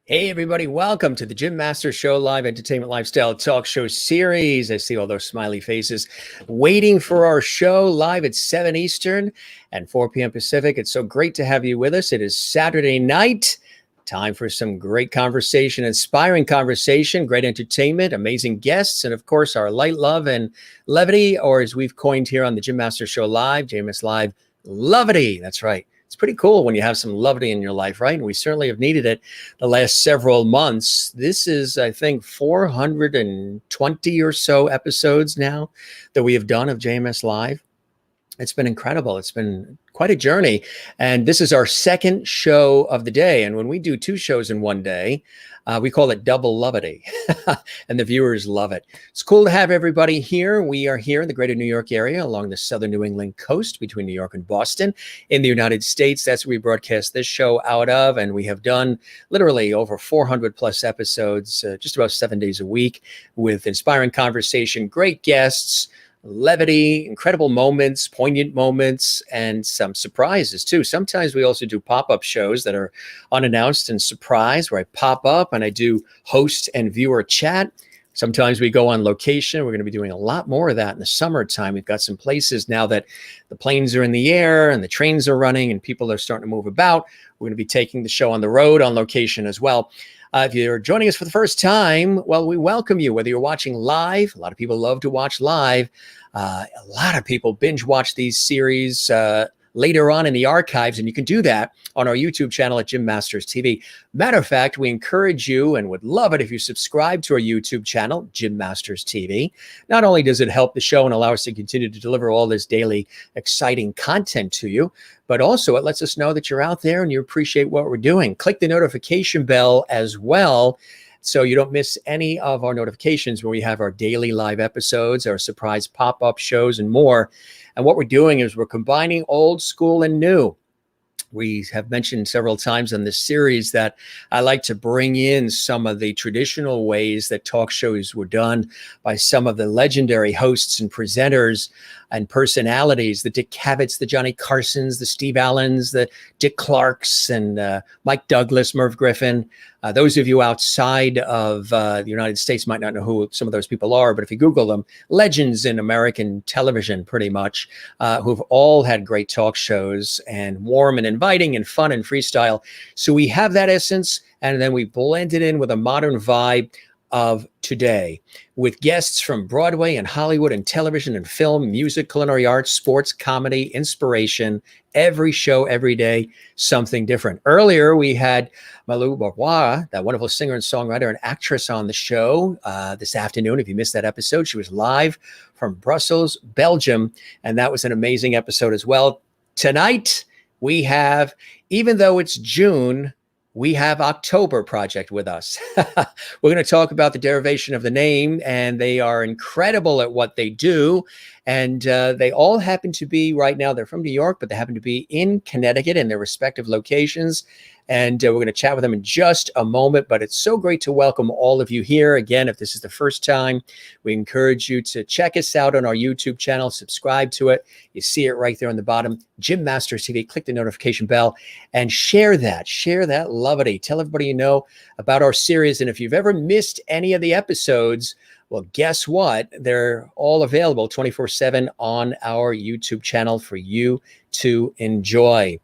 Hey, everybody, welcome to the Jim Master Show Live Entertainment Lifestyle Talk Show Series. I see all those smiley faces waiting for our show live at 7 Eastern and 4 p.m. Pacific. It's so great to have you with us. It is Saturday night. Time for some great conversation, inspiring conversation, great entertainment, amazing guests, and of course, our light, love, and levity, or as we've coined here on the Jim Master Show Live, JMS Live, Lovity. That's right. It's pretty cool when you have some levity in your life, right? And we certainly have needed it the last several months. This is, I think, 420 or so episodes now that we have done of JMS Live. It's been incredible. It's been quite a journey. And this is our second show of the day. And when we do two shows in one day, we call it double levity. And the viewers love it. It's cool to have everybody here. We are here in the greater New York area along the southern New England coast between New York and Boston in the United States. That's where we broadcast this show out of. And we have done literally over 400 plus episodes, just about 7 days a week with inspiring conversation, great guests, levity, incredible moments, poignant moments, and some surprises too. Sometimes we also do pop-up shows that are unannounced and surprise, where I pop up and I do host and viewer chat. Sometimes we go on location. We're going to be doing a lot more of that in the summertime. We've got some places now that the planes are in the air and the trains are running and people are starting to move about. We're going to be taking the show on the road on location as well. If you're joining us for the first time, well, we welcome you, whether you're watching live. A lot of people love to watch live. A lot of people binge watch these series later on in the archives, and you can do that on our YouTube channel at Jim Masters TV. Matter of fact, we encourage you and would love it if you subscribe to our YouTube channel, Jim Masters TV. Not only does it help the show and allow us to continue to deliver all this daily exciting content to you, but also it lets us know that you're out there and you appreciate what we're doing. Click the notification bell as well, so you don't miss any of our notifications where we have our daily live episodes, our surprise pop-up shows, and more. And what we're doing is we're combining old school and new. We have mentioned several times in this series that I like to bring in some of the traditional ways that talk shows were done by some of the legendary hosts and presenters and personalities, the Dick Cavitt's, the Johnny Carsons, the Steve Allens, the Dick Clarks, and Mike Douglas, Merv Griffin. Those of you outside of the United States might not know who some of those people are, but if you Google them, legends in American television, pretty much, who've all had great talk shows and warm and inviting and fun and freestyle. So we have that essence, and then we blend it in with a modern vibe of today with guests from Broadway and Hollywood and television and film, music, culinary arts, sports, comedy, inspiration. Every show, every day, something different. Earlier, we had Malou Barbois, that wonderful singer and songwriter and actress, on the show this afternoon. If you missed that episode, she was live from Brussels, Belgium, and that was an amazing episode as well. Tonight, we have, even though it's June, we have October Project with us. We're going to talk about the derivation of the name, and they are incredible at what they do. And they all happen to be right now, they're from New York, but they happen to be in Connecticut in their respective locations. And we're going to chat with them in just a moment. But it's so great to welcome all of you here. Again, if this is the first time, we encourage you to check us out on our YouTube channel, subscribe to it. You see it right there on the bottom, Jim Masters TV. Click the notification bell and share that levity. Tell everybody you know about our series. And if you've ever missed any of the episodes, well, guess what? They're all available 24/7 on our YouTube channel for you to enjoy.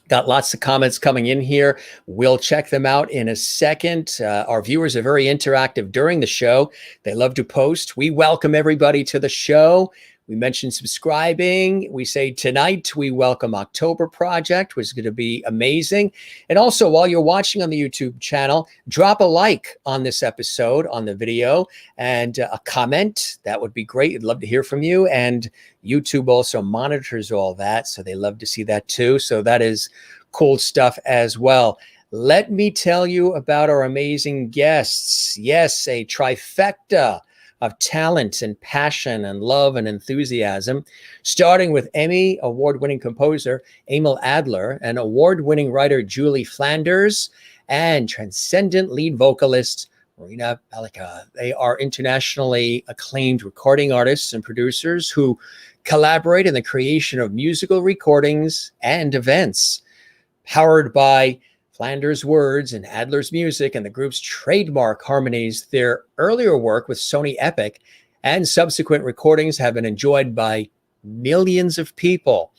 Got lots of comments coming in here. We'll check them out in a second. Our viewers are very interactive during the show. They love to post. We welcome everybody to the show. We mentioned subscribing. We say tonight we welcome October Project, which is going to be amazing. And also, while you're watching on the YouTube channel, drop a like on this episode, on the video, and a comment. That would be great. I'd love to hear from you. And YouTube also monitors all that, so they love to see that too. So that is cool stuff as well. Let me tell you about our amazing guests. Yes, a trifecta of talent and passion and love and enthusiasm, starting with Emmy award-winning composer Emil Adler and award-winning writer Julie Flanders and transcendent lead vocalist Marina Balica. They are internationally acclaimed recording artists and producers who collaborate in the creation of musical recordings and events. Powered by Flanders' words and Adler's music and the group's trademark harmonies, their earlier work with Sony Epic and subsequent recordings have been enjoyed by millions of people.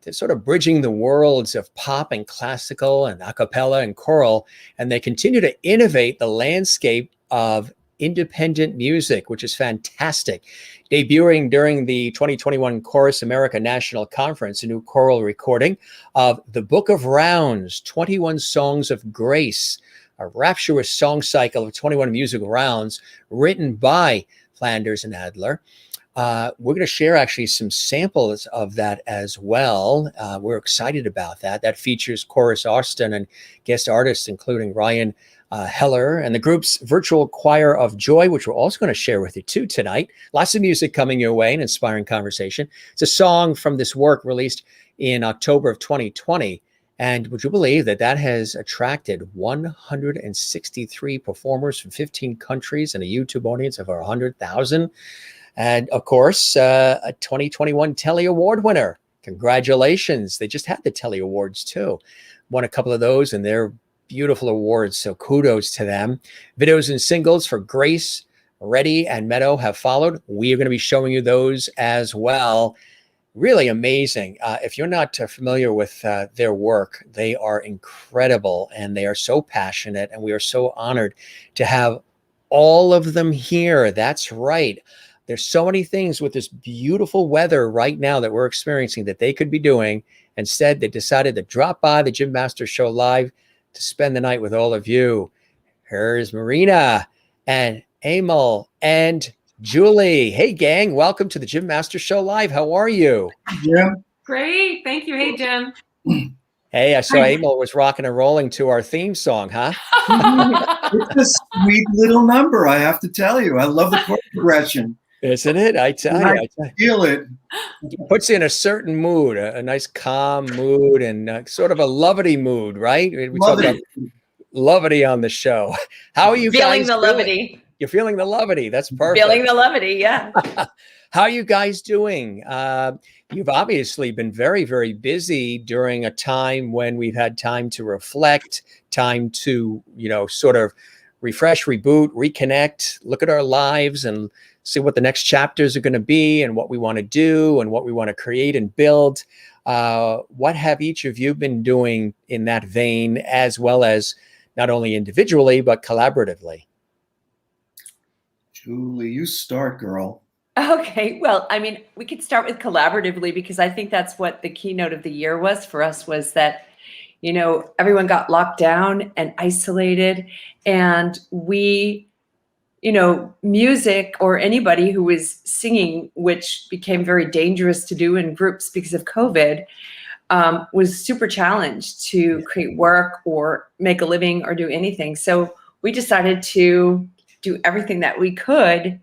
They're sort of bridging the worlds of pop and classical and a cappella and choral, and they continue to innovate the landscape of independent music, which is fantastic. Debuting during the 2021 Chorus America National Conference, a new choral recording of The Book of Rounds, 21 Songs of Grace, a rapturous song cycle of 21 musical rounds written by Flanders and Adler. We're going to share actually some samples of that as well. We're excited about that. That features Chorus Austin and guest artists, including Ryan Heller and the group's virtual choir of joy, which we're also going to share with you too tonight. Lots of music coming your way, an inspiring conversation. It's a song from this work released in October of 2020. And would you believe that that has attracted 163 performers from 15 countries and a YouTube audience of over 100,000? And of course, a 2021 Telly Award winner. Congratulations. They just had the Telly Awards too. Won a couple of those and they're beautiful awards. So kudos to them. Videos and singles for Grace, Ready, and Meadow have followed. We are going to be showing you those as well. Really amazing. If you're not familiar with their work, they are incredible and they are so passionate. And we are so honored to have all of them here. That's right. There's so many things with this beautiful weather right now that we're experiencing that they could be doing. Instead, they decided to drop by the Jim Master Show Live to spend the night with all of you. Here's Marina and Emil and Julie. Hey, gang. Welcome to the Jim Master Show Live. How are you? Yeah. Great. Thank you. Hey, Jim. Hey, I saw Emil was rocking and rolling to our theme song, huh? It's a sweet little number, I have to tell you. I love the chord progression. Isn't it? I tell you. I feel it. It puts you in a certain mood, a nice calm mood and sort of a lovety mood, right? We talk about levity on the show. How are you feeling guys the feeling? Levity? You're feeling the levity. That's perfect. Feeling the levity, yeah. How are you guys doing? You've obviously been very, very busy during a time when we've had time to reflect, time to, sort of refresh, reboot, reconnect, look at our lives and see what the next chapters are going to be and what we want to do and what we want to create and build. What have each of you been doing in that vein, as well as not only individually, but collaboratively? Julie, you start, girl. Okay. Well, I mean, we could start with collaboratively because I think that's what the keynote of the year was for us, was that, everyone got locked down and isolated, and we, music, or anybody who was singing, which became very dangerous to do in groups because of COVID, was super challenged to create work or make a living or do anything. So we decided to do everything that we could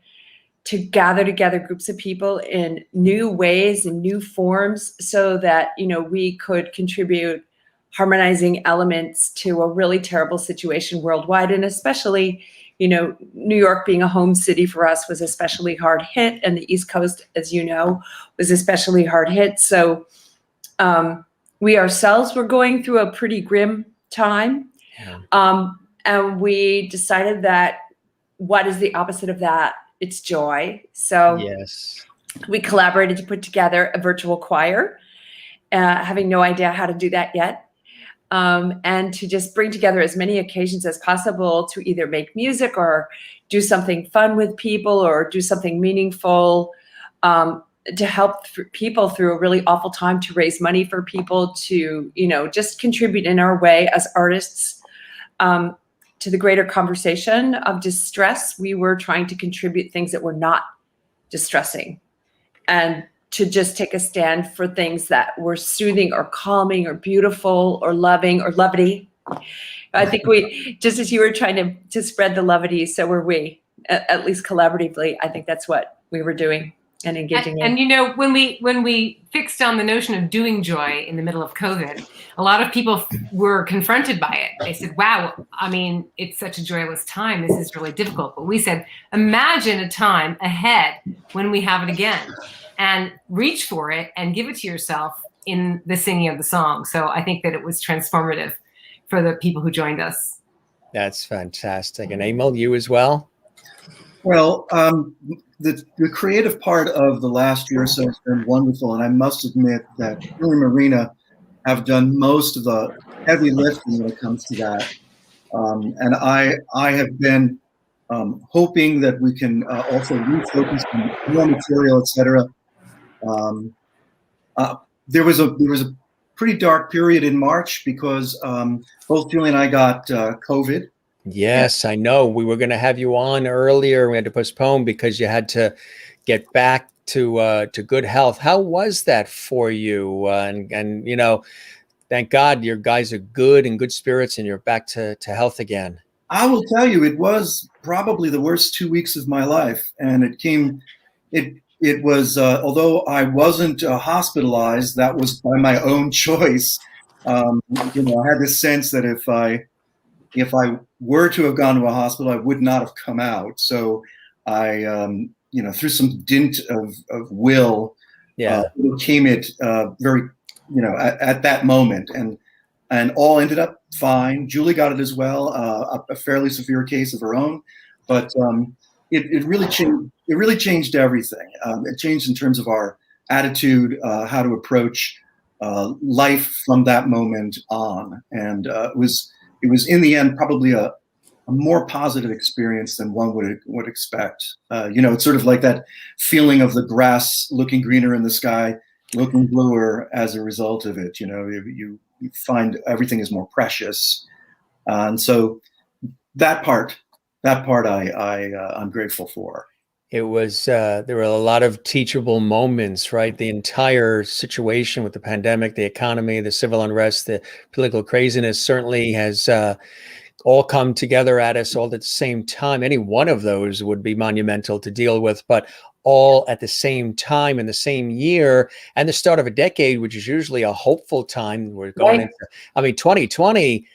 to gather together groups of people in new ways and new forms so that, we could contribute harmonizing elements to a really terrible situation worldwide. And especially, New York being a home city for us was especially hard hit, and the East Coast, as you know, was especially hard hit. So we ourselves were going through a pretty grim time. Yeah. And we decided that what is the opposite of that? It's joy. So yes, we collaborated to put together a virtual choir, having no idea how to do that yet. And to just bring together as many occasions as possible to either make music or do something fun with people or do something meaningful, to help people through a really awful time, to raise money for people, to, just contribute in our way as artists to the greater conversation of distress. We were trying to contribute things that were not distressing, and to just take a stand for things that were soothing or calming or beautiful or loving or levity. I think we, just as you were trying to spread the levity, so were we, at least collaboratively. I think that's what we were doing and engaging in. And when we fixed on the notion of doing joy in the middle of COVID, a lot of people were confronted by it. They said, wow, I mean, it's such a joyless time. This is really difficult. But we said, imagine a time ahead when we have it again, and reach for it and give it to yourself in the singing of the song. So I think that it was transformative for the people who joined us. That's fantastic. And Emil, you as well? Well, the creative part of the last year or so has been wonderful, and I must admit that Julie and Marina have done most of the heavy lifting when it comes to that. And I have been hoping that we can also refocus on more material, etc. There was a pretty dark period in March because both Julie and I got COVID. Yes, I know. We were going to have you on earlier. We had to postpone because you had to get back to good health. How was that for you? And you know, thank God your guys are good and good spirits, and you're back to health again. I will tell you, it was probably the worst 2 weeks of my life, and it was although I wasn't hospitalized, that was by my own choice. You know, I had this sense that if I were to have gone to a hospital, I would not have come out. So I, you know, through some dint of will, came it very, you know, at that moment, and all ended up fine. Julie got it as well, a fairly severe case of her own, but it really changed. It really changed everything. It changed in terms of our attitude, how to approach life from that moment on, and it was in the end probably a more positive experience than one would expect. You know, it's sort of like that feeling of the grass looking greener in the sky, looking bluer as a result of it. You know, you find everything is more precious, and so that part I'm grateful for. It was there were a lot of teachable moments, right? The entire situation with the pandemic, the economy, the civil unrest, the political craziness certainly has all come together at us all at the same time. Any one of those would be monumental to deal with, but all at the same time in the same year, and the start of a decade, which is usually a hopeful time. We're going into, I mean, 2020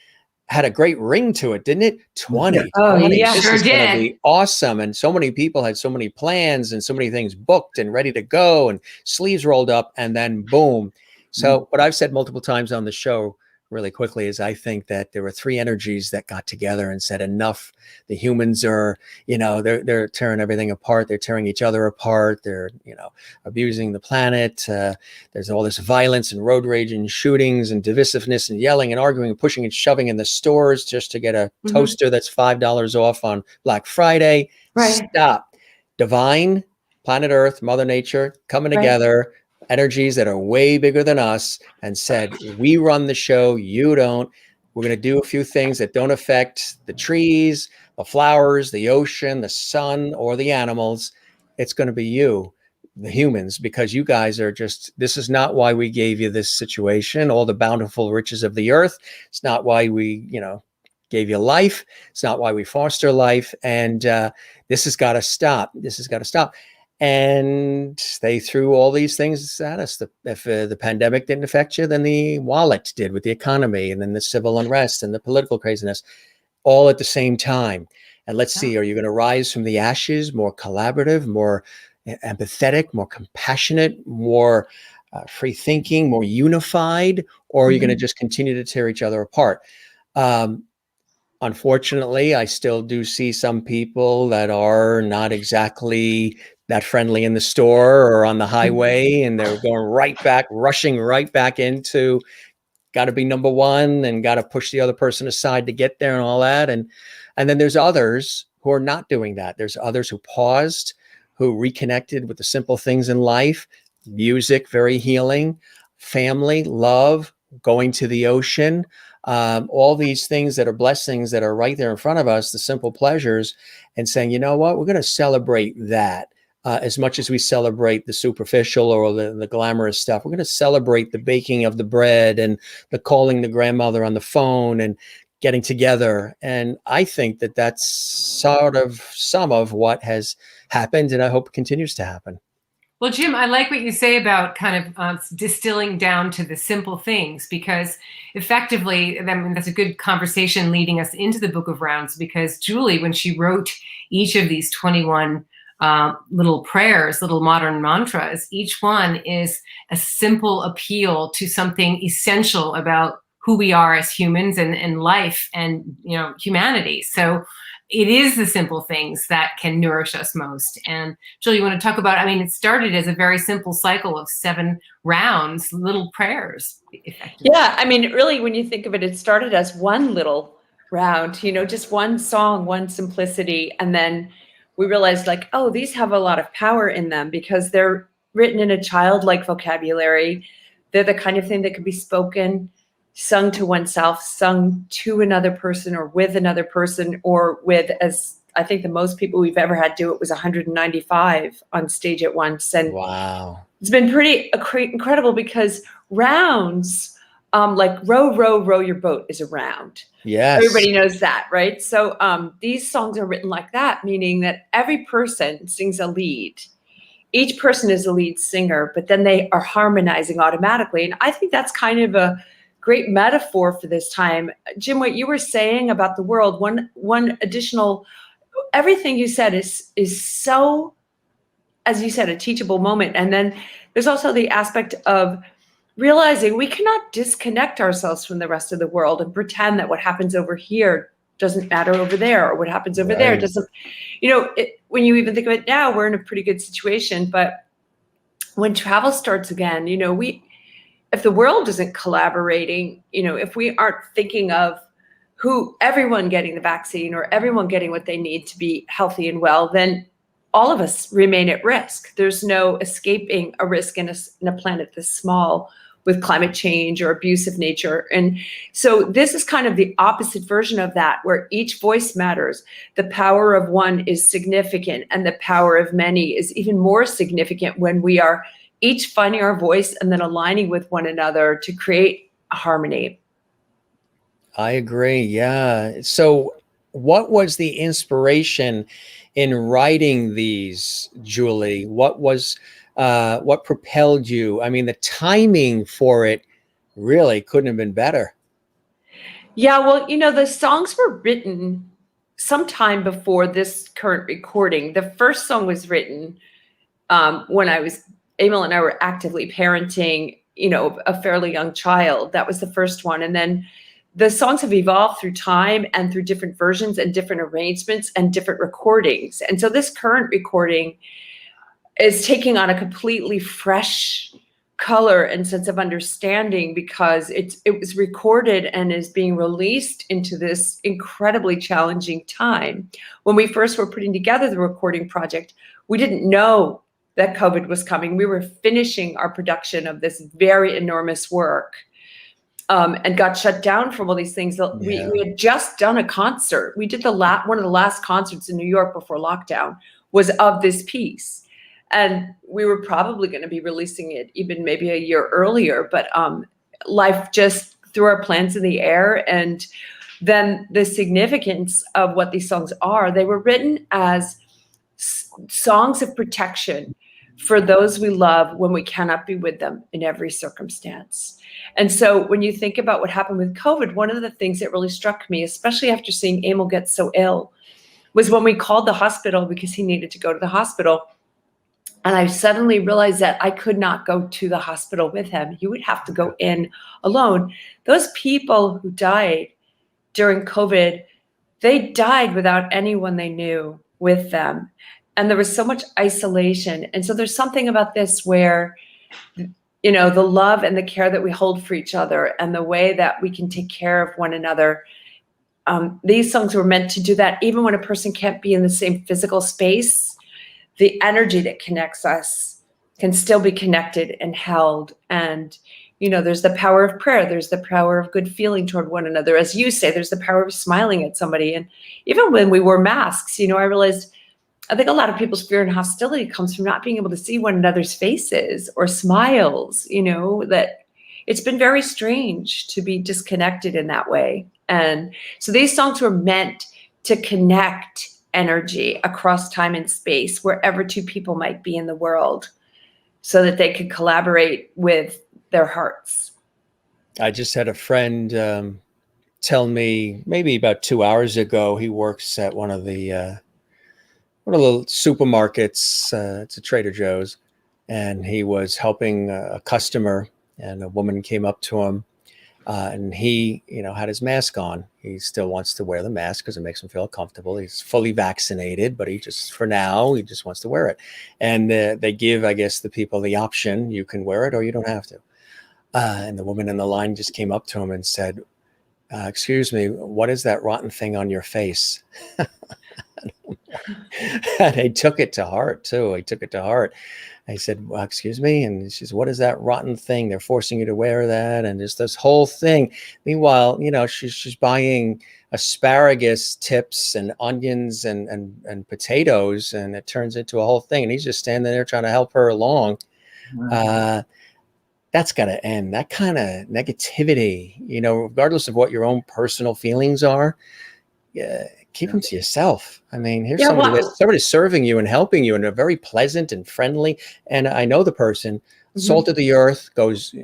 had a great ring to it, didn't it? 2020. Oh, yeah. This Sure is going to did. be awesome. And so many people had so many plans and so many things booked and ready to go and sleeves rolled up, and then boom. So what I've said multiple times on the show really quickly is I think that there were three energies that got together and said enough. The humans are, you know, they're tearing everything apart. They're tearing each other apart. They're, you know, abusing the planet. There's all this violence and road rage and shootings and divisiveness and yelling and arguing and pushing and shoving in the stores just to get a toaster that's $5 off on Black Friday. Right. Stop. Divine, planet Earth, Mother Nature coming together. Energies that are way bigger than us, and said, we run the show, you don't. We're going to do a few things that don't affect the trees, the flowers, the ocean, the sun, or the animals. It's going to be you, the humans, because you guys are just, this is not why we gave you this situation, all the bountiful riches of the earth. It's not why we, you know, gave you life. It's not why we foster life. And this has got to stop. This has got to stop. And they threw all these things at us. If the pandemic didn't affect you, then the wallet did with the economy, and then the civil unrest and the political craziness, all at the same time. And let's see, are you going to rise from the ashes more collaborative, more empathetic, more compassionate, more free thinking, more unified, or are you going to just continue to tear each other apart? Unfortunately, I still do see some people that are not exactly that friendly in the store or on the highway, and they're going right back, rushing right back into got to be number one and got to push the other person aside to get there and all that. And then there's others who are not doing that. There's others who paused, who reconnected with the simple things in life, music, very healing, family, love, going to the ocean, all these things that are blessings that are right there in front of us, the simple pleasures, and saying, you know what, we're going to celebrate that. As much as we celebrate the superficial or the glamorous stuff, we're going to celebrate the baking of the bread and the calling the grandmother on the phone and getting together. And I think that that's sort of some of what has happened, and I hope it continues to happen. Well, Jim, I like what you say about kind of distilling down to the simple things, because effectively, I mean, that's a good conversation leading us into the Book of Rounds, because Julie, when she wrote each of these 21 little prayers, little modern mantras, each one is a simple appeal to something essential about who we are as humans and life and, humanity. So it is the simple things that can nourish us most. And Jill, you want to talk about, it started as a very simple cycle of 7 rounds, little prayers. Effectively. Yeah. Really, when you think of it, it started as one little round, just one song, one simplicity. And then we realized these have a lot of power in them because they're written in a childlike vocabulary. They're the kind of thing that could be spoken, sung to oneself, sung to another person or with another person, or with, as I think the most people we've ever had do it was 195 on stage at once. And wow, it's been pretty incredible because rounds, like row, row, row your boat is a round. yes, Everybody knows that, right? So these songs are written like that, meaning that every person sings a lead. Each person is a lead singer, but then they are harmonizing automatically. And I think that's kind of a great metaphor for this time. Jim, what you were saying about the world, one additional, everything you said is so, as you said, a teachable moment. And then there's also the aspect of realizing we cannot disconnect ourselves from the rest of the world and pretend that what happens over here doesn't matter over there, or what happens over there doesn't, when you even think of it now, we're in a pretty good situation. But when travel starts again, if the world isn't collaborating, if we aren't thinking of everyone getting the vaccine or everyone getting what they need to be healthy and well, then all of us remain at risk. There's no escaping a risk in a planet this small with climate change or abusive nature. And so this is kind of the opposite version of that, where each voice matters. The power of one is significant, and the power of many is even more significant when we are each finding our voice and then aligning with one another to create a harmony. I agree. Yeah. So what was the inspiration in writing these, Julie? What propelled you? The timing for it really couldn't have been better. Yeah, well, the songs were written sometime before this current recording. The first song was written when Emil and I were actively parenting, a fairly young child. That was the first one. And then the songs have evolved through time and through different versions and different arrangements and different recordings. And so this current recording is taking on a completely fresh color and sense of understanding because it was recorded and is being released into this incredibly challenging time. When we first were putting together the recording project, we didn't know that COVID was coming. We were finishing our production of this very enormous work and got shut down from all these things. Yeah. We had just done a concert. We did one of the last concerts in New York before lockdown was of this piece. And we were probably going to be releasing it even maybe a year earlier, but life just threw our plans in the air. And then the significance of what these songs are, they were written as songs of protection for those we love when we cannot be with them in every circumstance. And so when you think about what happened with COVID, one of the things that really struck me, especially after seeing Emil get so ill, was when we called the hospital because he needed to go to the hospital. And I suddenly realized that I could not go to the hospital with him. He would have to go in alone. Those people who died during COVID, they died without anyone they knew with them. And there was so much isolation. And so there's something about this where, the love and the care that we hold for each other and the way that we can take care of one another. These songs were meant to do that even when a person can't be in the same physical space. The energy that connects us can still be connected and held. And, there's the power of prayer. There's the power of good feeling toward one another. As you say, there's the power of smiling at somebody. And even when we wore masks, I realized, I think a lot of people's fear and hostility comes from not being able to see one another's faces or smiles, that it's been very strange to be disconnected in that way. And so these songs were meant to connect energy across time and space, wherever two people might be in the world, so that they could collaborate with their hearts. I just had a friend tell me maybe about 2 hours ago, he works at one of the supermarkets. It's a Trader Joe's, and he was helping a customer, and a woman came up to him And he, had his mask on. He still wants to wear the mask because it makes him feel comfortable. He's fully vaccinated, but for now, he just wants to wear it. And they give, I guess, the people the option: you can wear it or you don't have to. And the woman in the line just came up to him and said, "Excuse me, what is that rotten thing on your face?" And he took it to heart too. He took it to heart. I said, "Well, excuse me." And she said, "What is that rotten thing? They're forcing you to wear that." And just this whole thing. Meanwhile, she's buying asparagus tips and onions and potatoes, and it turns into a whole thing. And he's just standing there trying to help her along. Wow. That's got to end. That kind of negativity, regardless of what your own personal feelings are, keep them to yourself. I mean, here's somebody serving you and helping you, and they're very pleasant and friendly. And I know the person, salt of the earth, goes,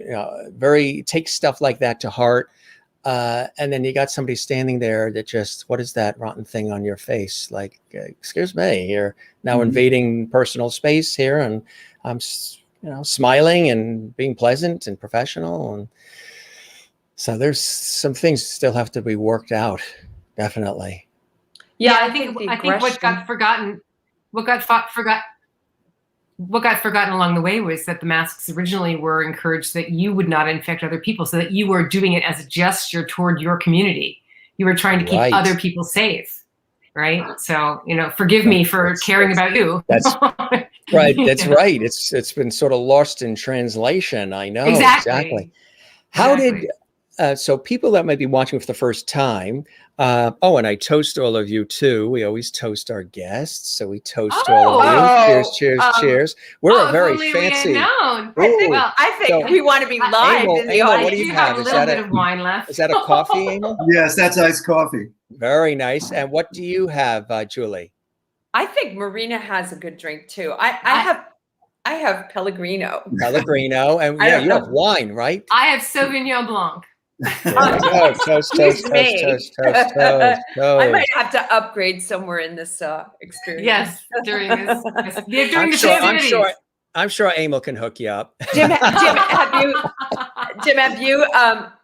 takes stuff like that to heart. And then you got somebody standing there that just, what is that rotten thing on your face? Like, excuse me, you're now invading personal space here, and I'm smiling and being pleasant and professional. And so there's some things still have to be worked out. Definitely. Yeah, I think what got forgotten along the way was that the masks originally were encouraged that you would not infect other people, so that you were doing it as a gesture toward your community. You were trying to keep other people safe, right? So, forgive me for caring about you. That's right. That's right. It's been sort of lost in translation. I know. Exactly. How did so people that might be watching for the first time, and I toast all of you too. We always toast our guests, so we toast all of you. Cheers, cheers, cheers. We're a very fancy. I think we want to be live in the audience. What do you have? A little bit of wine left. Is that a coffee, Emil? Yes, that's iced coffee. Very nice. And what do you have, Julie? I think Marina has a good drink too. I have Pellegrino. Pellegrino, and you have wine, right? I have Sauvignon Blanc. Toast. I might have to upgrade somewhere in this experience. Yes, during this. I'm sure Emil can hook you up. Jim, have you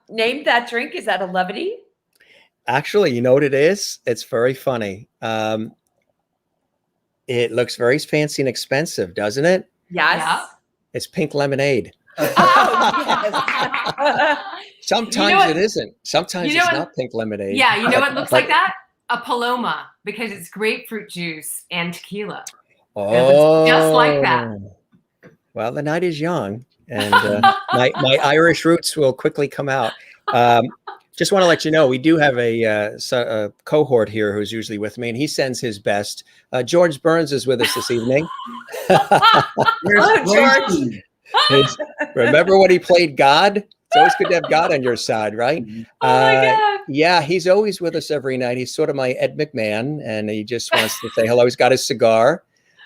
named that drink? Is that a levity? Actually, you know what it is? It's very funny. It looks very fancy and expensive, doesn't it? Yes. Yeah. It's pink lemonade. Yes. Sometimes it isn't. Sometimes it's not pink lemonade. Yeah, you know what looks like that? A Paloma, because it's grapefruit juice and tequila. Oh, it looks just like that. Well, the night is young, and my Irish roots will quickly come out. Just want to let you know, we do have a cohort here who's usually with me, and he sends his best. George Burns is with us this evening. Hello, George. Remember when he played God? It's always good to have God on your side, right? Oh my God. Yeah, he's always with us every night. He's sort of my Ed McMahon, and he just wants to say hello. He's got his cigar,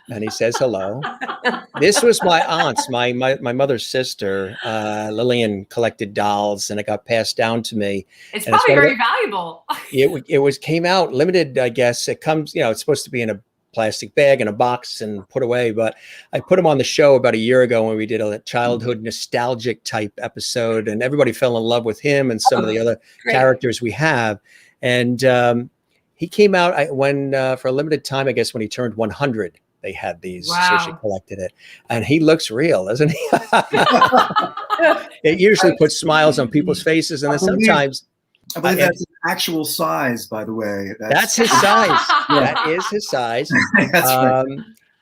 and he says hello. This was my aunt's, my mother's sister. Lillian collected dolls, and it got passed down to me. It's probably very valuable. It came out limited, I guess. It comes, it's supposed to be in a plastic bag in a box and put away, but I put him on the show about a year ago when we did a childhood nostalgic type episode, and everybody fell in love with him and some of the other characters we have. And he came out when for a limited time, I guess when he turned 100, they had these. Wow. So she collected it, and he looks real, doesn't he? It usually puts smiles on people's faces, and then sometimes I believe that's an actual size, by the way. That's his size. That is his size. That's right.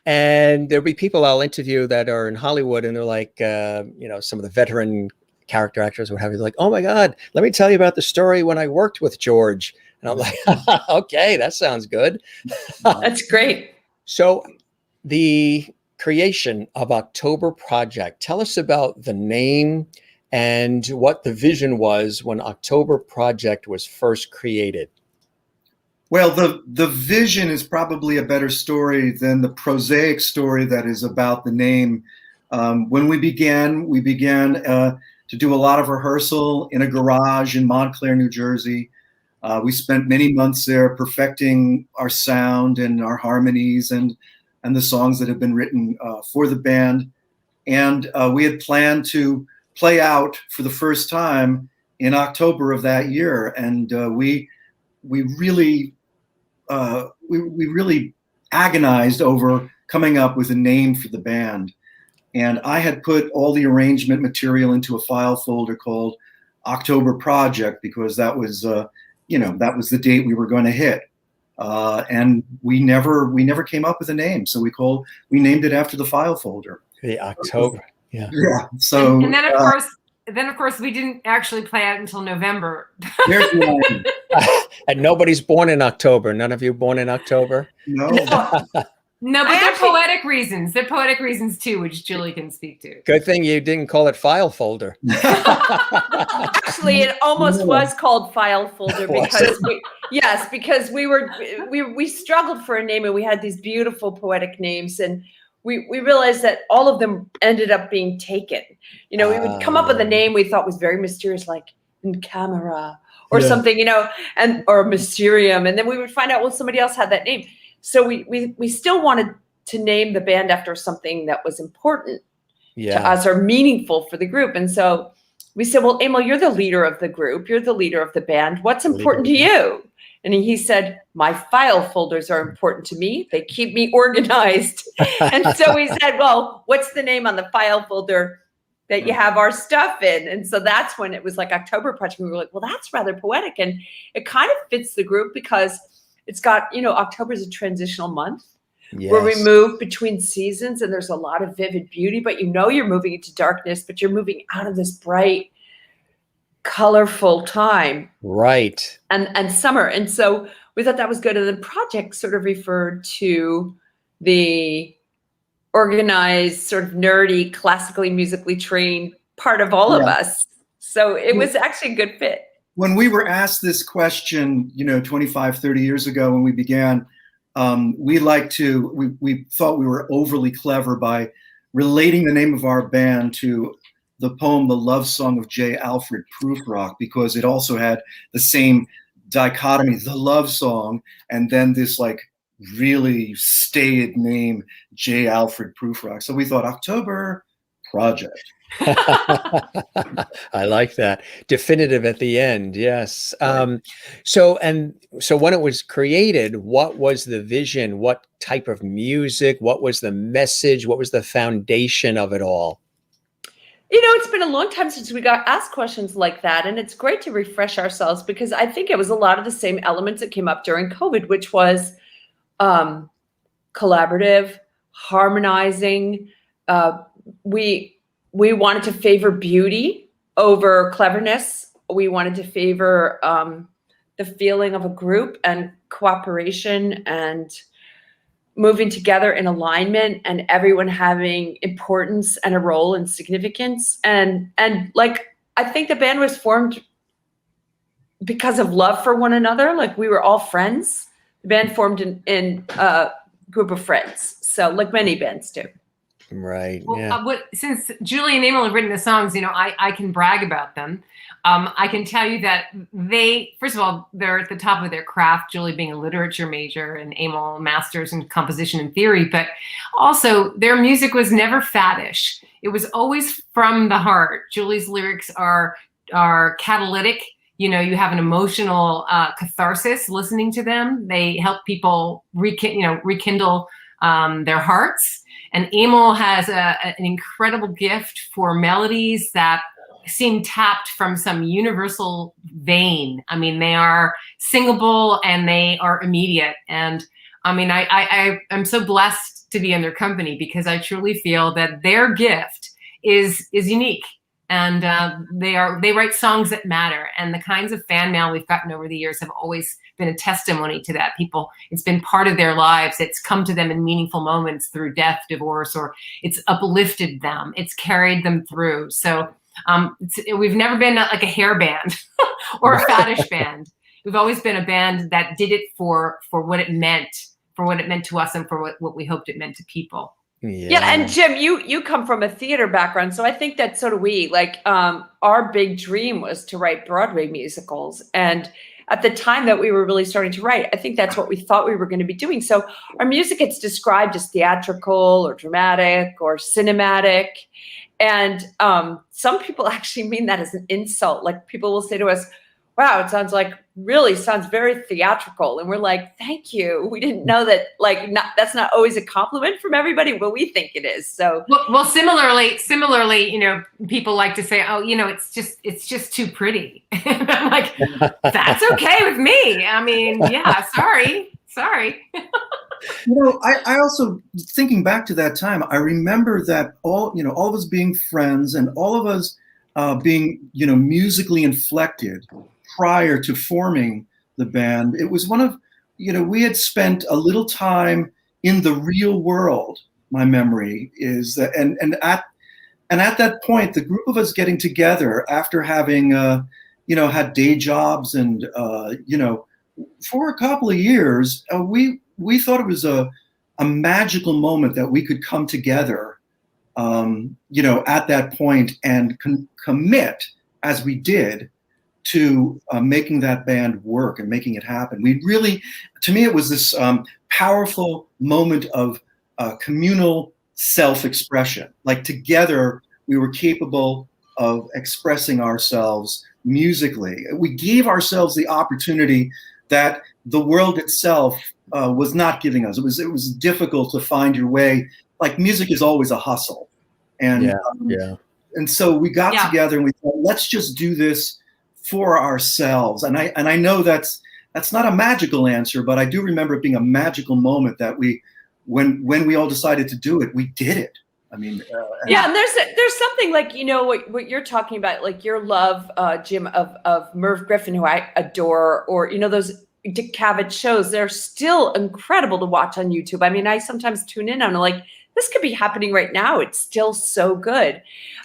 And there'll be people I'll interview that are in Hollywood, and they're like, some of the veteran character actors would have you like, oh my God, let me tell you about the story when I worked with George. And I'm like, okay, that sounds good. That's great. So the creation of October Project, tell us about the name and what the vision was when October Project was first created. Well, the vision is probably a better story than the prosaic story that is about the name. When we began to do a lot of rehearsal in a garage in Montclair, New Jersey. We spent many months there perfecting our sound and our harmonies and the songs that have been written for the band. And we had planned to play out for the first time in October of that year, and we really agonized over coming up with a name for the band. And I had put all the arrangement material into a file folder called October Project, because that was that was the date we were going to hit. And we never came up with a name, so we named it after the file folder. The October. Yeah. Yeah. So and then of course we didn't actually play out until November. there's one. And nobody's born in October. None of you born in October? No. No, but they're poetic reasons. They're poetic reasons too, which Julie can speak to. Good thing you didn't call it file folder. Actually, it almost was called file folder because because we struggled for a name, and we had these beautiful poetic names, and we realized that all of them ended up being taken. We would come up with a name we thought was very mysterious, like in camera or something, or Mysterium, and then we would find out, well, somebody else had that name. So we still wanted to name the band after something that was important to us or meaningful for the group. And so we said, well, Emil, you're the leader of the group. You're the leader of the band. What's important to you? And he said, my file folders are important to me. They keep me organized. And so we said, well, what's the name on the file folder that you have our stuff in? And so that's when it was like October Project. We were like, well, that's rather poetic. And it kind of fits the group because it's got, October is a transitional month where we move between seasons, and there's a lot of vivid beauty, but you're moving into darkness, but you're moving out of this bright, colorful time. Right. And summer. And so we thought that was good. And then Project sort of referred to the organized, sort of nerdy, classically, musically trained part of all of us. So it was actually a good fit. When we were asked this question, 25, 30 years ago when we began, we thought we were overly clever by relating the name of our band to the poem, The Love Song of J. Alfred Prufrock, because it also had the same dichotomy, the love song, and then this really staid name, J. Alfred Prufrock. So we thought October Project. I like that. Definitive at the end. Yes. So when it was created, what was the vision? What type of music? What was the message? What was the foundation of it all? It's been a long time since we got asked questions like that. And it's great to refresh ourselves, because I think it was a lot of the same elements that came up during COVID, which was collaborative, harmonizing. We wanted to favor beauty over cleverness. We wanted to favor the feeling of a group and cooperation and moving together in alignment, and everyone having importance and a role and significance. And I think the band was formed because of love for one another. We were all friends. The band formed in a group of friends. So like many bands do. Right. Well, since Julie and Emil have written the songs, I can brag about them. I can tell you that first of all, they're at the top of their craft, Julie being a literature major and Emil masters in composition and theory, but also their music was never faddish. It was always from the heart. Julie's lyrics are catalytic. You have an emotional catharsis listening to them. They help people rekindle their hearts. And Emil has an incredible gift for melodies that seem tapped from some universal vein. I mean, they are singable and they are immediate. And I mean, I'm so blessed to be in their company, because I truly feel that their gift is unique. And they write songs that matter. And the kinds of fan mail we've gotten over the years have always been a testimony to that. People, it's been part of their lives. It's come to them in meaningful moments through death, divorce, or it's uplifted them. It's carried them through. So we've never been like a hair band or a faddish band. We've always been a band that did it for what it meant, to us, and for what we hoped it meant to people. Yeah, and Jim, you come from a theater background, so I think that so do we. Our big dream was to write Broadway musicals, and at the time that we were really starting to write, I think that's what we thought we were going to be doing. So our music gets described as theatrical or dramatic or cinematic, And some people actually mean that as an insult. Like people will say to us, wow, it sounds very theatrical. And we're like, thank you. We didn't know that, that's not always a compliment from everybody, but we think it is. So well, similarly, people like to say, oh, it's just too pretty. And I'm like, that's okay with me. I mean, yeah, sorry. I also, thinking back to that time, I remember that all of us being friends and all of us being, musically inflected prior to forming the band. It was one of, we had spent a little time in the real world. My memory is that, and at that point, the group of us getting together after having, had day jobs and, for a couple of years, we thought it was a magical moment that we could come together, at that point and commit as we did to making that band work and making it happen. We really, to me, it was this powerful moment of communal self-expression. Like together, we were capable of expressing ourselves musically. We gave ourselves the opportunity that the world itself was not giving us. It was difficult to find your way. Like music is always a hustle, and and so we got together and we thought, let's just do this for ourselves. And I know that's not a magical answer, but I do remember it being a magical moment that when we all decided to do it, we did it. I mean, and there's something like, what you're talking about, like your love, Jim, of Merv Griffin, who I adore, or, those Dick Cavett shows. They're still incredible to watch on YouTube. I mean, I sometimes tune in and I'm like, this could be happening right now. It's still so good.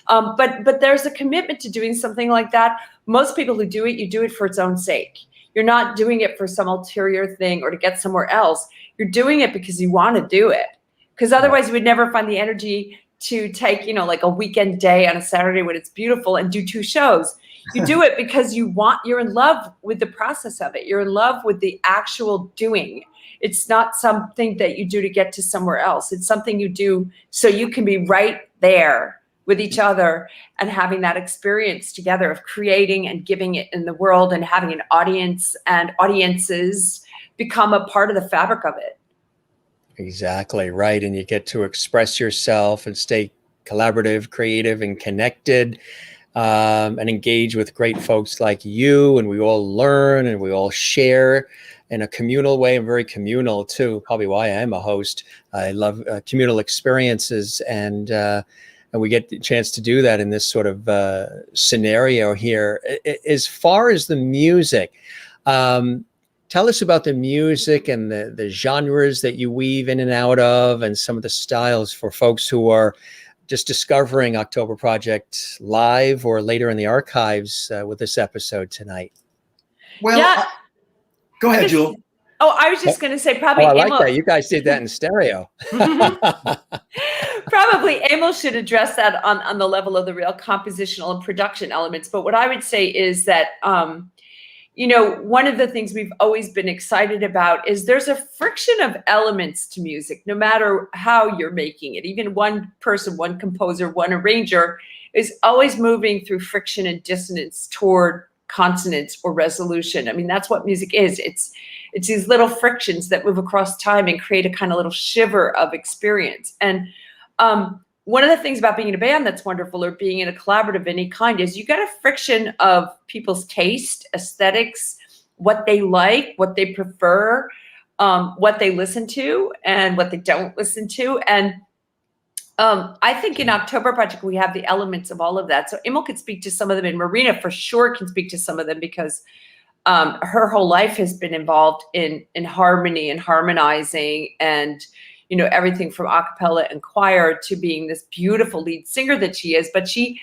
But there's a commitment to doing something like that. Most people who do it, you do it for its own sake. You're not doing it for some ulterior thing or to get somewhere else. You're doing it because you want to do it. Because otherwise you would never find the energy to take, like a weekend day on a Saturday when it's beautiful and do 2 shows. You do it because you're in love with the process of it. You're in love with the actual doing. It's not something that you do to get to somewhere else. It's something you do so you can be right there with each other and having that experience together of creating and giving it in the world and having an audience and audiences become a part of the fabric of it. Exactly right. And you get to express yourself and stay collaborative, creative, and connected, and engage with great folks like you. And we all learn and we all share in a communal way. I'm very communal too, probably why I am a host. I love communal experiences, and we get the chance to do that in this sort of scenario here. As far as the music, tell us about the music and the genres that you weave in and out of, and some of the styles for folks who are just discovering October Project live or later in the archives with this episode tonight. Well, go ahead, Jewel. Oh, I was just going to say probably. Oh, I like that. You guys did that in stereo. Probably Emil should address that on the level of the real compositional and production elements. But what I would say is that, one of the things we've always been excited about is there's a friction of elements to music, no matter how you're making it. Even one person, one composer, one arranger is always moving through friction and dissonance toward consonance or resolution. I mean, that's what music is. It's these little frictions that move across time and create a kind of little shiver of experience. And one of the things about being in a band that's wonderful, or being in a collaborative of any kind, is you get a friction of people's taste, aesthetics, what they like, what they prefer, what they listen to and what they don't listen to. And I think in October Project, we have the elements of all of that. So Emil could speak to some of them, and Marina for sure can speak to some of them, because her whole life has been involved in harmony and harmonizing, and everything from a cappella and choir to being this beautiful lead singer that she is. But she,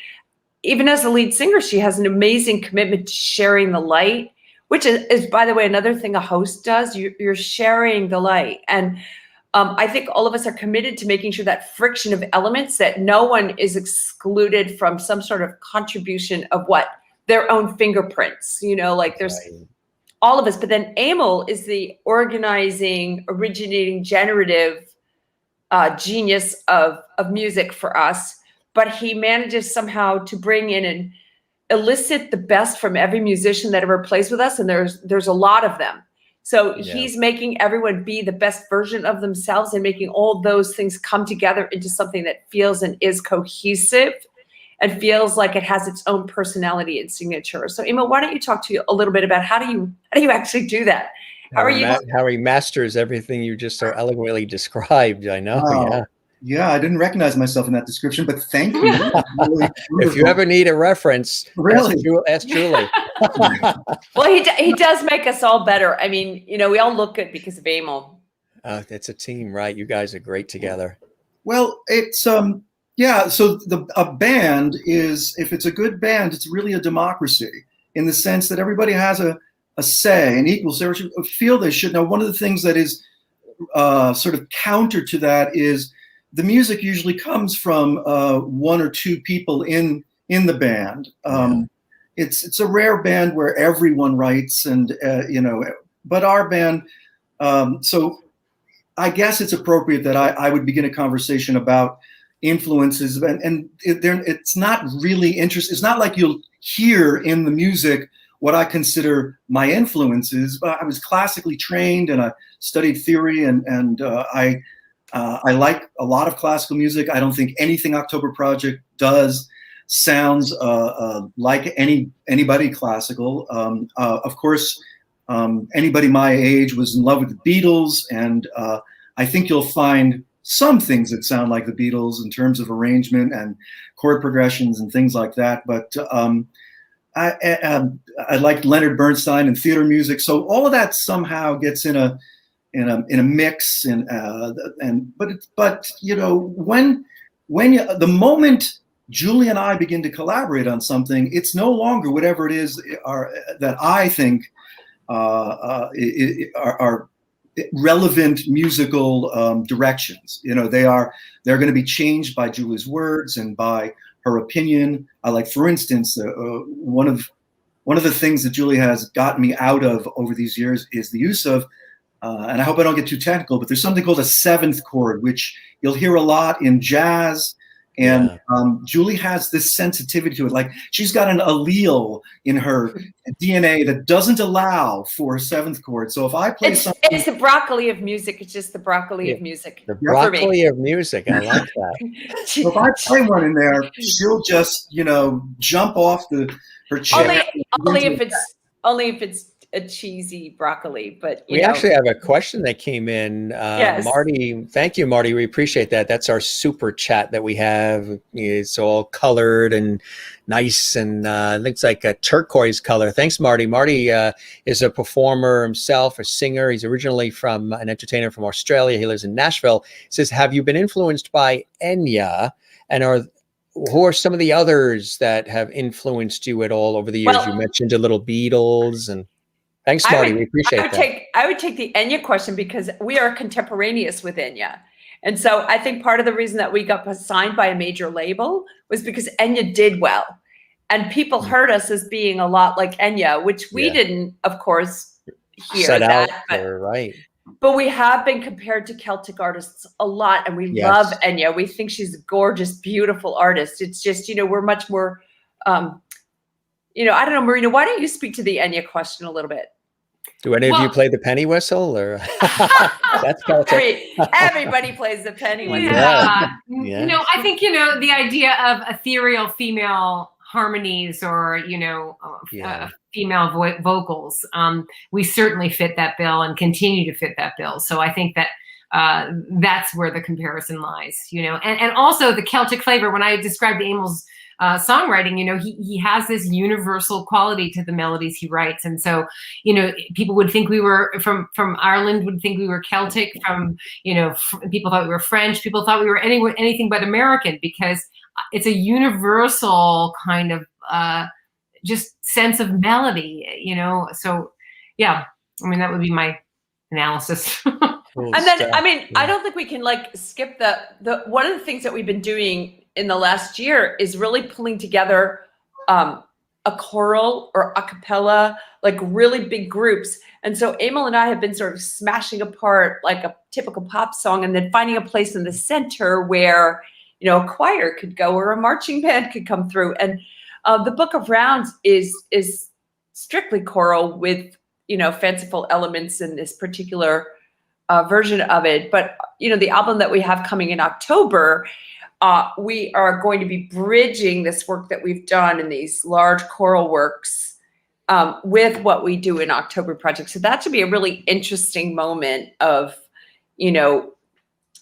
even as a lead singer, she has an amazing commitment to sharing the light, which is, by the way, another thing a host does. You're sharing the light. And I think all of us are committed to making sure that friction of elements, that no one is excluded from some sort of contribution of their own fingerprints, like there's all of us. But then Emil is the organizing, originating, generative genius of music for us. but he manages somehow to bring in and elicit the best from every musician that ever plays with us. And there's a lot of them. So he's making everyone be the best version of themselves and making all those things come together into something that feels and is cohesive and feels like it has its own personality and signature. So Emil, why don't you talk to you a little bit about how do you actually do that? How he masters everything you just so eloquently described. I know. Wow. Yeah, I didn't recognize myself in that description, but thank you. Really if you ever need a reference, really? ask Julie. Well, he does make us all better. I mean, we all look good because of Emil. It's a team, right? You guys are great together. Well, it's yeah. So a band is, if it's a good band, it's really a democracy in the sense that everybody has a say, an equal say, or feel they should. Now, one of the things that is sort of counter to that is the music usually comes from one or two people in the band. It's a rare band where everyone writes, and but our band. So I guess it's appropriate that I would begin a conversation about influences, and it's not really interesting. It's not like you'll hear in the music what I consider my influences. But I was classically trained, and I studied theory, and I like a lot of classical music. I don't think anything October Project does sounds like anybody classical. Of course, anybody my age was in love with the Beatles, and I think you'll find some things that sound like the Beatles in terms of arrangement and chord progressions and things like that. But I liked Leonard Bernstein and theater music, so all of that somehow gets in a mix, but the moment Julie and I begin to collaborate on something, it's no longer whatever it is that I think are relevant musical directions. They're going to be changed by Julie's words and by her opinion. Like, for instance, one of the things that Julie has gotten me out of over these years is the use of, and I hope I don't get too technical, but there's something called a seventh chord, which you'll hear a lot in jazz. And Julie has this sensitivity to it. Like, she's got an allele in her DNA that doesn't allow for a seventh chord. So if I play something, it's the broccoli of music. It's just the broccoli of music. The broccoli of music. I like that. So if I play one in there, she'll just, jump off her chair. Only if it's a cheesy broccally, but we actually have a question that came in. Yes. Marty, thank you, Marty. We appreciate that. That's our super chat that we have. It's all colored and nice, and looks like a turquoise color. Thanks, Marty. Marty is a performer himself, a singer. He's originally from an entertainer from Australia. He lives in Nashville. He says, have you been influenced by Enya? And who are some of the others that have influenced you at all over the years? Well, you mentioned a little Beatles and... Thanks, Marty. We appreciate that. I would take the Enya question because we are contemporaneous with Enya. And so I think part of the reason that we got signed by a major label was because Enya did well. And people heard us as being a lot like Enya, which we didn't, of course, hear Set that. Right. But we have been compared to Celtic artists a lot, and we love Enya. We think she's a gorgeous, beautiful artist. It's just, we're much more, I don't know, Marina, why don't you speak to the Enya question a little bit? Do any of you play the penny whistle, or that's Celtic? Everybody plays the penny whistle. Yeah. I think the idea of ethereal female harmonies or female vocals. We certainly fit that bill and continue to fit that bill. So I think that that's where the comparison lies. And also the Celtic flavor. When I described Emil's songwriting, he has this universal quality to the melodies he writes, and so people would think we were from Ireland, would think we were Celtic. From people thought we were French. People thought we were anything but American, because it's a universal kind of just sense of melody. So yeah, that would be my analysis. And then I don't think we can skip the one of the things that we've been doing in the last year is really pulling together a choral or a cappella, really big groups. And so Emil and I have been sort of smashing apart like a typical pop song and then finding a place in the center where, a choir could go or a marching band could come through. And the Book of Rounds is strictly choral with, fanciful elements in this particular version of it. But, the album that we have coming in October, we are going to be bridging this work that we've done in these large choral works with what we do in October project. So that should be a really interesting moment of,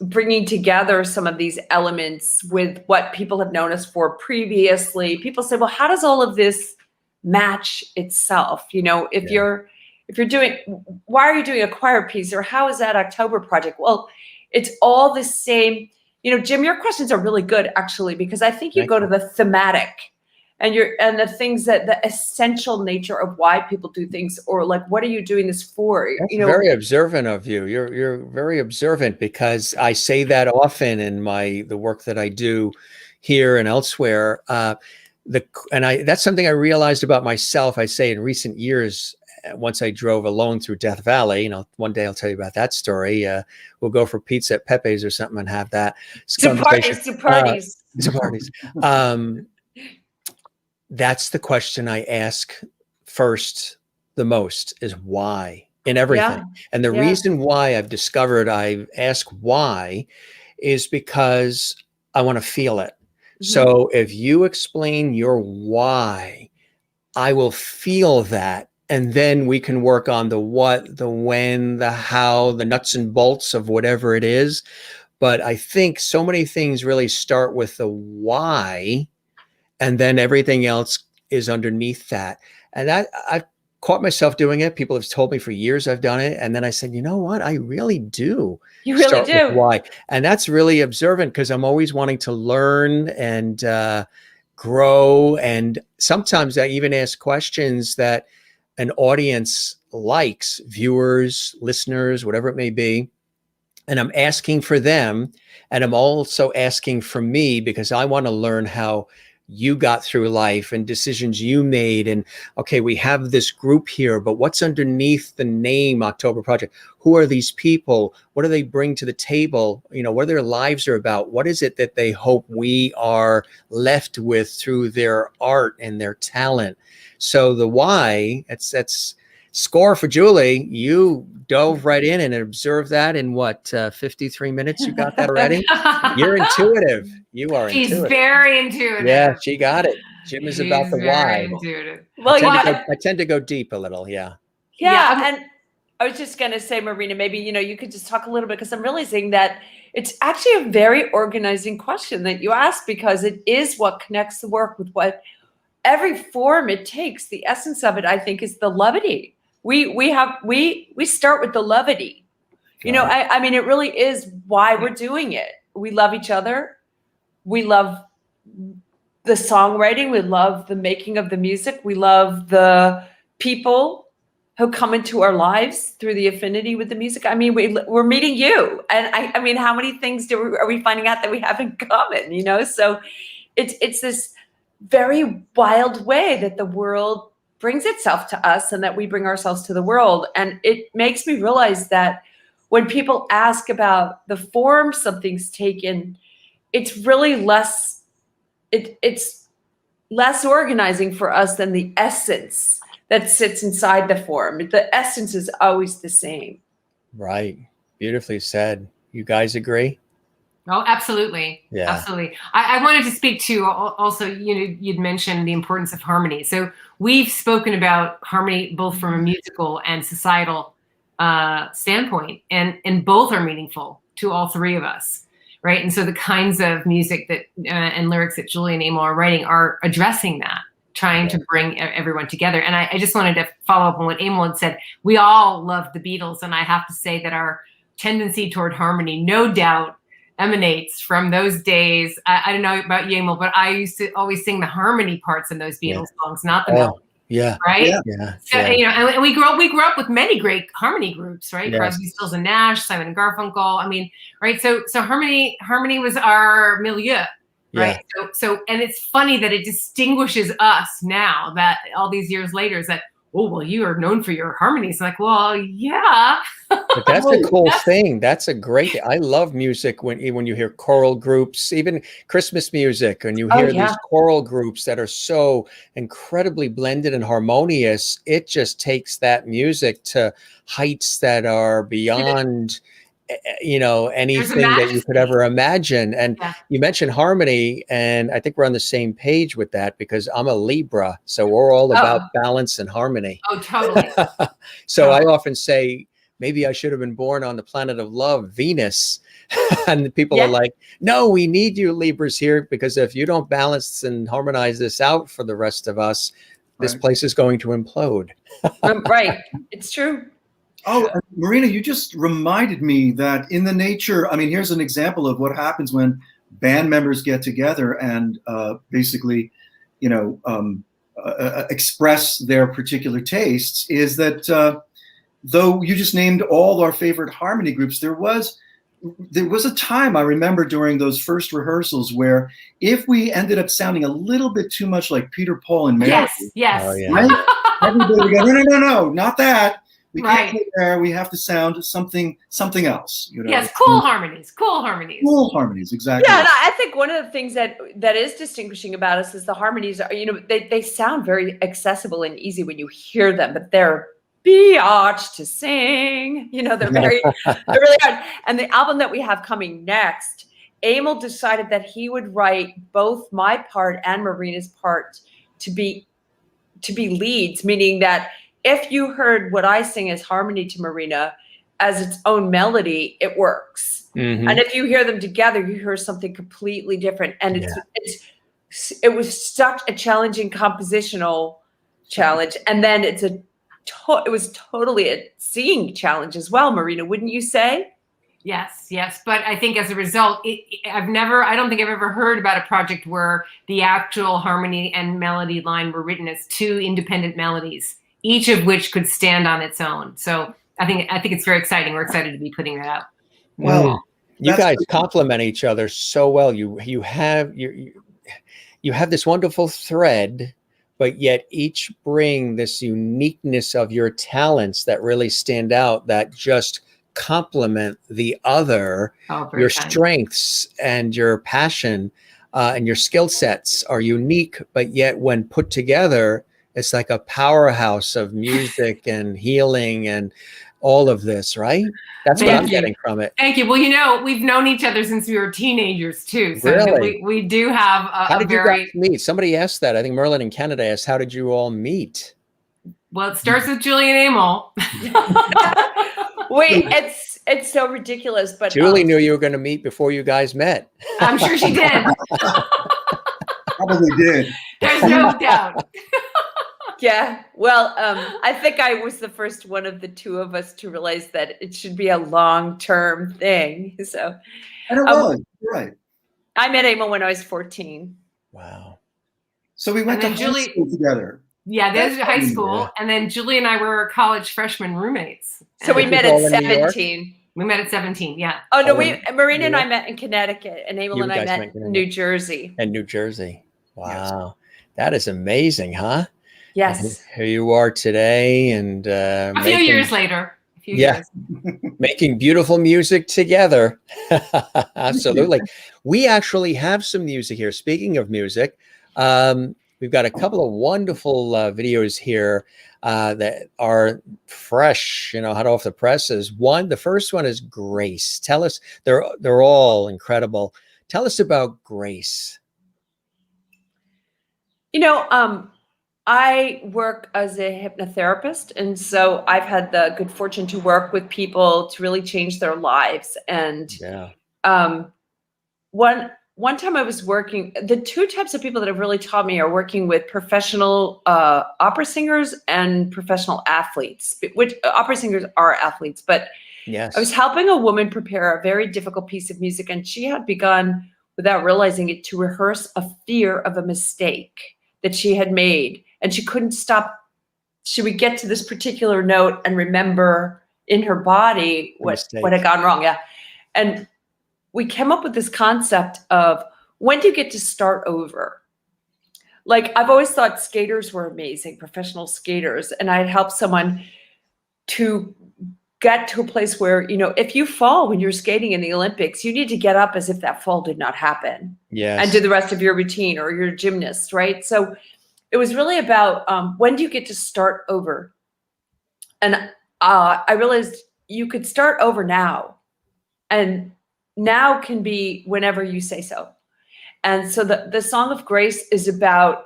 bringing together some of these elements with what people have known us for previously. People say, well, how does all of this match itself? If you're doing, why are you doing a choir piece, or how is that October project? Well, it's all the same. Jim, your questions are really good, actually, because I think you go to the thematic and the things that the essential nature of why people do things, or like, what are you doing this for? That's very observant of you. You're very observant, because I say that often in the work that I do here and elsewhere. That's something I realized about myself. I say in recent years, once I drove alone through Death Valley, one day I'll tell you about that story. We'll go for pizza at Pepe's or something and have that conversation. To parties. That's the question I ask first the most, is why, in everything. Yeah. And the reason why I've discovered I ask why is because I want to feel it. Mm-hmm. So if you explain your why, I will feel that. And then we can work on the what, the when, the how, the nuts and bolts of whatever it is. But I think so many things really start with the why, and then everything else is underneath that. And I've caught myself doing it. People have told me for years I've done it. And then I said, you know what? I really do. You really do. With why. And that's really observant, because I'm always wanting to learn and grow. And sometimes I even ask questions that an audience likes, viewers, listeners, whatever it may be. And I'm asking for them. And I'm also asking for me, because I want to learn how you got through life and decisions you made. And okay, we have this group here, but what's underneath the name October Project? Who are these people? What do they bring to the table? What their lives are about? What is it that they hope we are left with through their art and their talent? So the why, that's score for Julie. You dove right in and observed that in 53 minutes? You got that already? You're intuitive. You are She's intuitive. She's very intuitive. Yeah, she got it. Jim is about the why. Intuitive. Well, I tend to go deep a little. Yeah. And I was just going to say, Marina, maybe, you could just talk a little bit, because I'm realizing that it's actually a very organizing question that you ask, because it is what connects the work with what every form it takes. The essence of it, I think, is the levity. We start with the levity. I mean, it really is why we're doing it. We love each other. We love the songwriting. We love the making of the music. We love the people who come into our lives through the affinity with the music. I mean, we're meeting you. And I mean, how many things are we finding out that we have in common, So it's this very wild way that the world brings itself to us, and that we bring ourselves to the world. And it makes me realize that when people ask about the form something's taken, it's really less, it's less organizing for us than the essence that sits inside the form. The essence is always the same. Right. Beautifully said. You guys agree? Oh, absolutely. Yeah. Absolutely. I wanted to speak to also, you'd mentioned the importance of harmony. So we've spoken about harmony both from a musical and societal standpoint, and both are meaningful to all three of us, right? And so the kinds of music that and lyrics that Julie and Emil are writing are addressing that, trying to bring everyone together. And I just wanted to follow up on what Emil had said. We all love the Beatles, and I have to say that our tendency toward harmony, no doubt, emanates from those days. I don't know about you, Emil, but I used to always sing the harmony parts in those Beatles songs, not the melody. Yeah. Right. Yeah. So and we grew up with many great harmony groups, right? Crosby, Stills and Nash, Simon and Garfunkel. I mean, right. So harmony was our milieu, right? Yeah. So and it's funny that it distinguishes us now, that all these years later, is that, oh, well, you are known for your harmonies. Like, well, yeah. But that's a cool thing. That's a great. I love music when you hear choral groups, even Christmas music, and you hear these choral groups that are so incredibly blended and harmonious. It just takes that music to heights that are beyond, anything that you could ever imagine. And you mentioned harmony, and I think we're on the same page with that because I'm a Libra, so we're all about balance and harmony. Oh, totally. So I often say, maybe I should have been born on the planet of love, Venus. And people are like, no, we need you Libras here, because if you don't balance and harmonize this out for the rest of us, this place is going to implode. Right. It's true. Oh, Marina, you just reminded me that in the nature, I mean, here's an example of what happens when band members get together and basically, express their particular tastes, is that though you just named all our favorite harmony groups, there was a time I remember during those first rehearsals where if we ended up sounding a little bit too much like Peter, Paul, and Mary, right? Everybody would go, no, not that. We can't be there. We have to sound something else. Yes, cool harmonies, exactly. Yeah, and I think one of the things that is distinguishing about us is the harmonies are, they sound very accessible and easy when you hear them, but they're biatch to sing. They're they're really hard. And the album that we have coming next, Emil decided that he would write both my part and Marina's part to be leads, meaning that if you heard what I sing as harmony to Marina as its own melody, it works. Mm-hmm. And if you hear them together, you hear something completely different. And it was such a challenging compositional challenge. And then it was totally a singing challenge as well, Marina, wouldn't you say? Yes. But I think as a result, I don't think I've ever heard about a project where the actual harmony and melody line were written as two independent melodies, each of which could stand on its own. So I think it's very exciting. We're excited to be putting that out. Well, you guys complement each other so well. You have this wonderful thread, but yet each bring this uniqueness of your talents that really stand out, that just complement the other. Your strengths and your passion and your skill sets are unique, but yet when put together, it's like a powerhouse of music and healing and all of this, right? That's what I'm getting from it. Thank you. Well, we've known each other since we were teenagers too. So really? we do have How did you guys meet? Somebody asked that. I think Merlin in Canada asked, how did you all meet? Well, it starts with Julie and Emil. Wait, it's so ridiculous. But Julie knew you were going to meet before you guys met. I'm sure she did. Probably did. There's no doubt. Yeah, well, I think I was the first one of the two of us to realize that it should be a long-term thing. So, and it was, right. I met Emil when I was 14. Wow. So we went to high school together. Yeah, there's high school. And then Julie and I were college freshman roommates. So we met at 17. We met at 17, yeah. Oh, no, Marina and I met in Connecticut, and Emil and I met in New Jersey. And New Jersey. Wow. Yes. That is amazing, huh? Yes. And here you are today, and a few years later. Making beautiful music together. Absolutely. We actually have some music here. Speaking of music, we've got a couple of wonderful videos here that are fresh, hot off the presses. The first one is Grace. Tell us, they're all incredible. Tell us about Grace. I work as a hypnotherapist, and so I've had the good fortune to work with people to really change their lives. And one time I was working, the two types of people that have really taught me are working with professional opera singers and professional athletes, which opera singers are athletes. But I was helping a woman prepare a very difficult piece of music, and she had begun, without realizing it, to rehearse a fear of a mistake that she had made. And she couldn't stop. She would get to this particular note and remember in her body what had gone wrong. Yeah. And we came up with this concept of, when do you get to start over? Like, I've always thought skaters were amazing, professional skaters. And I'd help someone to get to a place where, if you fall when you're skating in the Olympics, you need to get up as if that fall did not happen. Yes. And do the rest of your routine, or your gymnast, right? So it was really about when do you get to start over? And I realized you could start over now. And now can be whenever you say so. And so the Song of Grace is about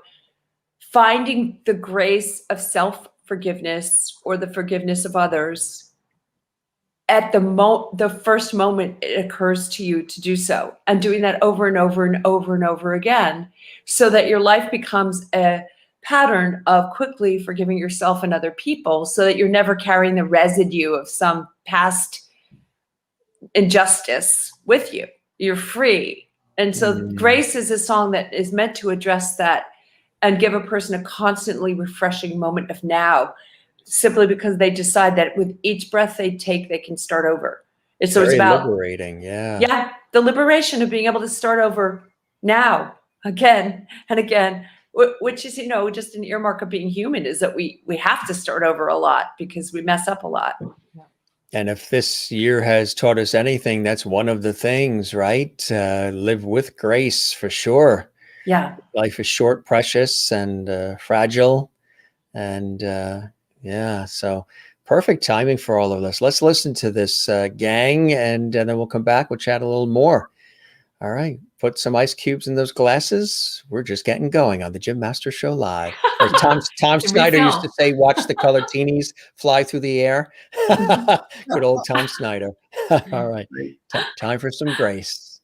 finding the grace of self-forgiveness or the forgiveness of others at the first moment it occurs to you to do so, and doing that over and over and over and over again, so that your life becomes a pattern of quickly forgiving yourself and other people, so that you're never carrying the residue of some past injustice with you. You're free. And so Grace is a song that is meant to address that and give a person a constantly refreshing moment of now, simply because they decide that with each breath they take, they can start over. So it's about liberating. Yeah. Yeah. The liberation of being able to start over now, again and again, which is, just an earmark of being human, is that we have to start over a lot because we mess up a lot. And if this year has taught us anything, that's one of the things, right? Live with grace, for sure. Yeah. Life is short, precious, and fragile. And so perfect timing for all of this. Let's listen to this, gang, and then we'll come back. We'll chat a little more. All right. Put some ice cubes in those glasses. We're just getting going on the Jim Master Show Live. Or Tom Snyder used to say, watch the colored teenies fly through the air. Good old Tom Snyder. All right. Time for some grace.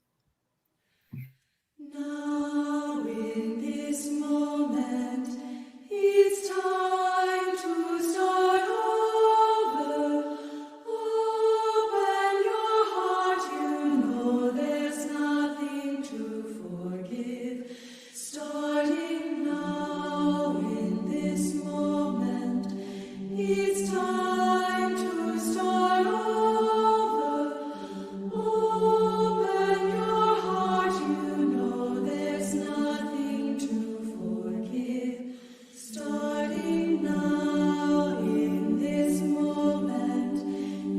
Now in this moment, it's time to start over. Open your heart, you know there's nothing to forgive. Starting now in this moment, it's time to start over. Open your heart, you know there's nothing to forgive. Starting now in this moment,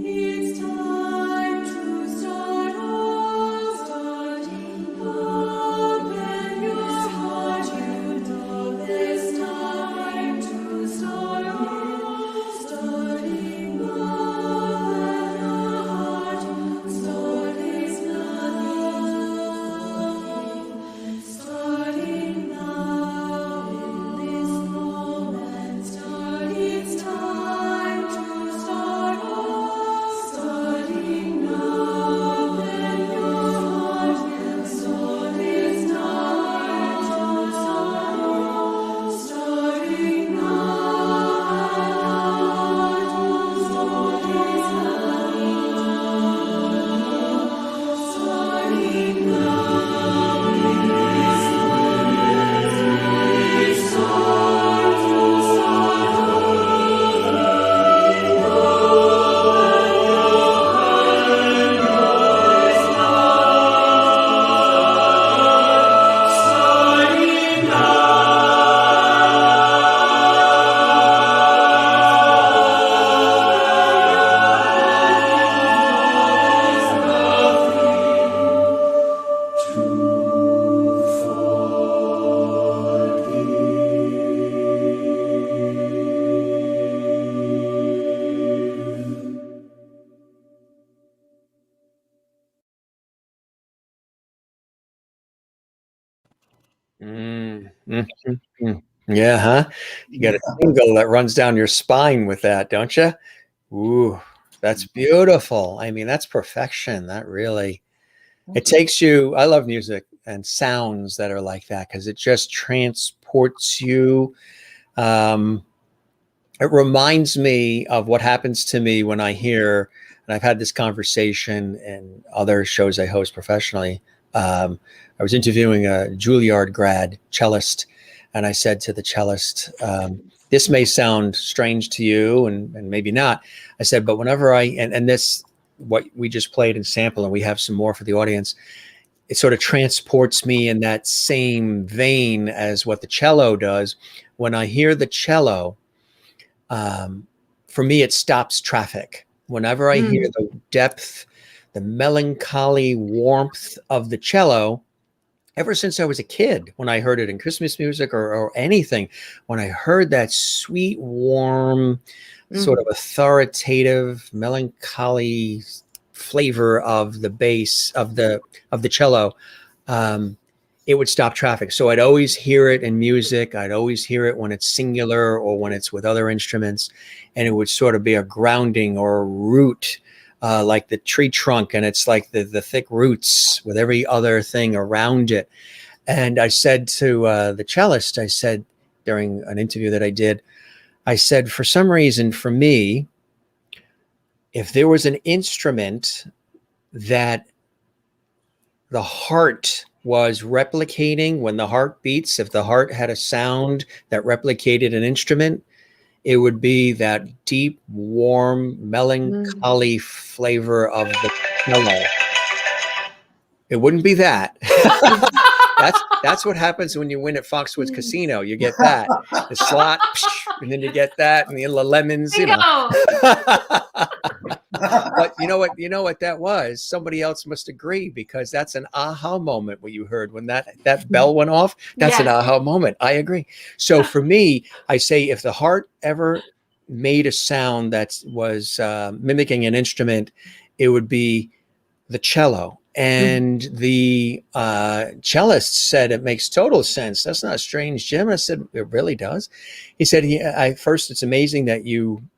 it's time to start over. Starting, open your heart, you know there's time to start over. Starting, open your heart, starting now in this moment, it's time to start over. Starting now, open your heart, it's time to start over. Starting Yeah, huh? You got a tingle that runs down your spine with that, don't you? Ooh, that's beautiful. I mean, that's perfection. That really, it takes you. I love music and sounds that are like that because it just transports you. It reminds me of what happens to me when I hear, and I've had this conversation in other shows I host professionally. I was interviewing a Juilliard grad cellist, and I said to the cellist, this may sound strange to you and maybe not. I said, but whenever and this, what we just played in sample, and we have some more for the audience, it sort of transports me in that same vein as what the cello does. When I hear the cello, for me, it stops traffic. Whenever I hear the depth, the melancholy warmth of the cello, ever since I was a kid, when I heard it in Christmas music or anything, when I heard that sweet, warm, sort of authoritative, melancholy flavor of the bass of the cello, it would stop traffic. So I'd always hear it in music. I'd always hear it when it's singular or when it's with other instruments, and it would sort of be a grounding or a root, like the tree trunk, and it's like the thick roots with every other thing around it. And I said to the cellist, I said during an interview that I did, I said, for some reason, for me, if there was an instrument that the heart was replicating when the heart beats, if the heart had a sound that replicated an instrument, it would be that deep, warm, melancholy flavor of the cello. It wouldn't be that. That's what happens when you win at Foxwoods Casino. You get that, the slot, and then you get that, and the lemons, you know. But you know what that was? Somebody else must agree, because that's an aha moment what you heard when that bell went off. That's an aha moment. I agree. So for me, I say if the heart ever made a sound that was mimicking an instrument, it would be the cello. And the cellist said, it makes total sense. That's not strange, Jim. I said, it really does. He said, first, it's amazing that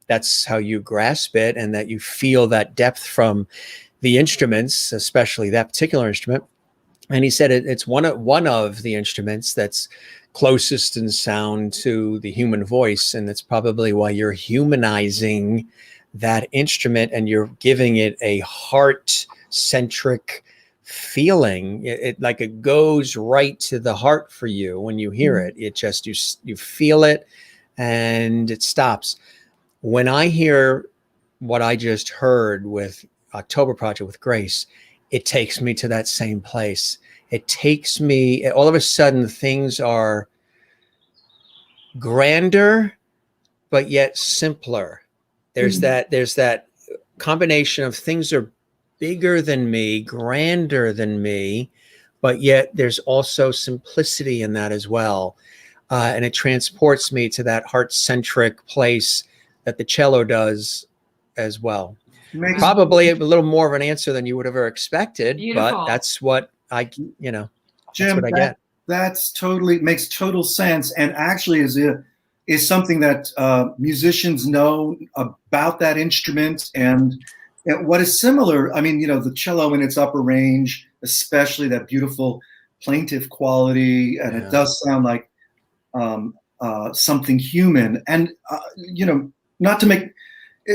that's how you grasp it and that you feel that depth from the instruments, especially that particular instrument. And he said it's one of the instruments that's closest in sound to the human voice. And that's probably why you're humanizing that instrument and you're giving it a heart-centric feeling. It like it goes right to the heart for you when you hear it. It just, you feel it and it stops. When I hear what I just heard with October Project with Grace, it takes me to that same place. It takes me, all of a sudden things are grander, but yet simpler. There's that combination of things are bigger than me, grander than me, but yet there's also simplicity in that as well. And it transports me to that heart-centric place that the cello does as well. Probably a little more of an answer than you would have ever expected, but that's what Jim, that's what I get. That's totally makes total sense, and actually is something that musicians know about that instrument. And what is similar, I mean, the cello in its upper range, especially that beautiful plaintive quality, and it does sound like something human. And not to make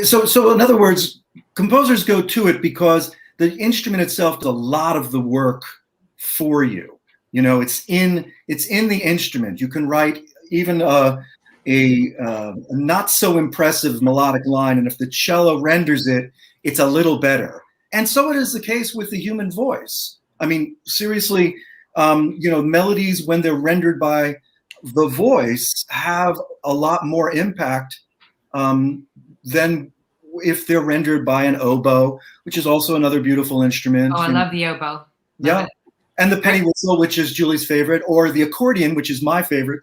so in other words, composers go to it because the instrument itself does a lot of the work for you. It's in the instrument. You can write even a not so impressive melodic line, and if the cello renders it, it's a little better. And so it is the case with the human voice. I mean, seriously, melodies, when they're rendered by the voice, have a lot more impact than if they're rendered by an oboe, which is also another beautiful instrument. Oh, I love the oboe. Love it. And the penny whistle, which is Julie's favorite, or the accordion, which is my favorite.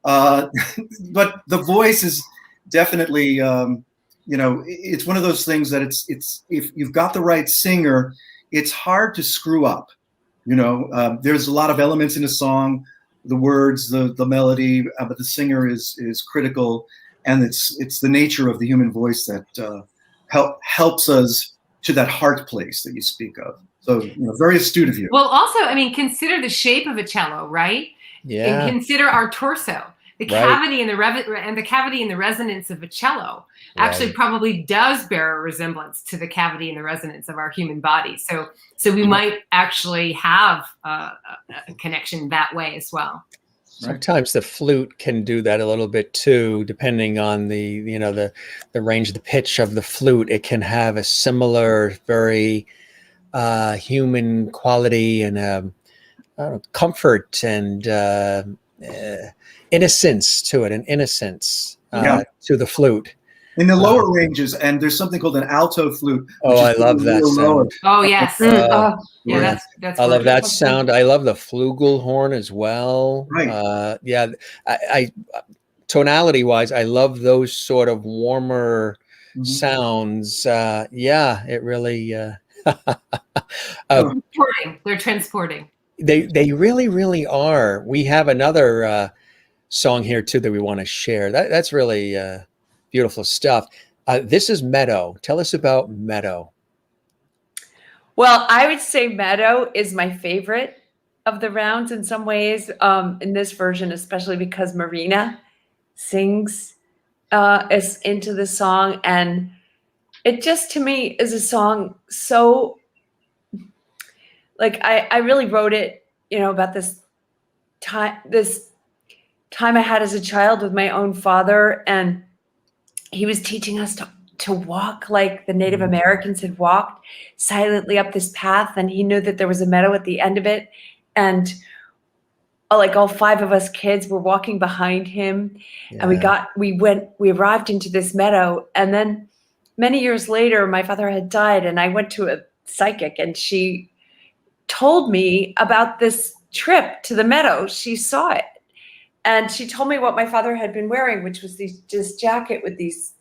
But the voice is definitely, it's one of those things that it's if you've got the right singer, it's hard to screw up. There's a lot of elements in a song, the words, the melody, but the singer is critical, and it's the nature of the human voice that helps us to that heart place that you speak of. So, very astute of you. Well, also, I mean, consider the shape of a cello, right? Yeah. And consider our torso. The cavity and the cavity and the resonance of a cello actually probably does bear a resemblance to the cavity and the resonance of our human body. So we might actually have a connection that way as well. Sometimes the flute can do that a little bit too, depending on the range, the pitch of the flute. It can have a similar, very human quality and comfort and innocence to it, to the flute. in the lower ranges, and there's something called an alto flute. Oh, I love that sound. Oh yes. Uh, Yeah, that's I love that gorgeous. sound. I love the flugelhorn as well. Right. Yeah, I tonality wise, I love those sort of warmer sounds. Yeah, it really. They're transporting. They really are. We have another song here too that we want to share. That's really beautiful stuff. This is Meadow. Tell us about Meadow. Well, I would say Meadow is my favorite of the rounds in some ways, in this version, especially because Marina sings is into the song. And it just, to me, is a song so, like, I really wrote it, about this time I had as a child with my own father. And he was teaching us to walk like the Native Americans had walked, silently up this path. And he knew that there was a meadow at the end of it. And like all 5 of us kids were walking behind him. Yeah. And we arrived into this meadow. And then many years later, my father had died, and I went to a psychic, and she told me about this trip to the meadow. She saw it. And she told me what my father had been wearing, which was this jacket with these,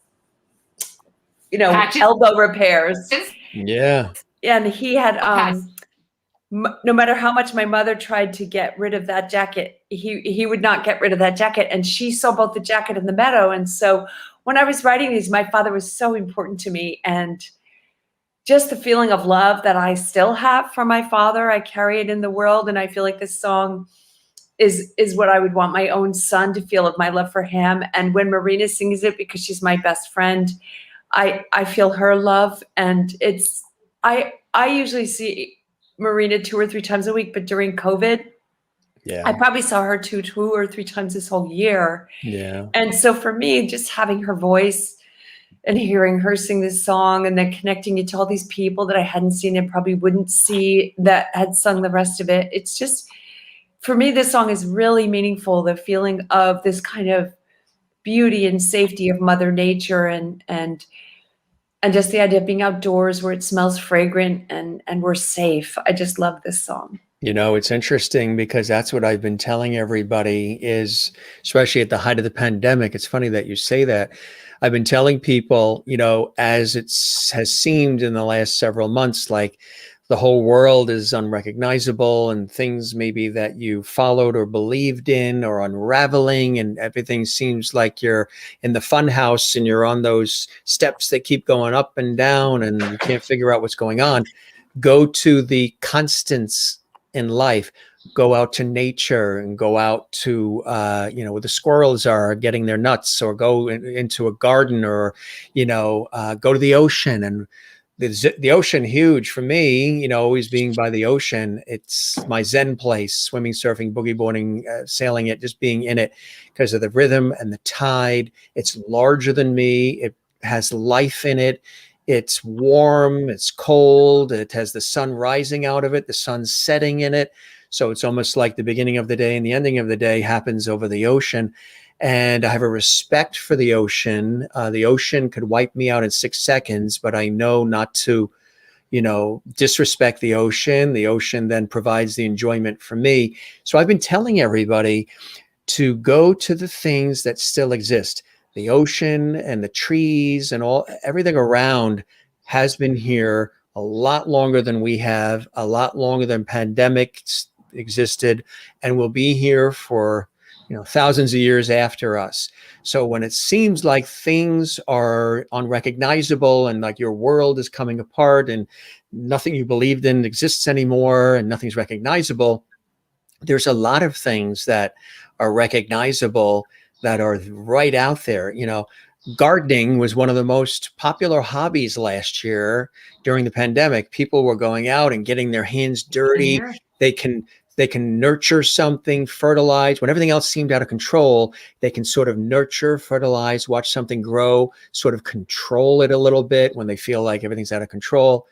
Patches? elbow repairs. Yeah. And he had, Patches. no matter how much my mother tried to get rid of that jacket, he would not get rid of that jacket. And she saw both the jacket and the meadow. And so when I was writing these, my father was so important to me. And just the feeling of love that I still have for my father, I carry it in the world. And I feel like this song is what I would want my own son to feel, of my love for him. And when Marina sings it, because she's my best friend, I feel her love. And I usually see Marina 2 or 3 times a week, but during COVID, Yeah. I probably saw her 2 or 3 times this whole year. Yeah. And so for me, just having her voice and hearing her sing this song, and then connecting it to all these people that I hadn't seen and probably wouldn't see that had sung the rest of it, it's just, for me, this song is really meaningful. The feeling of this kind of beauty and safety of Mother Nature, and just the idea of being outdoors where it smells fragrant and we're safe. I just love this song. It's interesting because that's what I've been telling everybody is, especially at the height of the pandemic. It's funny that you say that. I've been telling people, as has seemed in the last several months, like the whole world is unrecognizable, and things maybe that you followed or believed in are unraveling, and everything seems like you're in the fun house and you're on those steps that keep going up and down and you can't figure out what's going on. Go to the constants in life. Go out to nature and go out to, where the squirrels are getting their nuts, or go into a garden, or, go to the ocean. And the ocean, huge for me, always being by the ocean. It's my Zen place, swimming, surfing, boogie boarding, sailing it, just being in it because of the rhythm and the tide. It's larger than me. It has life in it. It's warm, it's cold. It has the sun rising out of it, the sun setting in it. So it's almost like the beginning of the day and the ending of the day happens over the ocean. And I have a respect for the ocean. The ocean could wipe me out in 6 seconds, but I know not to, disrespect the ocean. The ocean then provides the enjoyment for me. So I've been telling everybody to go to the things that still exist. The ocean and the trees and everything around has been here a lot longer than we have, a lot longer than pandemics existed, and will be here for thousands of years after us. So when it seems like things are unrecognizable and like your world is coming apart and nothing you believed in exists anymore and nothing's recognizable, there's a lot of things that are recognizable that are right out there. Gardening was one of the most popular hobbies last year during the pandemic. People were going out and getting their hands dirty. They can nurture something, fertilize. When everything else seemed out of control, they can sort of nurture, fertilize, watch something grow, sort of control it a little bit when they feel like everything's out of control.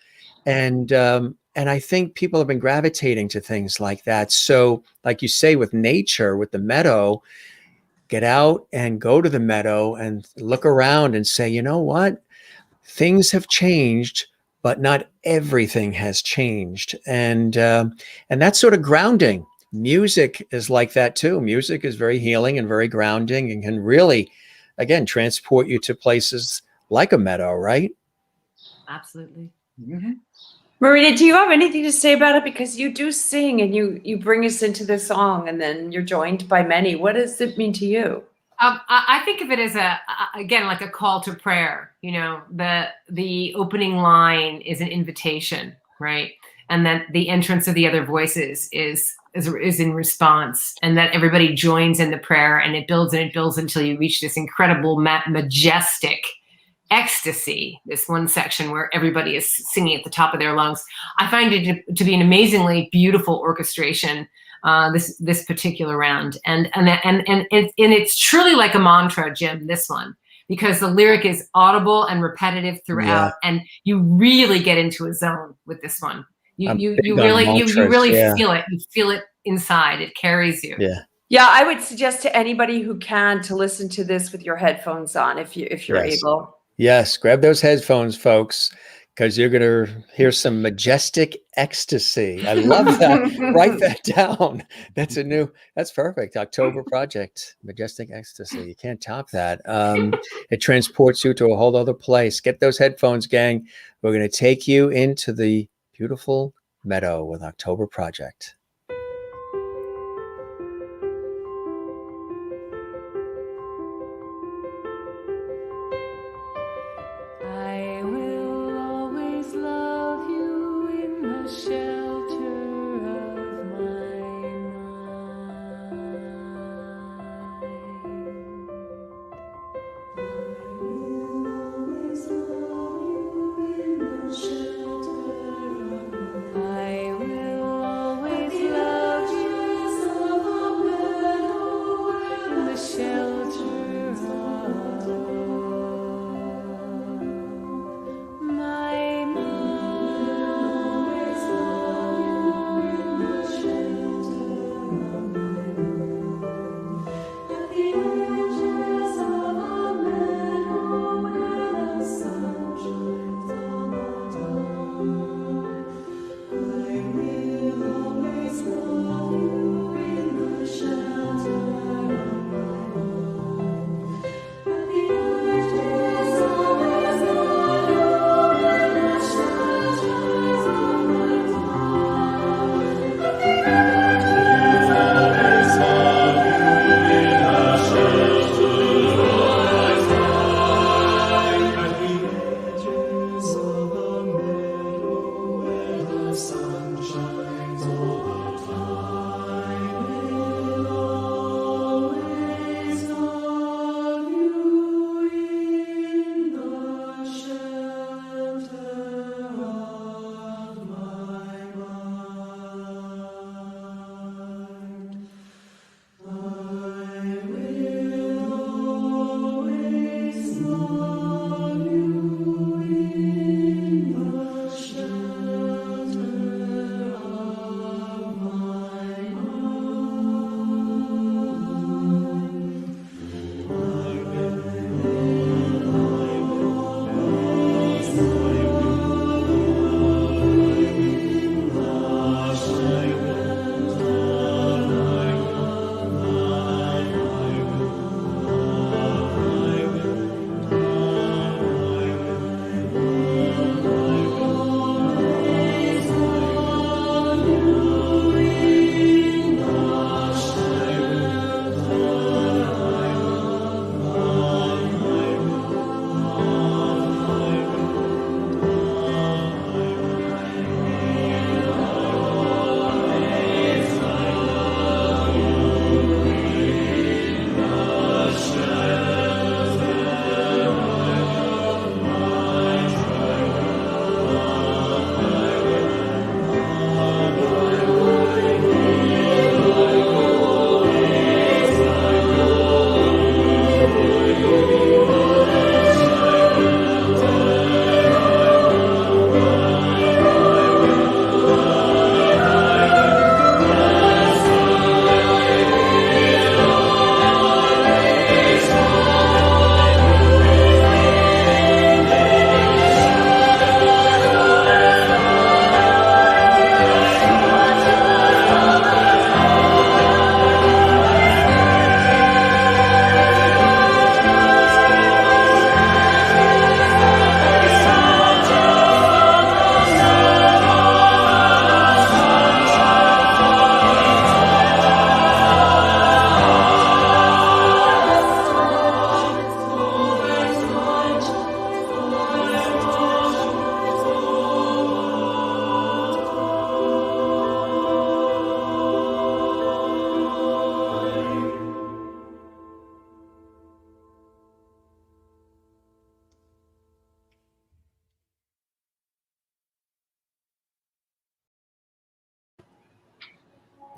And I think people have been gravitating to things like that. So like you say, with nature, with the meadow, get out and go to the meadow and look around and say, you know what? Things have changed, but not everything has changed. And that's sort of grounding. Music is like that too. Music is very healing and very grounding and can really, again, transport you to places like a meadow, right? Absolutely. Mhm. Marina, do you have anything to say about it? Because you do sing and you bring us into the song, and then you're joined by many. What does it mean to you? I think of it as again, like a call to prayer. You know, the opening line is an invitation, right? And then the entrance of the other voices is in response, and that everybody joins in the prayer, and it builds until you reach this incredible, majestic ecstasy. This one section where everybody is singing at the top of their lungs. I find it to be an amazingly beautiful orchestration. This particular round, and it's truly like a mantra, Jim. This one, because the lyric is audible and repetitive throughout, and you really get into a zone with this one. You really feel it. You feel it inside. It carries you. Yeah. Yeah, I would suggest to anybody who can to listen to this with your headphones on, if you're Yes. able. Yes, grab those headphones, folks, because you're going to hear some majestic ecstasy. I love that. Write that down. That's perfect. October project, majestic ecstasy. You can't top that. It transports you to a whole other place. Get those headphones, gang. We're going to take you into the beautiful meadow with October project. I will always love you in the shelter of my mind. I will always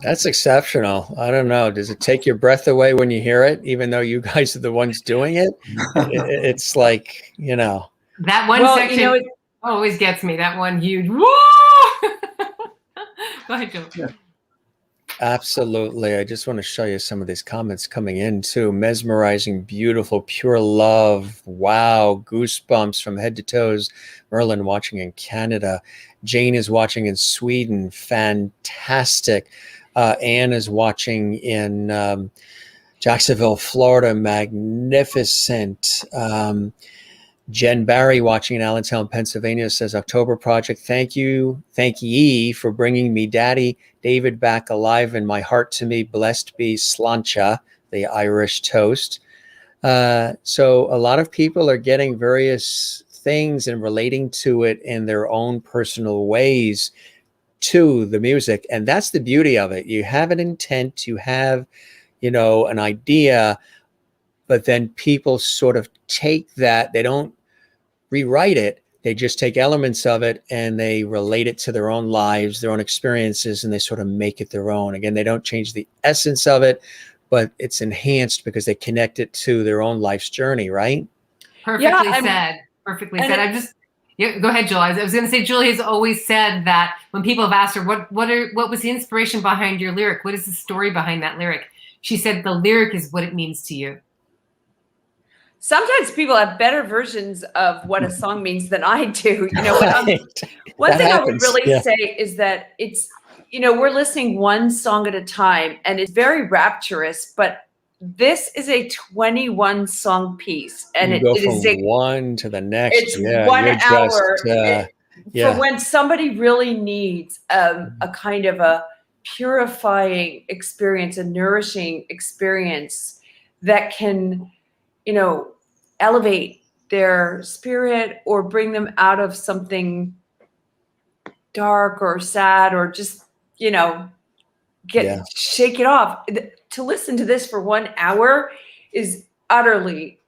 That's exceptional. I don't know. Does it take your breath away when you hear it, even though you guys are the ones doing it? It's like, That one Well, section always gets me. That one huge. Whoa! Go ahead, Joe. Yeah. Absolutely. I just want to show you some of these comments coming in too. Mesmerizing, beautiful, pure love. Wow. Goosebumps from head to toes. Merlin watching in Canada. Jane is watching in Sweden. Fantastic. Anne is watching in Jacksonville, Florida. Magnificent. Jen Barry watching in Allentown, Pennsylvania says, October Project, thank ye for bringing me Daddy David back alive in my heart to me. Blessed be Slancha, the Irish toast. So a lot of people are getting various things and relating to it in their own personal ways to the music. And that's the beauty of it. You have an intent, you have, an idea, but then people sort of take that, they don't rewrite it. They just take elements of it and they relate it to their own lives, their own experiences, and they sort of make it their own. Again, they don't change the essence of it, but it's enhanced because they connect it to their own life's journey, right? Perfectly said. Perfectly said. Go ahead, Julie. I was going to say, Julie has always said that when people have asked her, what was the inspiration behind your lyric? What is the story behind that lyric? She said, the lyric is what it means to you. Sometimes people have better versions of what a song means than I do. One thing I would really say is that it's, we're listening one song at a time and it's very rapturous, but this is a 21 song piece. And it is one to the next. It's 1 hour. For when somebody really needs a kind of a purifying experience, a nourishing experience that can, elevate their spirit or bring them out of something dark or sad or just, shake it off. To listen to this for 1 hour is utterly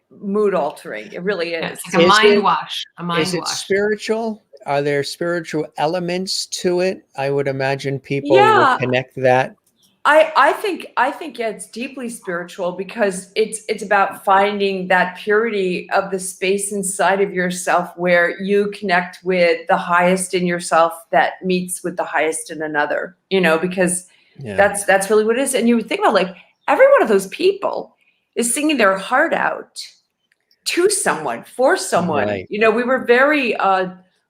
mood altering. It really is. It's like a mind wash. Is it spiritual? Are there spiritual elements to it? I would imagine people will connect that. I think it's deeply spiritual because it's about finding that purity of the space inside of yourself where you connect with the highest in yourself that meets with the highest in another, because that's really what it is. And you would think about like every one of those people is singing their heart out to someone, for someone. Right. We were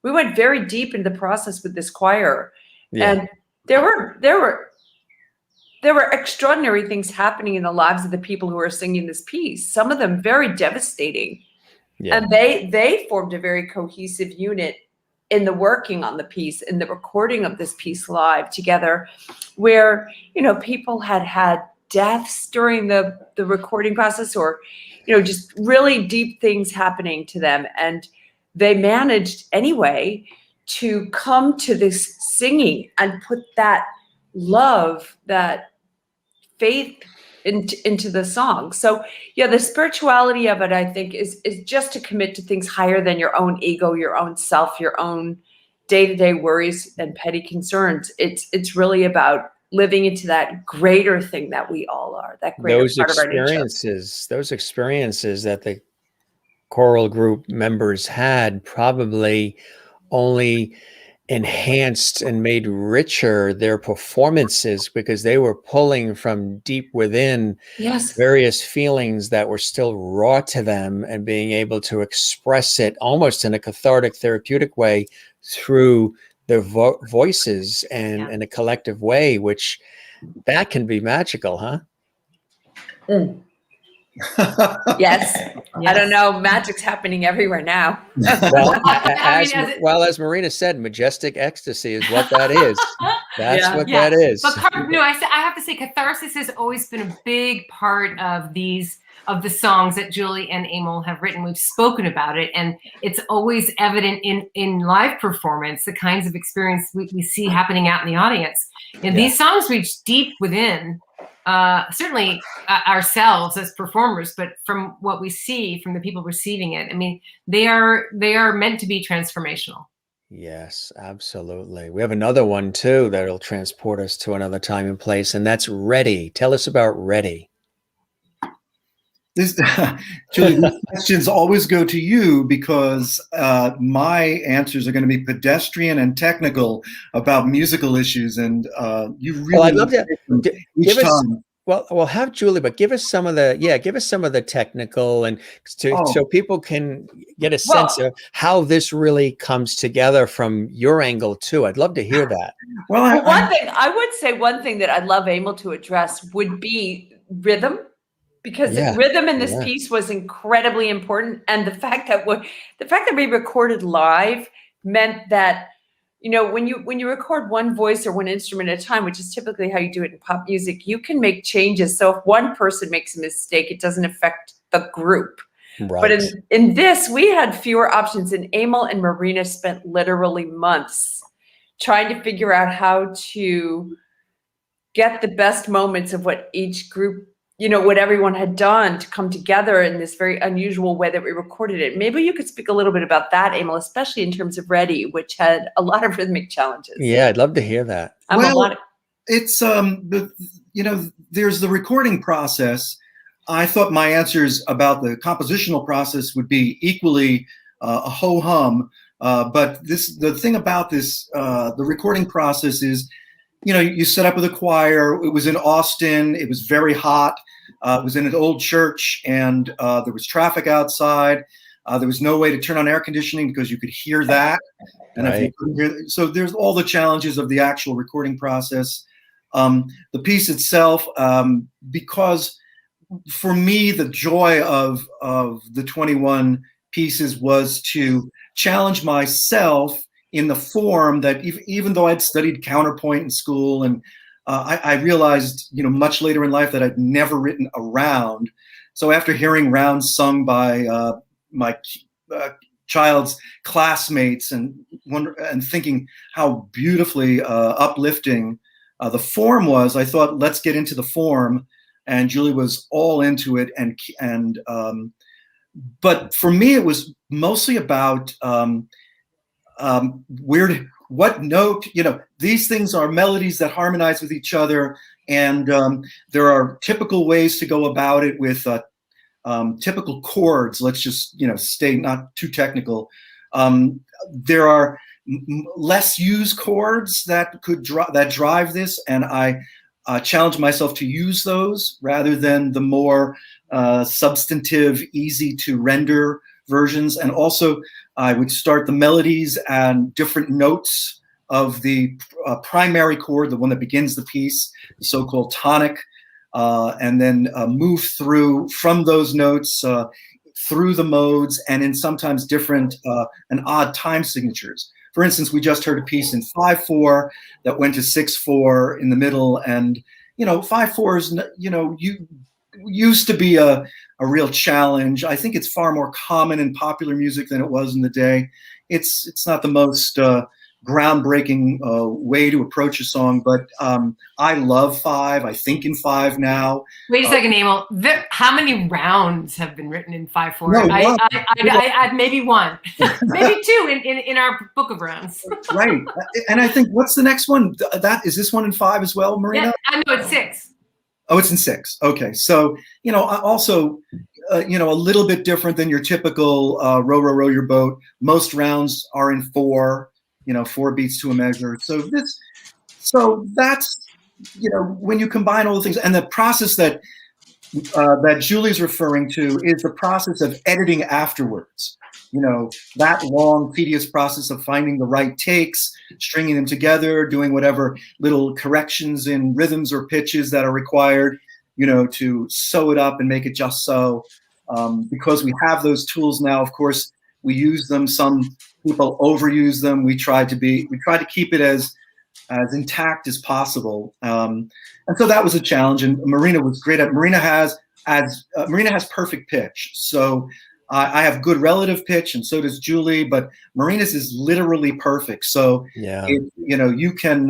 we went very deep into the process with this choir, and there were extraordinary things happening in the lives of the people who are singing this piece. Some of them very devastating, and they formed a very cohesive unit in the working on the piece, in the recording of this piece live together, where people had deaths during the recording process, or just really deep things happening to them, and they managed anyway to come to this singing and put that love, that faith into the song. So the spirituality of it, I think, is just to commit to things higher than your own ego, your own self, your own day-to-day worries and petty concerns. It's really about living into that greater thing that we all are, that greater part of our nature. Those experiences that the choral group members had probably only enhanced and made richer their performances because they were pulling from deep within various feelings that were still raw to them and being able to express it almost in a cathartic, therapeutic way through their voices and in a collective way, which that can be magical, huh? Yes. I don't know. Magic's happening everywhere now. As Marina said, majestic ecstasy is what that is. That's what that is. But I have to say, catharsis has always been a big part of the songs that Julie and Emil have written. We've spoken about it, and it's always evident in live performance, the kinds of experience we see happening out in the audience. And these songs reach deep within certainly ourselves as performers, but from what we see from the people receiving it, I mean, they are meant to be transformational. Yes, absolutely. We have another one too that'll transport us to another time and place, and that's Ready. Tell us about Ready. This, Julie, these questions always go to you because my answers are going to be pedestrian and technical about musical issues, and you Well, really I'd love to each give us. time. Well, we'll have Julie, but give us some of the technical and Oh, so people can get a Well, sense of how this really comes together from your angle too. I'd love to hear that. well, well, one thing that I'd love Emil to address would be rhythm, because Yeah, rhythm in this yeah. piece was incredibly important, and the fact that we recorded live meant that, when you record one voice or one instrument at a time, which is typically how you do it in pop music, you can make changes. So if one person makes a mistake, it doesn't affect the group. But Right. in this, we had fewer options, and Emil and Marina spent literally months trying to figure out how to get the best moments of what each group, what everyone had done to come together in this very unusual way that we recorded it. Maybe you could speak a little bit about that, Emil, especially in terms of Ready, which had a lot of rhythmic challenges. Yeah, I'd love to hear that. it's there's the recording process. I thought my answers about the compositional process would be equally a ho hum, but the thing about this the recording process is, you set up with a choir. It was in Austin. It was very hot. It was in an old church, and there was traffic outside. There was no way to turn on air conditioning because you could hear that. And if you couldn't hear, so there's all the challenges of the actual recording process. The piece itself, because for me, the joy of the 21 pieces was to challenge myself in the form that even though I'd studied counterpoint in school, and I realized, much later in life that I'd never written a round. So after hearing rounds sung by my child's classmates and thinking how beautifully uplifting the form was, I thought, let's get into the form. And Julie was all into it. But for me, it was mostly about what note, these things are melodies that harmonize with each other. And there are typical ways to go about it with typical chords. Let's just, stay not too technical. There are less used chords that drive this. And I challenge myself to use those rather than the more substantive, easy to render versions. And also I would start the melodies and different notes of the primary chord, the one that begins the piece, the so-called tonic, and then move through from those notes through the modes, and in sometimes different and odd time signatures. For instance, we just heard a piece in 5/4 that went to 6/4 in the middle, and 5/4 is used to be a real challenge. I think it's far more common in popular music than it was in the day. It's not the most groundbreaking way to approach a song, but I love 5. I think in 5 now. Wait a second, Emil. How many rounds have been written in 5/4? No, I maybe one, maybe two in our book of rounds. Right, and I think what's the next one? That is this one in 5 as well, Marina? Yeah, I know it's 6. Oh, it's in 6. Okay, so also a little bit different than your typical row, row, row your boat. Most rounds are in 4. 4 beats to a measure. So that's when you combine all the things, and the process that Julie's referring to is the process of editing afterwards. That long, tedious process of finding the right takes, stringing them together, doing whatever little corrections in rhythms or pitches that are required, to sew it up and make it just so. Because we have those tools now, of course, we use them. Some people overuse them. We try to keep it as intact as possible. And so that was a challenge. And Marina was great at. Marina has perfect pitch. So I have good relative pitch, and so does Julie. But Marina's is literally perfect. So Yeah. you can't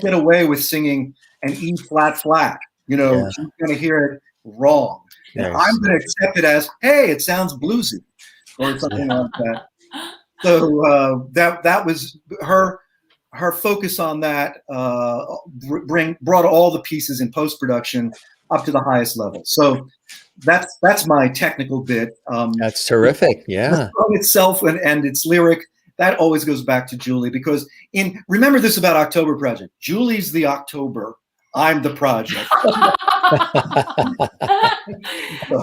get away with singing an E flat flat. Yeah. She's going to hear it wrong. And Yes. I'm going to accept it as, hey, it sounds bluesy, or something like that. So that was her focus on that. Brought all the pieces in post production up to the highest level. So that's my technical bit. That's terrific. The Yeah. song itself and its lyric, that always goes back to Julie, because remember this about October Project. Julie's the October, I'm the project.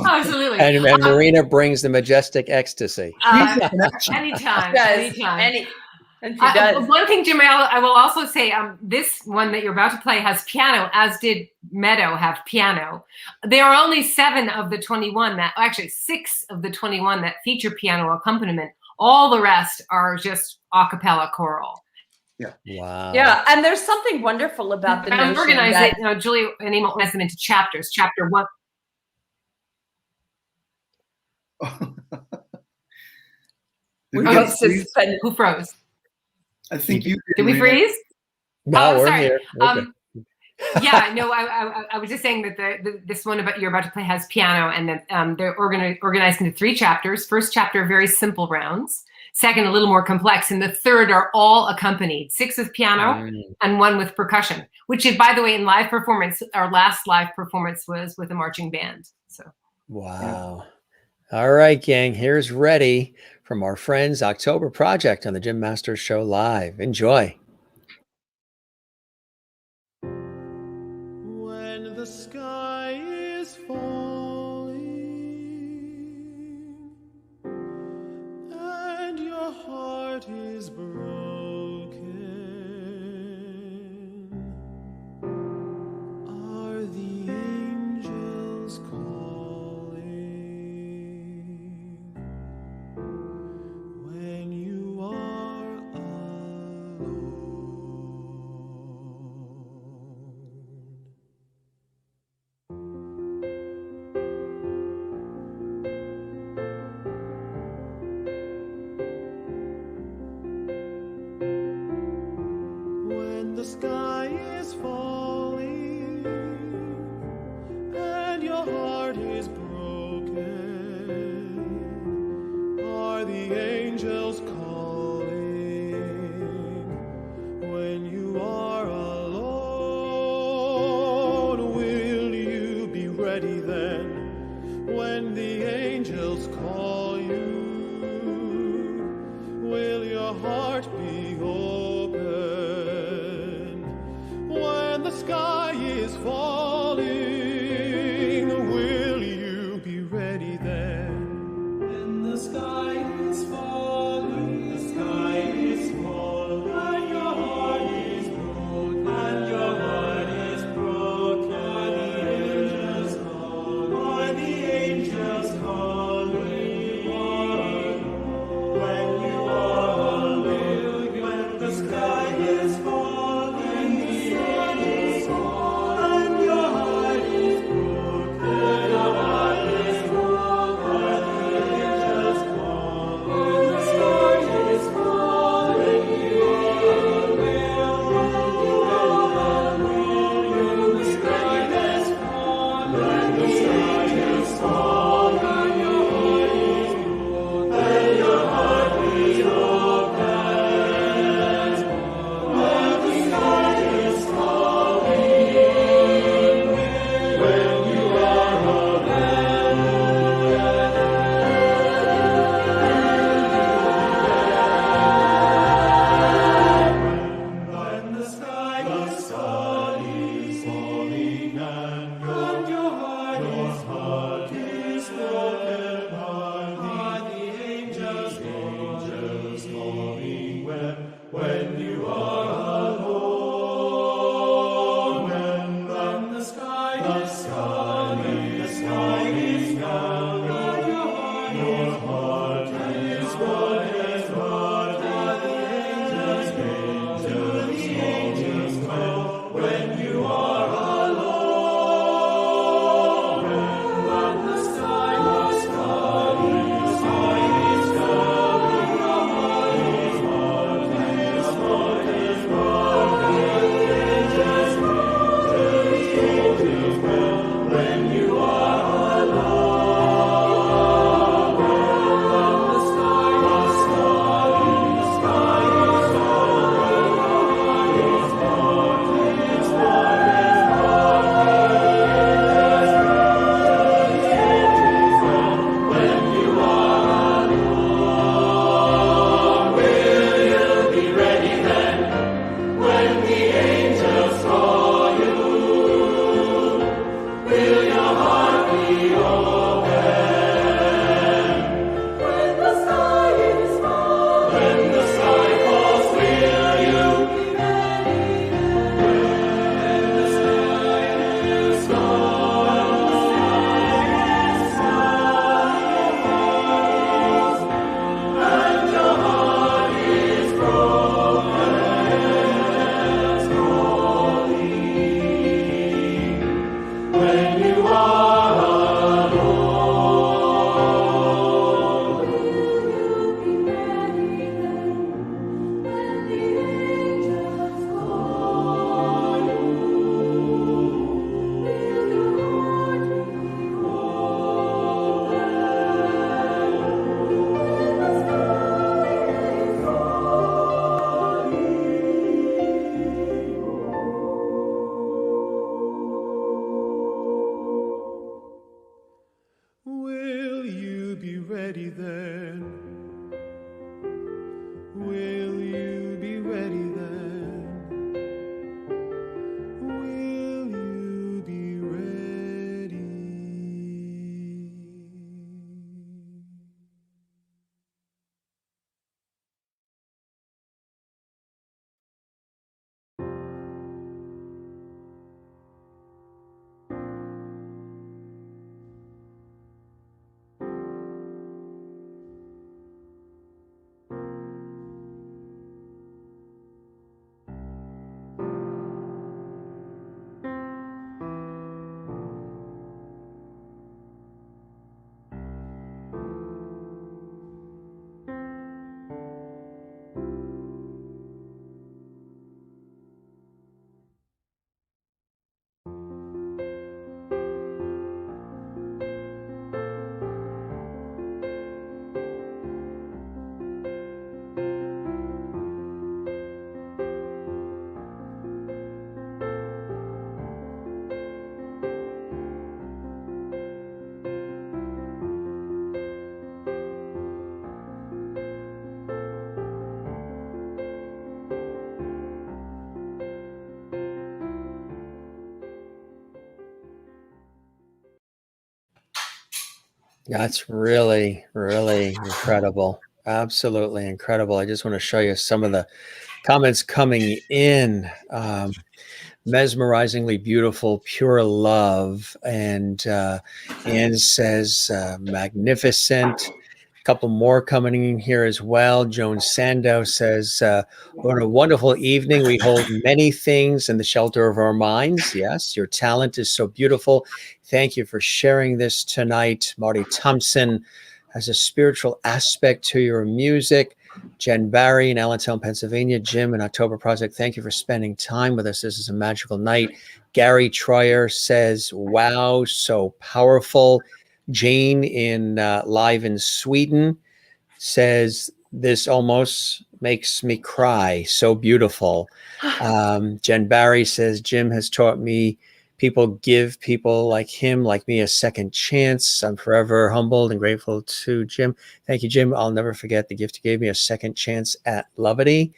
Absolutely. And Marina brings the majestic ecstasy. Anytime. Yes, Anytime. and she does. One thing, Jim, I will also say, this one that you're about to play has piano, as did Meadow have piano. There are only 7 of the 21 actually 6 of the 21 that feature piano accompaniment. All the rest are just a cappella choral. Yeah. Wow. Yeah, and there's something wonderful about the notion organize that, it. Julie and Emil organize them into chapters. Chapter 1. Who froze? I think you Did we freeze? No, we're sorry. here. Okay. Yeah, no, I was just saying that this one you're about to play has piano, and that they're organized into 3 chapters. First chapter, very simple rounds. Second, a little more complex, and the third are all accompanied. 6 with piano and 1 with percussion. Which, by the way, in live performance, our last live performance was with a marching band. So. Wow. All right, gang. Here's Ready from our friends October Project on the Jim Masters Show Live. Enjoy. When the sky is falling and your heart is broken, are the angels calling? When you are alone, when the sky is falling and your heart is broken, are the angels calling? When you are alone, will you be ready then? When the angels call you, will your heart be open? When the sky is falling, will you be ready then? When the sky is falling, the sky is falling, and your heart is broken, and your heart is broken, are the angels calling? Are the angels calling? When you are alone, when the sky is falling, the sun is falling, and your heart is broken, your heart is broken, are the angels calling? When the sky is falling, you are alone. When the sky is falling, when the sky is falling, your heart is broken, and your heart is broken. When the sky is falling, when you are alone. When the sky is falling, and your heart is broken, are the angels calling? When you are alone, when the sky is falling, the sky is falling, your heart is broken, are the angels calling? When you are alone, when the sky is falling, the sky is falling, your heart is broken, That's really, really incredible. Absolutely incredible. I just want to show you some of the comments coming in. Mesmerizingly beautiful, pure love. And Anne says, magnificent. A couple more coming in here as well. Joan Sandow says, what a wonderful evening. We hold many things in the shelter of our minds. Yes, your talent is so beautiful. Thank you for sharing this tonight. Marty Thompson has a spiritual aspect to your music. Jen Barry in Allentown, Pennsylvania. Jim and October Project, thank you for spending time with us. This is a magical night. Gary Troyer says, wow, so powerful. Jane in live in Sweden says, this almost makes me cry. So beautiful. Jen Barry says, Jim has taught me people give people like him, like me, a second chance. I'm forever humbled and grateful to Jim. Thank you, Jim. I'll never forget the gift you gave me, a second chance at Lovity.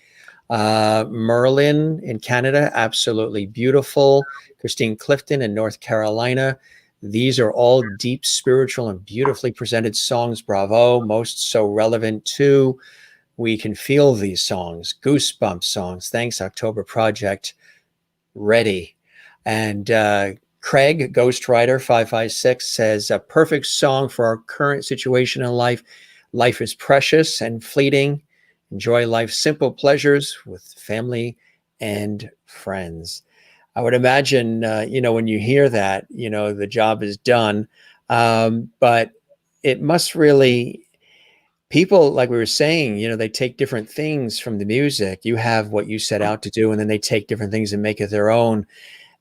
Merlin in Canada, absolutely beautiful. Christine Clifton in North Carolina. These are all deep, spiritual, and beautifully presented songs. Bravo. Most so relevant too. We can feel these songs. Goosebump songs. Thanks, October Project. Ready. And Craig, Ghostwriter 556, says, a perfect song for our current situation in life. Life is precious and fleeting. Enjoy life's simple pleasures with family and friends. I would imagine, when you hear that, the job is done. But it must really, people, like we were saying, they take different things from the music. You have what you set out to do, and then they take different things and make it their own.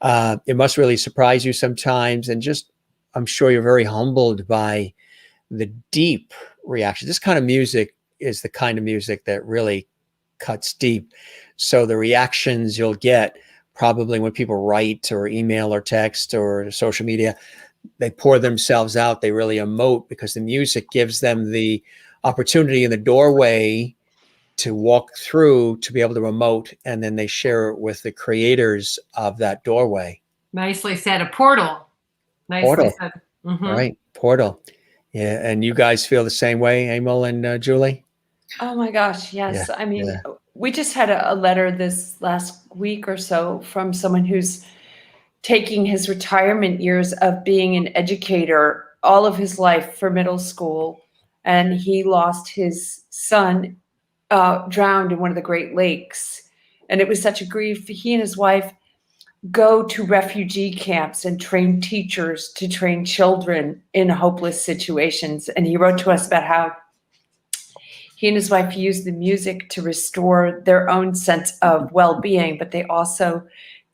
It must really surprise you sometimes. And I'm sure you're very humbled by the deep reaction. This kind of music is the kind of music that really cuts deep. So the reactions you'll get probably when people write or email or text or social media, they pour themselves out. They really emote because the music gives them the opportunity in the doorway to walk through, to be able to emote, and then they share it with the creators of that doorway. Nicely said. A portal. Nicely Portal. said. Mm-hmm. Right. Portal. Yeah. And you guys feel the same way, Emil and Julie? Oh my gosh, yes. Yeah, I mean, yeah. we just had a letter this last week or so from someone who's taking his retirement years of being an educator all of his life for middle school. And he lost his son, drowned in one of the Great Lakes. And it was such a grief. He and his wife go to refugee camps and train teachers to train children in hopeless situations. And he wrote to us about how he and his wife use the music to restore their own sense of well-being, but they also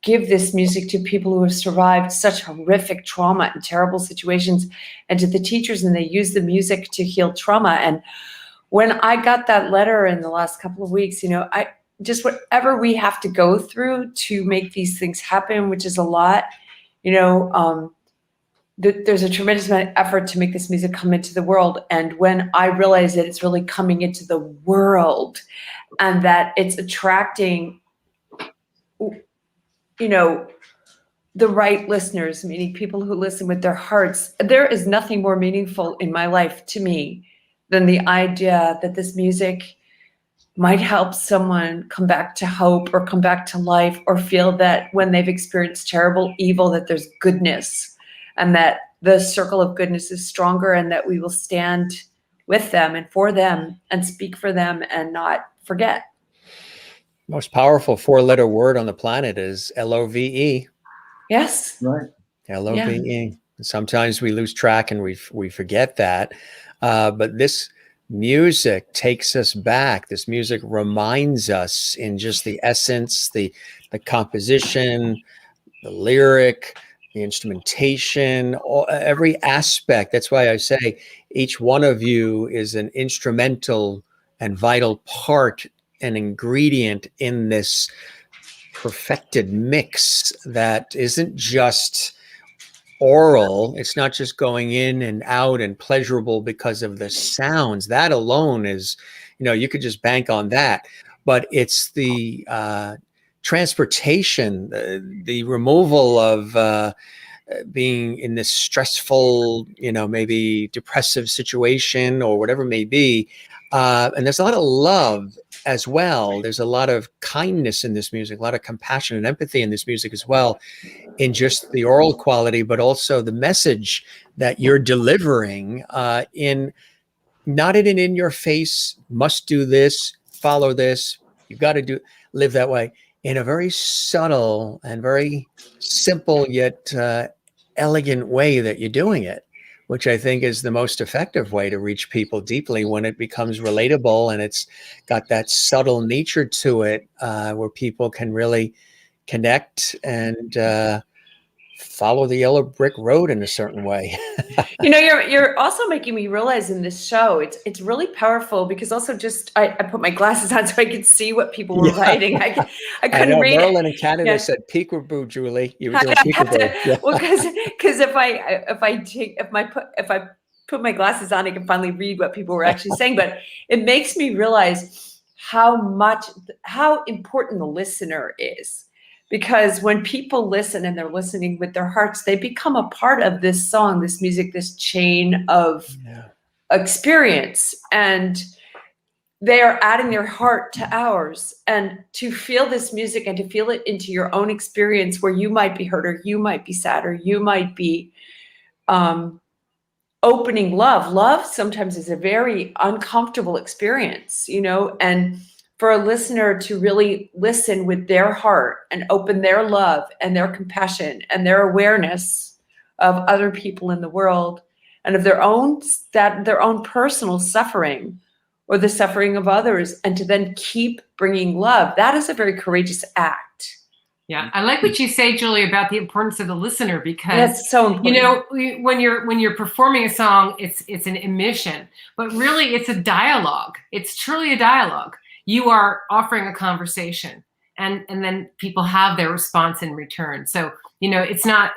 give this music to people who have survived such horrific trauma and terrible situations, and to the teachers, and they use the music to heal trauma. And when I got that letter in the last couple of weeks, I just, whatever we have to go through to make these things happen, which is a lot, there's a tremendous amount of effort to make this music come into the world. And when I realize that it's really coming into the world and that it's attracting, the right listeners, meaning people who listen with their hearts, there is nothing more meaningful in my life to me than the idea that this music might help someone come back to hope or come back to life, or feel that when they've experienced terrible evil, that there's goodness, and that the circle of goodness is stronger, and that we will stand with them and for them and speak for them and not forget. Most powerful 4-letter word on the planet is LOVE. Yes. Right. LOVE. Yeah. Sometimes we lose track and we forget that. But this music takes us back. This music reminds us in just the essence, the composition, the lyric, the instrumentation, every aspect. That's why I say each one of you is an instrumental and vital part, an ingredient in this perfected mix that isn't just oral. It's not just going in and out and pleasurable because of the sounds. That alone is, you could just bank on that. But it's the transportation, the removal of being in this stressful, maybe depressive situation or whatever it may be. And there's a lot of love as well. There's a lot of kindness in this music, a lot of compassion and empathy in this music as well, in just the oral quality, but also the message that you're delivering in not in an in-your-face, must do this, follow this, you've got to live that way, in a very subtle and very simple yet elegant way that you're doing it, which I think is the most effective way to reach people deeply when it becomes relatable and it's got that subtle nature to it, where people can really connect and follow the yellow brick road in a certain way. You're also making me realize in this show, it's really powerful because also just I put my glasses on so I could see what people were writing. I couldn't read Merlin it. in Canada said peekaboo, Julie. You were doing peekaboo. Yeah. Well, because if I put my glasses on, I can finally read what people were actually saying. But it makes me realize how important the listener is. Because when people listen and they're listening with their hearts, they become a part of this song, this music, this chain of experience. And they are adding their heart to ours. And to feel this music and to feel it into your own experience where you might be hurt or you might be sad or you might be opening love. Love sometimes is a very uncomfortable experience, and for a listener to really listen with their heart and open their love and their compassion and their awareness of other people in the world and of their own personal suffering or the suffering of others, and to then keep bringing love. That is a very courageous act. Yeah, I like what you say, Julie, about the importance of the listener, because that's so important. When you're performing a song, it's an emission, but really it's a dialogue. It's truly a dialogue. You are offering a conversation, and then people have their response in return. So it's not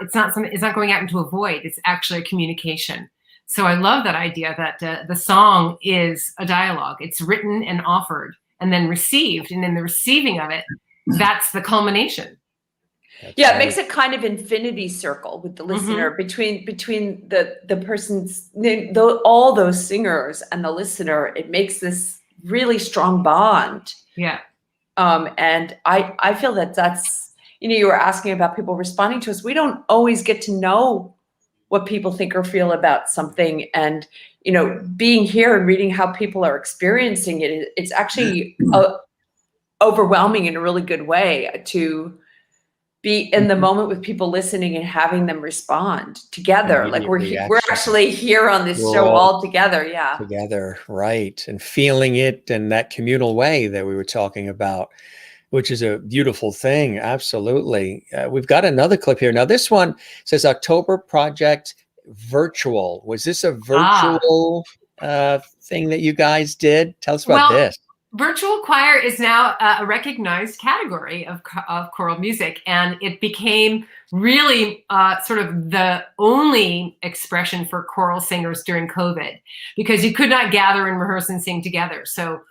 going out into a void. It's actually a communication. So I love that idea that the song is a dialogue. It's written and offered, and then received, and in the receiving of it, that's the culmination. It makes a kind of infinity circle with the listener between the person's all those singers and the listener. It makes this really strong bond. Yeah. And I feel that's, you were asking about people responding to us. We don't always get to know what people think or feel about something. And, being here and reading how people are experiencing it, it's actually overwhelming in a really good way to be in the moment with people listening and having them respond together. Like we're actually here on this show all together. Yeah. Together. Right. And feeling it in that communal way that we were talking about, which is a beautiful thing. Absolutely. We've got another clip here. Now this one says October Project Virtual. Was this a virtual thing that you guys did? Tell us about this. Virtual choir is now a recognized category of choral music, and it became really sort of the only expression for choral singers during COVID, because you could not gather and rehearse and sing together. So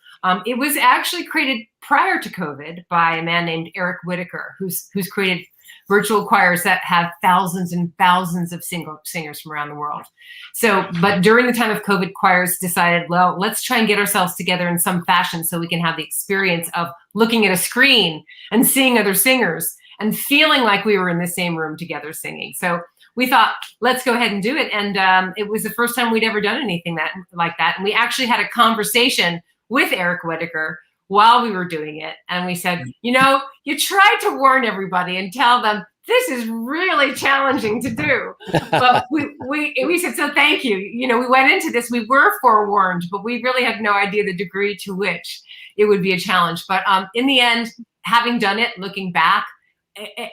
it was actually created prior to COVID by a man named Eric Whitaker, who's created virtual choirs that have thousands and thousands of singers from around the world. So, but during the time of COVID, choirs decided, well, let's try and get ourselves together in some fashion so we can have the experience of looking at a screen and seeing other singers and feeling like we were in the same room together singing. So we thought, let's go ahead and do it. And it was the first time we'd ever done anything like that. And we actually had a conversation with Eric Whitaker while we were doing it. And we said, you tried to warn everybody and tell them this is really challenging to do. But we said, so thank you. We went into this, we were forewarned, but we really had no idea the degree to which it would be a challenge. But in the end, having done it, looking back,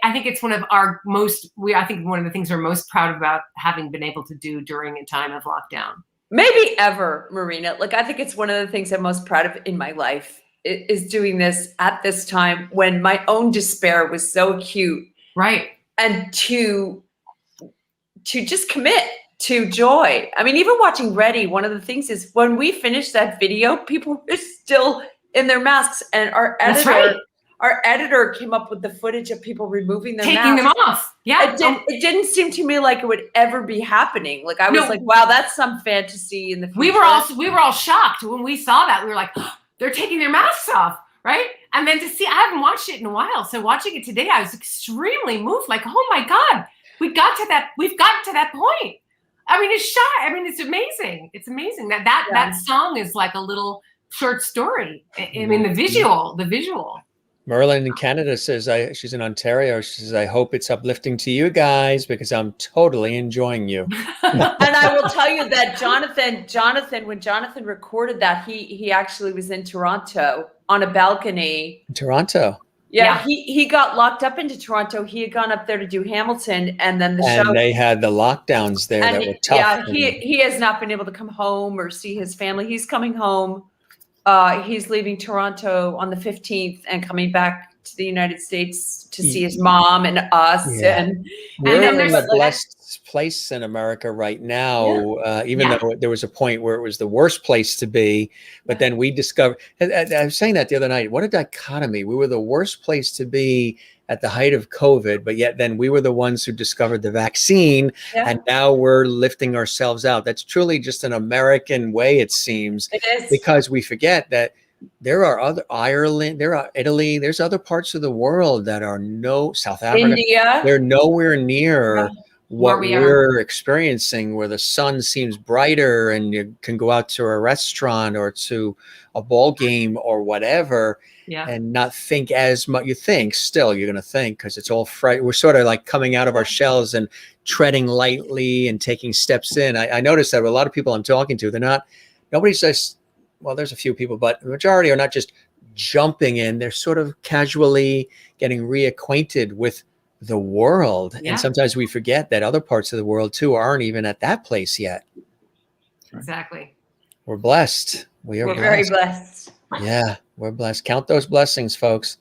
I think it's one of the things we're most proud about having been able to do during a time of lockdown. Maybe ever, Marina. I think it's one of the things I'm most proud of in my life is doing this at this time when my own despair was so acute. Right. And to just commit to joy. I mean, even watching Ready, one of the things is when we finished that video, people were still in their masks, and our editor our editor came up with the footage of people removing their Taking them masks. off. Yeah. It didn't seem to me like it would ever be happening. Like I was No. like, wow, that's some fantasy in the future. We were all shocked when we saw that. We were like, oh, they're taking their masks off, right? And then to see, I haven't watched it in a while. So watching it today, I was extremely moved. Like, oh my God, we've gotten to that point. I mean, it's amazing. It's amazing that song is like a little short story. I mean, the visual. Merlin in Canada says, she's in Ontario. She says, I hope it's uplifting to you guys because I'm totally enjoying you. And I will tell you that Jonathan, when Jonathan recorded that, he actually was in Toronto on a balcony. In Toronto. Yeah. He got locked up into Toronto. He had gone up there to do Hamilton, and then the show. And they had the lockdowns there that were tough. Yeah, he has not been able to come home or see his family. He's coming home. He's leaving Toronto on the 15th and coming back to the United States to see his mom and us. Yeah. And we're then in there's the blessed place in America right now, even though there was a point where it was the worst place to be. But then we discovered, I was saying that the other night, what a dichotomy. We were the worst place to be at the height of COVID, but yet then we were the ones who discovered the vaccine, and now we're lifting ourselves out. That's truly just an American way, it seems. It is. Because we forget that there are other Ireland, there are Italy, there's other parts of the world that are South Africa. India. They're nowhere near what we are. we're experiencing, where the sun seems brighter and you can go out to a restaurant or to a ball game or whatever. And not think as much. You think still, you're going to think because it's all fresh. We're sort of like coming out of our shells and treading lightly and taking steps in. I noticed that with a lot of people I'm talking to, nobody says, well, there's a few people, but the majority are not just jumping in. They're sort of casually getting reacquainted with the world. Yeah. And sometimes we forget that other parts of the world too aren't even at that place yet. Exactly. We're blessed. We're very blessed. Yeah, we're blessed. Count those blessings, folks.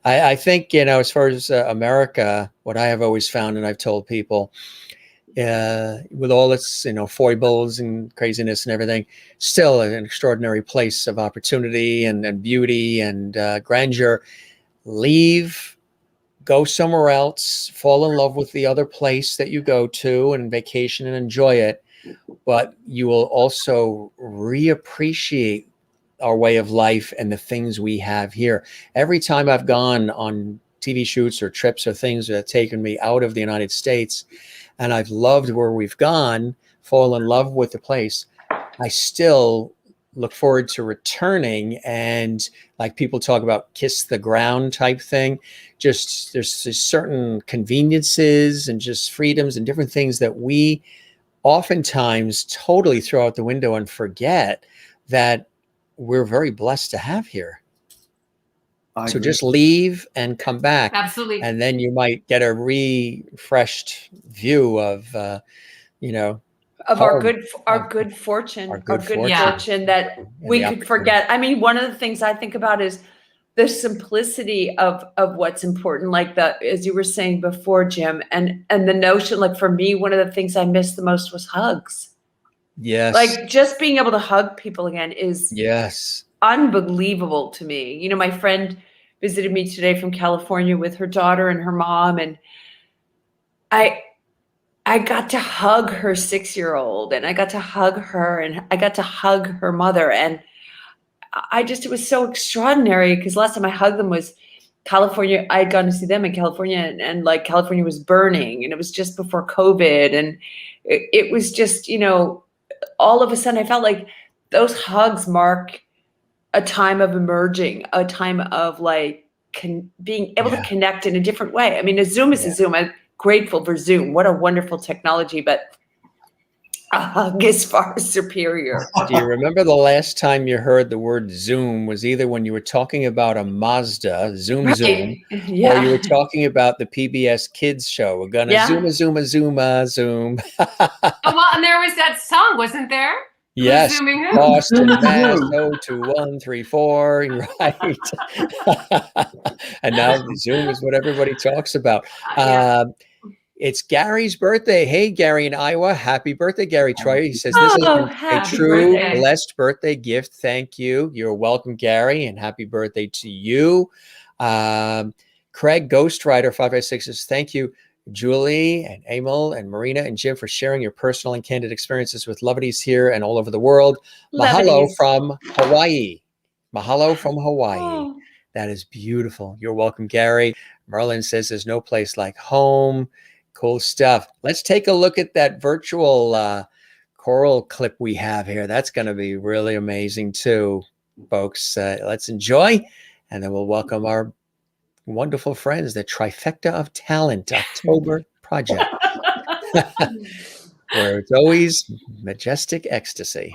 I think, as far as America, what I have always found, and I've told people, with all its, foibles and craziness and everything, still an extraordinary place of opportunity and beauty and grandeur. Leave, go somewhere else, fall in love with the other place that you go to and vacation and enjoy it. But you will also reappreciate our way of life and the things we have here. Every time I've gone on TV shoots or trips or things that have taken me out of the United States, and I've loved where we've gone, fall in love with the place, I still look forward to returning. And like people talk about kiss the ground type thing, just there's certain conveniences and just freedoms and different things that we oftentimes totally throw out the window and forget that we're very blessed to have here. So just leave and come back. Absolutely. And then you might get a refreshed view of, our good fortune that we could forget. I mean, one of the things I think about is the simplicity of what's important, like as you were saying before, Jim, and the notion, like for me, one of the things I missed the most was hugs. Yes. Like just being able to hug people again is unbelievable to me. My friend visited me today from California with her daughter and her mom, and I got to hug her 6-year-old, and I got to hug her, and I got to hug her mother. And it was so extraordinary because last time I hugged them was California. I had gone to see them in California, and like California was burning, and it was just before COVID. And it was just, all of a sudden I felt like those hugs mark a time of emerging, a time of like being able to connect in a different way. I mean, a Zoom is a Zoom. I'm grateful for Zoom. What a wonderful technology, but a hug is far superior. Do you remember the last time you heard the word Zoom was either when you were talking about a Mazda, Zoom, or you were talking about the PBS Kids show. We're going to Zoom. Oh, well, and there was that song, wasn't there? Yes, Zooming in? Boston, Mass, 02134, right? And now Zoom is what everybody talks about. It's Gary's birthday. Hey, Gary in Iowa. Happy birthday, Gary Troyer. He says, this is a true blessed birthday gift. Thank you. You're welcome, Gary, and happy birthday to you. Craig Ghostwriter 556 says, thank you, Julie and Emil and Marina and Jim, for sharing your personal and candid experiences with Lovities here and all over the world. Mahalo Lovities. from Hawaii. Mahalo from Hawaii. Oh. That is beautiful. You're welcome, Gary. Merlin says there's no place like home. Cool stuff. Let's take a look at that virtual choral clip we have here. That's going to be really amazing too, folks. Let's enjoy, and then we'll welcome our wonderful friends, the Trifecta of Talent October Project, where it's always majestic ecstasy.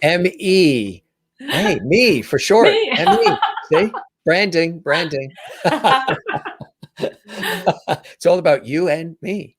M-E. Hey, me for short. Me. M-E. See? Branding. It's all about you and me.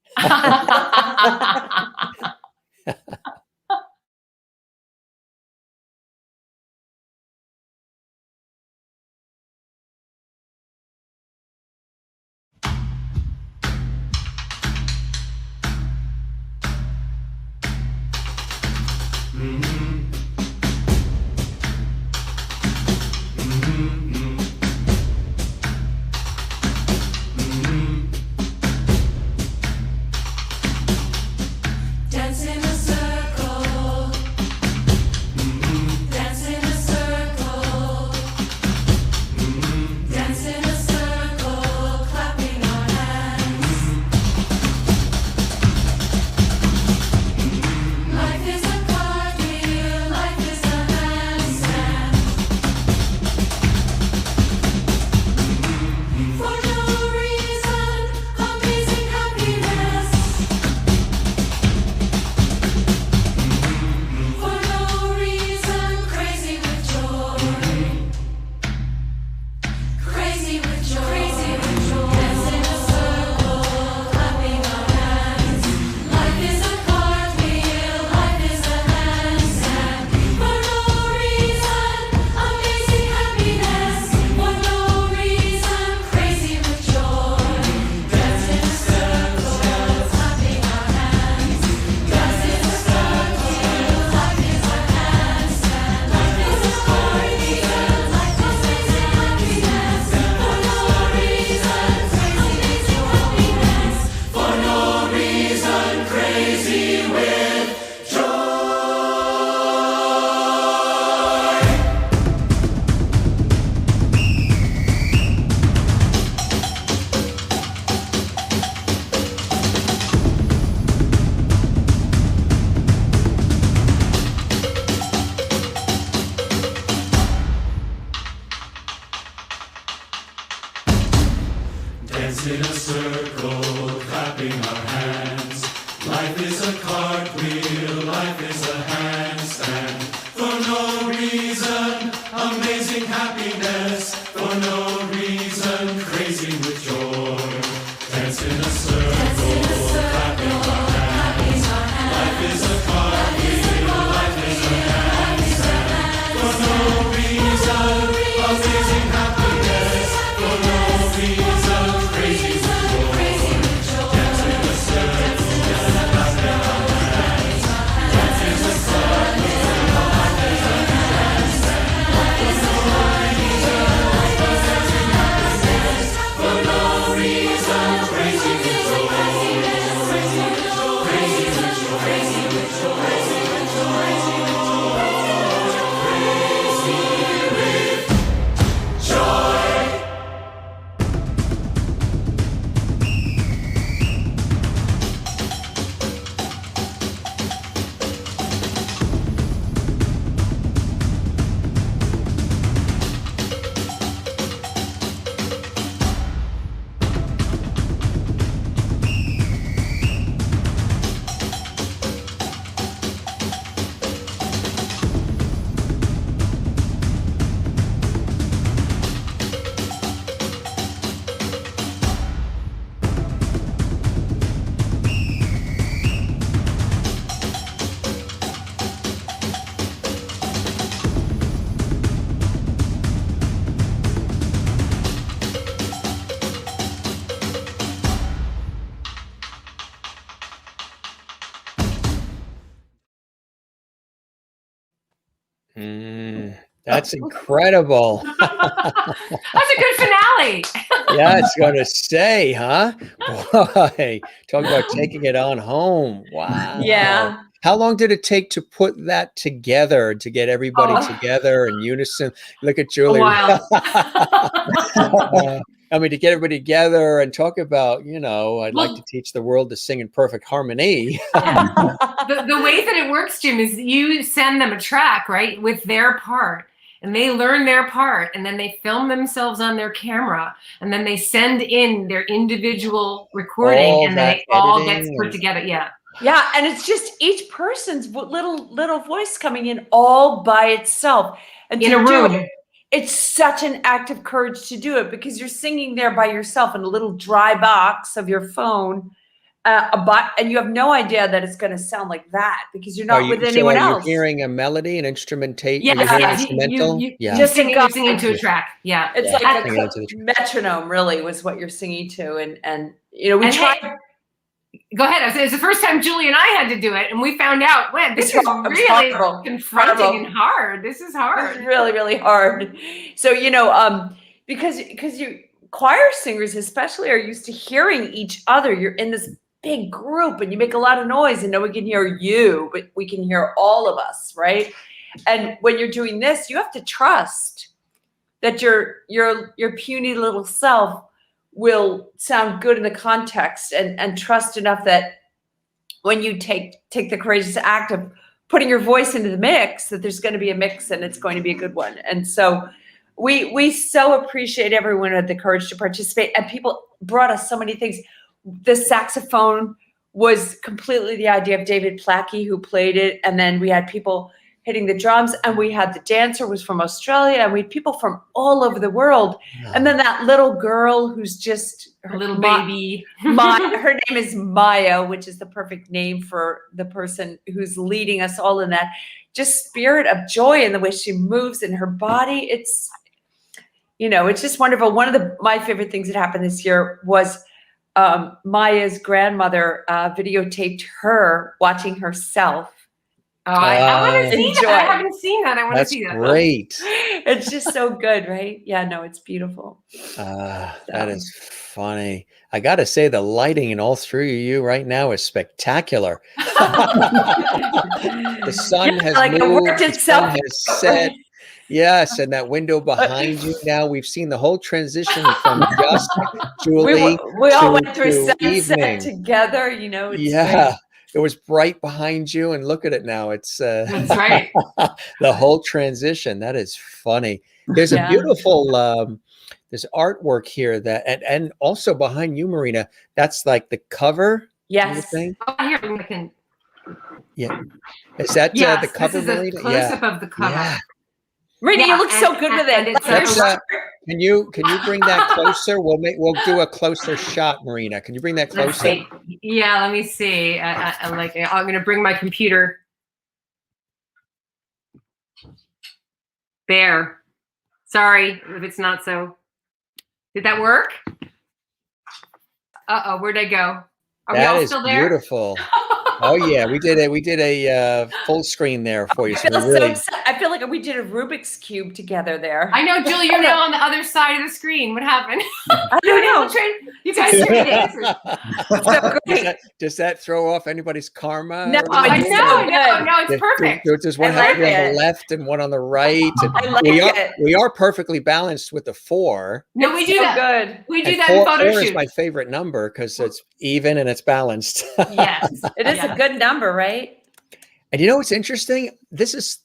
Dance in a circle. Dance in a circle. Dance in a circle, clapping our hands. Life is a cartwheel, life is a handstand. For no reason, amazing happiness. For no reason, crazy with joy. Crazy with joy. Crazy with joy. Dance in a circle, clapping our hands. Life is a cartwheel, life is a handstand. For no reason, amazing happiness. For no reason, crazy with joy. Dance in a circle, clapping our hands. Dance in a circle, life is a handstand. Life is a cartwheel, life is amazing happiness. For no reason, crazy with happiness. For no reason, crazy with joy. Dance in a circle, clapping our hands. Life is a cartwheel, life is a handstand. For no reason, amazing happiness. For no reason, crazy with joy. Dance in a circle, clapping our hands. Life is a cartwheel, life is a handstand. For no reason, amazing happiness. For no reason, crazy with joy. Dance in a circle, clapping our hands. Life is a cartwheel, life is a handstand. For no reason, amazing happiness. For no reason, crazy with joy. Crazy with joy. Crazy with joy. Crazy with joy. Crazy with joy. Crazy with joy. That's incredible. That's a good finale. Yeah, it's going to say, huh? Boy, talk about taking it on home. Wow. Yeah. How long did it take to put that together, to get everybody Oh. together in unison? Look at A Julie. while. I mean, to get everybody together and talk about, I'd like Well- to teach the world to sing in perfect harmony. The way that it works, Jim, is you send them a track, right, with their part, and they learn their part, and then they film themselves on their camera, and then they send in their individual recording, All and then that it all gets editing put and- together. Yeah. Yeah, and it's just each person's little voice coming in all by itself. And In to a do room. it, it's such an act of courage to do it because you're singing there by yourself in a little dry box of your phone, and you have no idea that it's going to sound like that because you're not with anyone are you else. hearing a melody, an instrumentation? Yes, You're hearing yes, instrumental? you Yeah. Just you're singing to a track. Yeah. It's Yeah, like singing a into the track. metronome, really, was what you're singing to, and we And tried. hey, go ahead. I was saying, it's the first time Julie and I had to do it, and we found out, man, this It's is hard- it's really horrible. confronting Horrible. and hard. This is hard. It's really, really hard. So, because you choir singers especially are used to hearing each other. You're in this big group and you make a lot of noise and no one can hear you, but we can hear all of us, right? And when you're doing this, you have to trust that your puny little self will sound good in the context and trust enough that when you take the courageous act of putting your voice into the mix, that there's going to be a mix and it's going to be a good one. And so we so appreciate everyone who had the courage to participate, and people brought us so many things. The saxophone was completely the idea of David Plackey, who played it. And then we had people hitting the drums, and we had the dancer was from Australia, and we had people from all over the world. And then that little girl who's just A little baby. her name is Maya, which is the perfect name for the person who's leading us all in that just spirit of joy in the way she moves in her body. It's just wonderful. One of my favorite things that happened this year was Maya's grandmother videotaped her watching herself. Oh, I want to see Enjoy. that. I haven't seen that. I want to That's see that. great. It's just so good, right? Yeah, no, it's beautiful. That is funny. I got to say, the lighting in all three of you right now is spectacular. The sun has like it moved, worked the itself. sun has set. Yes, and that window behind you now, we've seen the whole transition from just Julie We all to- went through to sunset evening. together, It's Yeah, great. it was bright behind you, and look at it now. It's That's right. the whole transition. That is funny. There's a Yeah. beautiful there's artwork here that and also behind you, Marina. That's like the cover. Do you Yes. think? Oh, here, I can. Yeah. Is that Yes, the cover, this is a Marina? close-up of the cover. Yeah. Marina, Yeah, you look so and- good with and it. it's Let's, Like, Can you bring that closer? We'll do a closer shot, Marina. Can you bring that Let's closer? see. Yeah, let me see. I'm going to bring my computer. There. Sorry if it's not so. Did that work? Uh-oh, where'd I go? Are we That all is still there? beautiful. Oh yeah, we did a full screen there for you. I So feel we really I feel like we did a Rubik's Cube together there. I know, Julie, you're now on the other side of the screen. What happened? I don't know. You guys are dancers. So great. does that throw off anybody's karma? No, or I I anything? know. know. No, it's perfect. There's one I like happy on it. the left and one on the right. And I like we it. are perfectly balanced with the 4. No, we do So that. good. We do And that 4, in photo 4 is shoots. my favorite number because it's even and it's balanced. Yes. It is Yeah. a good number, right? And you know what's interesting? This is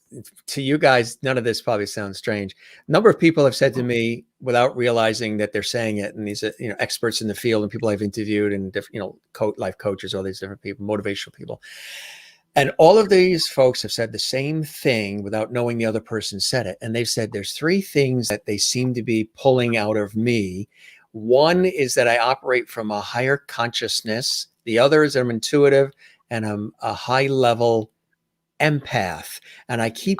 to you guys, none of this probably sounds strange. A number of people have said to me without realizing that they're saying it, and these are experts in the field and people I've interviewed and different life coaches, all these different people, motivational people. And all of these folks have said the same thing without knowing the other person said it. And they've said there's 3 things that they seem to be pulling out of me. One is that I operate from a higher consciousness. The other is I'm intuitive and I'm a high level empath. And I keep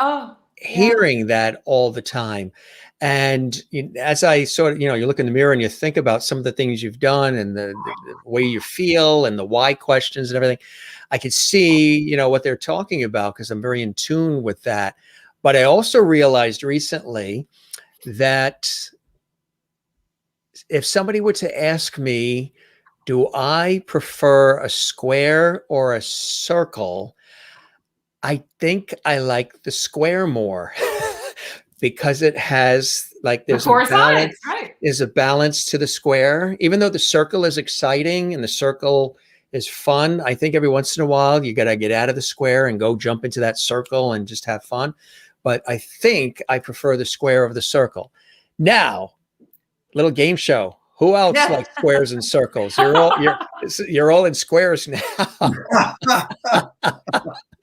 hearing that all the time. And as I sort of, you look in the mirror and you think about some of the things you've done and the way you feel and the why questions and everything, I could see, what they're talking about because I'm very in tune with that. But I also realized recently that if somebody were to ask me, do I prefer a square or a circle? I think I like the square more because it has like The there's a four balance. sides, right? Is a balance to the square, even though the circle is exciting and the circle is fun. I think every once in a while you got to get out of the square and go jump into that circle and just have fun. But I think I prefer the square of the circle. Now, little game show. Who else likes squares and circles? You're all in squares now.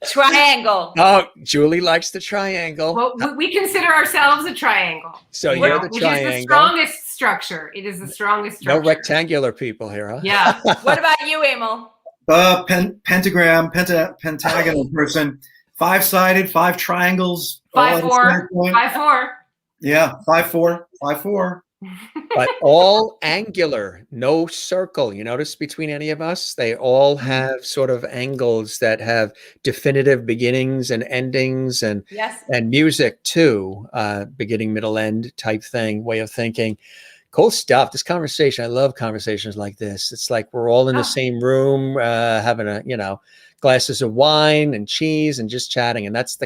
Triangle. Oh, Julie likes the triangle. Well, we consider ourselves a triangle. So you you're know, the which triangle. is the strongest structure. It is the strongest structure. No rectangular people here, huh? Yeah. What about you, Emil? Pentagram, pentagonal person, 5-sided, 5 triangles. 5-4. 5-4. Yeah, 5-4, 5-4. But all angular, no circle. You notice between any of us, they all have sort of angles that have definitive beginnings and endings, and Yes. and music too, beginning, middle, end type thing, way of thinking. Cool stuff. This conversation, I love conversations like this. It's like we're all in the same room, having glasses of wine and cheese and just chatting. And that's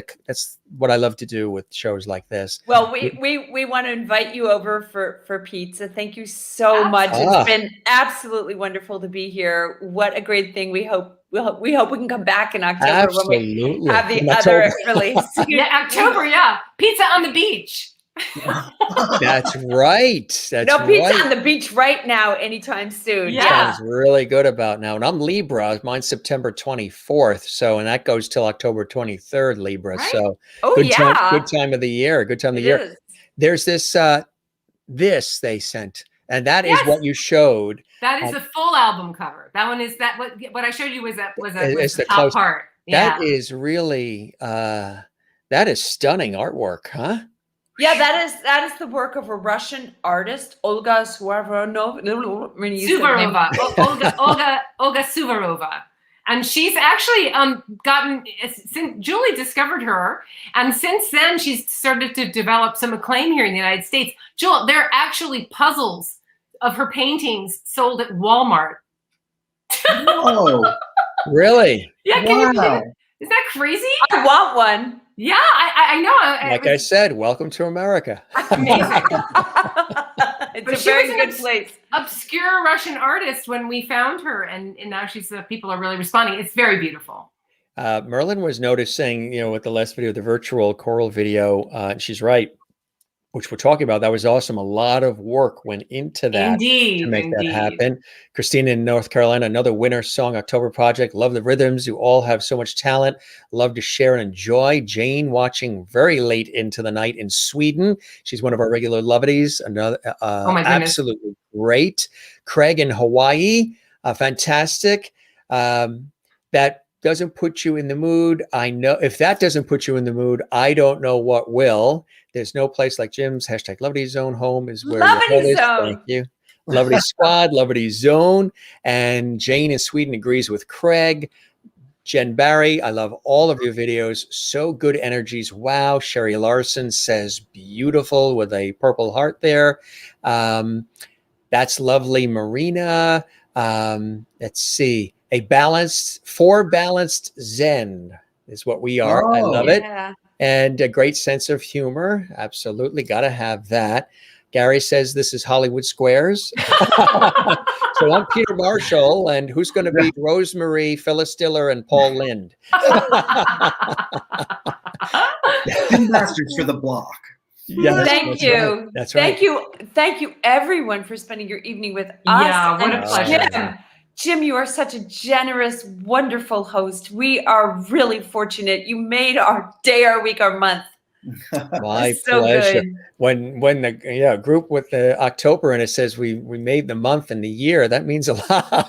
what I love to do with shows like this. Well, we want to invite you over for pizza. Thank you so much. It's been absolutely wonderful to be here. What a great thing. We hope we can come back in October. Absolutely. When we have the other release. Yeah, October, yeah. Pizza on the beach. That's right. That's no pizza right. on the beach right now, anytime soon. Yeah. Sounds really good about now. And I'm Libra. Mine's September 24th. So, and that goes till October 23rd, Libra. Right. So Oh, yeah. Good time of the year. Good time of the year. Is. There's this they sent, and that is Yes. what you showed. That is the full album cover. That one is what I showed you was the top part. That is really that is stunning artwork, huh? Yeah, that is the work of a Russian artist, Olga Suvarova. Olga Suvarova. And she's actually since Julie discovered her, and since then she's started to develop some acclaim here in the United States. Jewel, there are actually puzzles of her paintings sold at Walmart. Oh, really? Yeah, wow. Is that crazy? I want one. Yeah, I know. Like I said, welcome to America. Amazing. It's But a she very was good an place. obscure Russian artist when we found her, and now people are really responding. It's very beautiful. Merlin was noticing, with the last video, the virtual choral video, and she's right, which we're talking about. That was awesome. A lot of work went into that to make that happen. Christina in North Carolina, another winner song, October Project. Love the rhythms. You all have so much talent. Love to share and enjoy. Jane watching very late into the night in Sweden. She's one of our regular lovedies. Another absolutely great. Craig in Hawaii, fantastic. That doesn't put you in the mood. I know if that doesn't put you in the mood, I don't know what will. There's no place like Jim's. Hashtag Lovity Zone home is where your heart is. Thank you. Lovity Squad, Lovity Zone. And Jane in Sweden agrees with Craig. Jen Barry, I love all of your videos. So good energies. Wow. Sherry Larson says beautiful with a purple heart there. That's lovely. Marina. Let's see. Four balanced Zen is what we are. I love it. And a great sense of humor. Absolutely. Got to have that. Gary says this is Hollywood Squares. So I'm Peter Marshall, and who's going to be Rosemary, Phyllis Diller, and Paul Lind? Jim Masters for the block. Yes, Thank you. Right. That's right. Thank you, everyone, for spending your evening with us. Yeah, what a pleasure. Jim, you are such a generous, wonderful host. We are really fortunate. You made our day, our week, our month. My pleasure. Good. When the group with the October and it says we made the month and the year, that means a lot.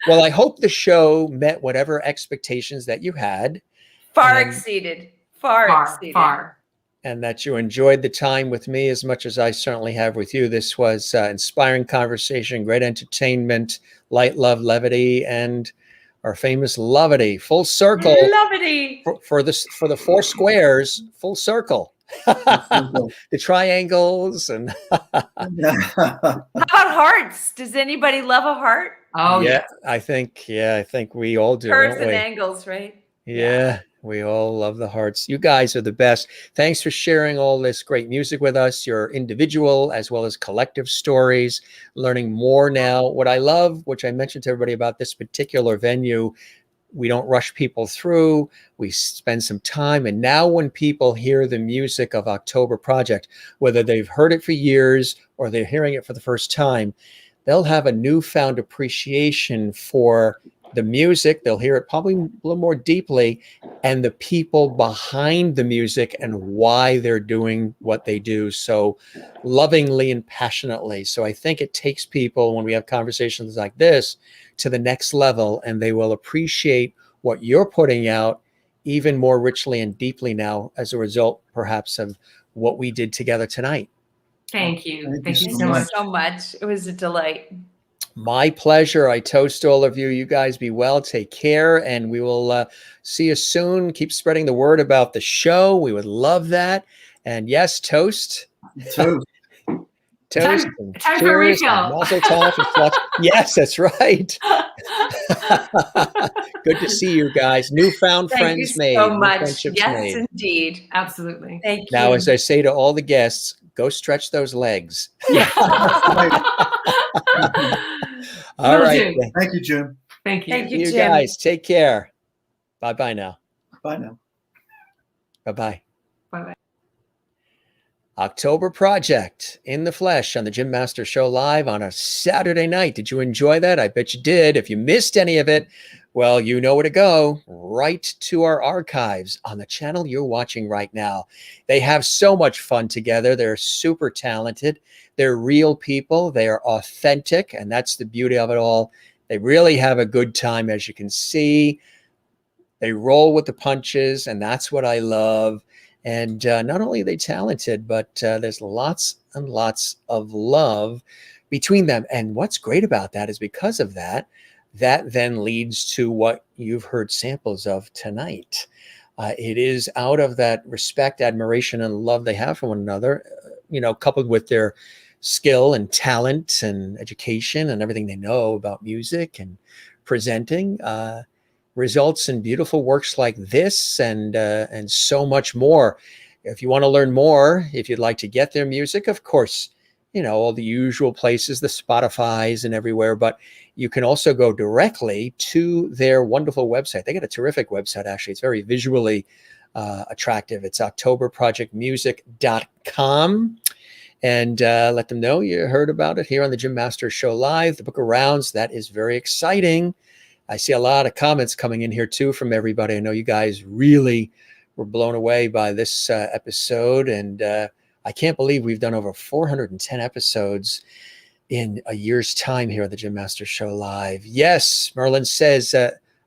Well, I hope the show met whatever expectations that you had. Far exceeded. And that you enjoyed the time with me as much as I certainly have with you. This was inspiring conversation, great entertainment, light, love, levity, and our famous Lovity, full circle Lovity. for the four squares, full circle. The triangles and How about hearts? Does anybody love a heart? Oh yeah. I think we all do. Curves Don't and we? angles, right? Yeah, we all love the hearts. You guys are the best. Thanks for sharing all this great music with us, your individual as well as collective stories, learning more now. What I love, which I mentioned to everybody about this particular venue, we don't rush people through. We spend some time. And now when people hear the music of October Project, whether they've heard it for years or they're hearing it for the first time, they'll have a newfound appreciation for the music. They'll hear it probably a little more deeply, and the people behind the music and why they're doing what they do so lovingly and passionately. So I think it takes people, when we have conversations like this, to the next level, and they will appreciate what you're putting out even more richly and deeply now as a result, perhaps, of what we did together tonight. Thank you. Thank you Thank so you much. so much. It was a delight. My pleasure. I toast all of you. You guys be well. Take care. And we will see you soon. Keep spreading the word about the show. We would love that. And yes, toast. Toast. Toast. Time for a refill. Mazel tov and flux. Yes, that's right. Good to see you guys. Newfound Thank friends you made. so new much. friendships Yes, made. indeed. Absolutely. Thank you. Now, as I say to all the guests, go stretch those legs. All Will right. do. Thank you, Jim. Thank you. Thank you, You Jim. guys take care. Bye-bye now. Bye now. Bye-bye. Bye-bye. October Project in the flesh on the Jim Master Show live on a Saturday night. Did you enjoy that? I bet you did. If you missed any of it, well, you know where to go. Right to our archives on the channel you're watching right now. They have so much fun together. They're super talented. They're real people. They are authentic, and that's the beauty of it all. They really have a good time, as you can see. They roll with the punches, and that's what I love. And not only are they talented, but there's lots and lots of love between them. And what's great about that is because of that, that then leads to what you've heard samples of tonight. It is out of that respect, admiration, and love they have for one another, coupled with their skill and talent and education and everything they know about music and presenting, results in beautiful works like this and so much more. If you want to learn more, if you'd like to get their music, of course, all the usual places, the Spotify's and everywhere, but you can also go directly to their wonderful website. They got a terrific website, actually. It's very visually attractive. It's octoberprojectmusic.com. And let them know you heard about it here on the Jim Master Show Live, the Book of Rounds. That is very exciting. I see a lot of comments coming in here too from everybody. I know you guys really were blown away by this episode. And I can't believe we've done over 410 episodes in a year's time here at the Jim Master Show Live. Yes, Merlin says,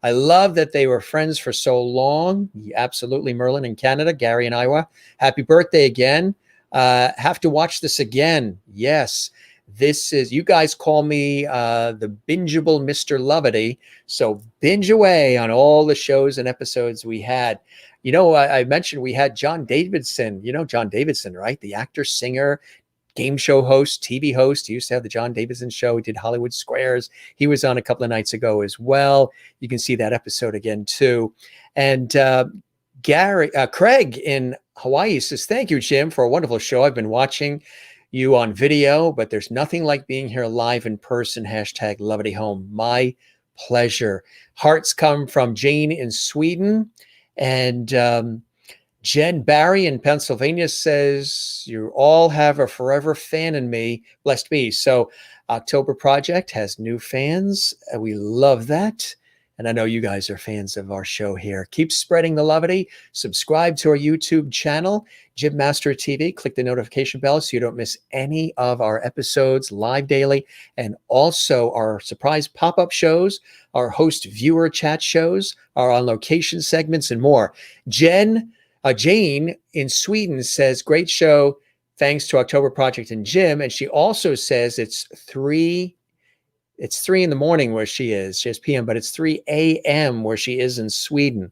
I love that they were friends for so long. Absolutely, Merlin in Canada, Gary in Iowa. Happy birthday again. Have to watch this again. Yes. This is, you guys call me the bingeable Mr. Lovity. So binge away on all the shows and episodes we had. I mentioned we had John Davidson. You know John Davidson, right? The actor, singer, game show host, TV host. He used to have the John Davidson show. He did Hollywood Squares. He was on a couple of nights ago as well. You can see that episode again too. And Craig in Hawaii says, thank you, Jim, for a wonderful show. I've been watching you on video, but there's nothing like being here live in person. Hashtag Lovity Home. My pleasure. Hearts come from Jane in Sweden. And Jen Barry in Pennsylvania says, you all have a forever fan in me. Blessed be. So October Project has new fans. We love that. And I know you guys are fans of our show here. Keep spreading the lovity. Subscribe to our YouTube channel, Jim Master TV. Click the notification bell so you don't miss any of our episodes live daily. And also our surprise pop-up shows, our host viewer chat shows, our on-location segments, and more. Jane in Sweden says, great show. Thanks to October Project and Jim. And she also says it's 3 It's 3 in the morning where she is. She has PM, but it's 3 a.m. where she is in Sweden.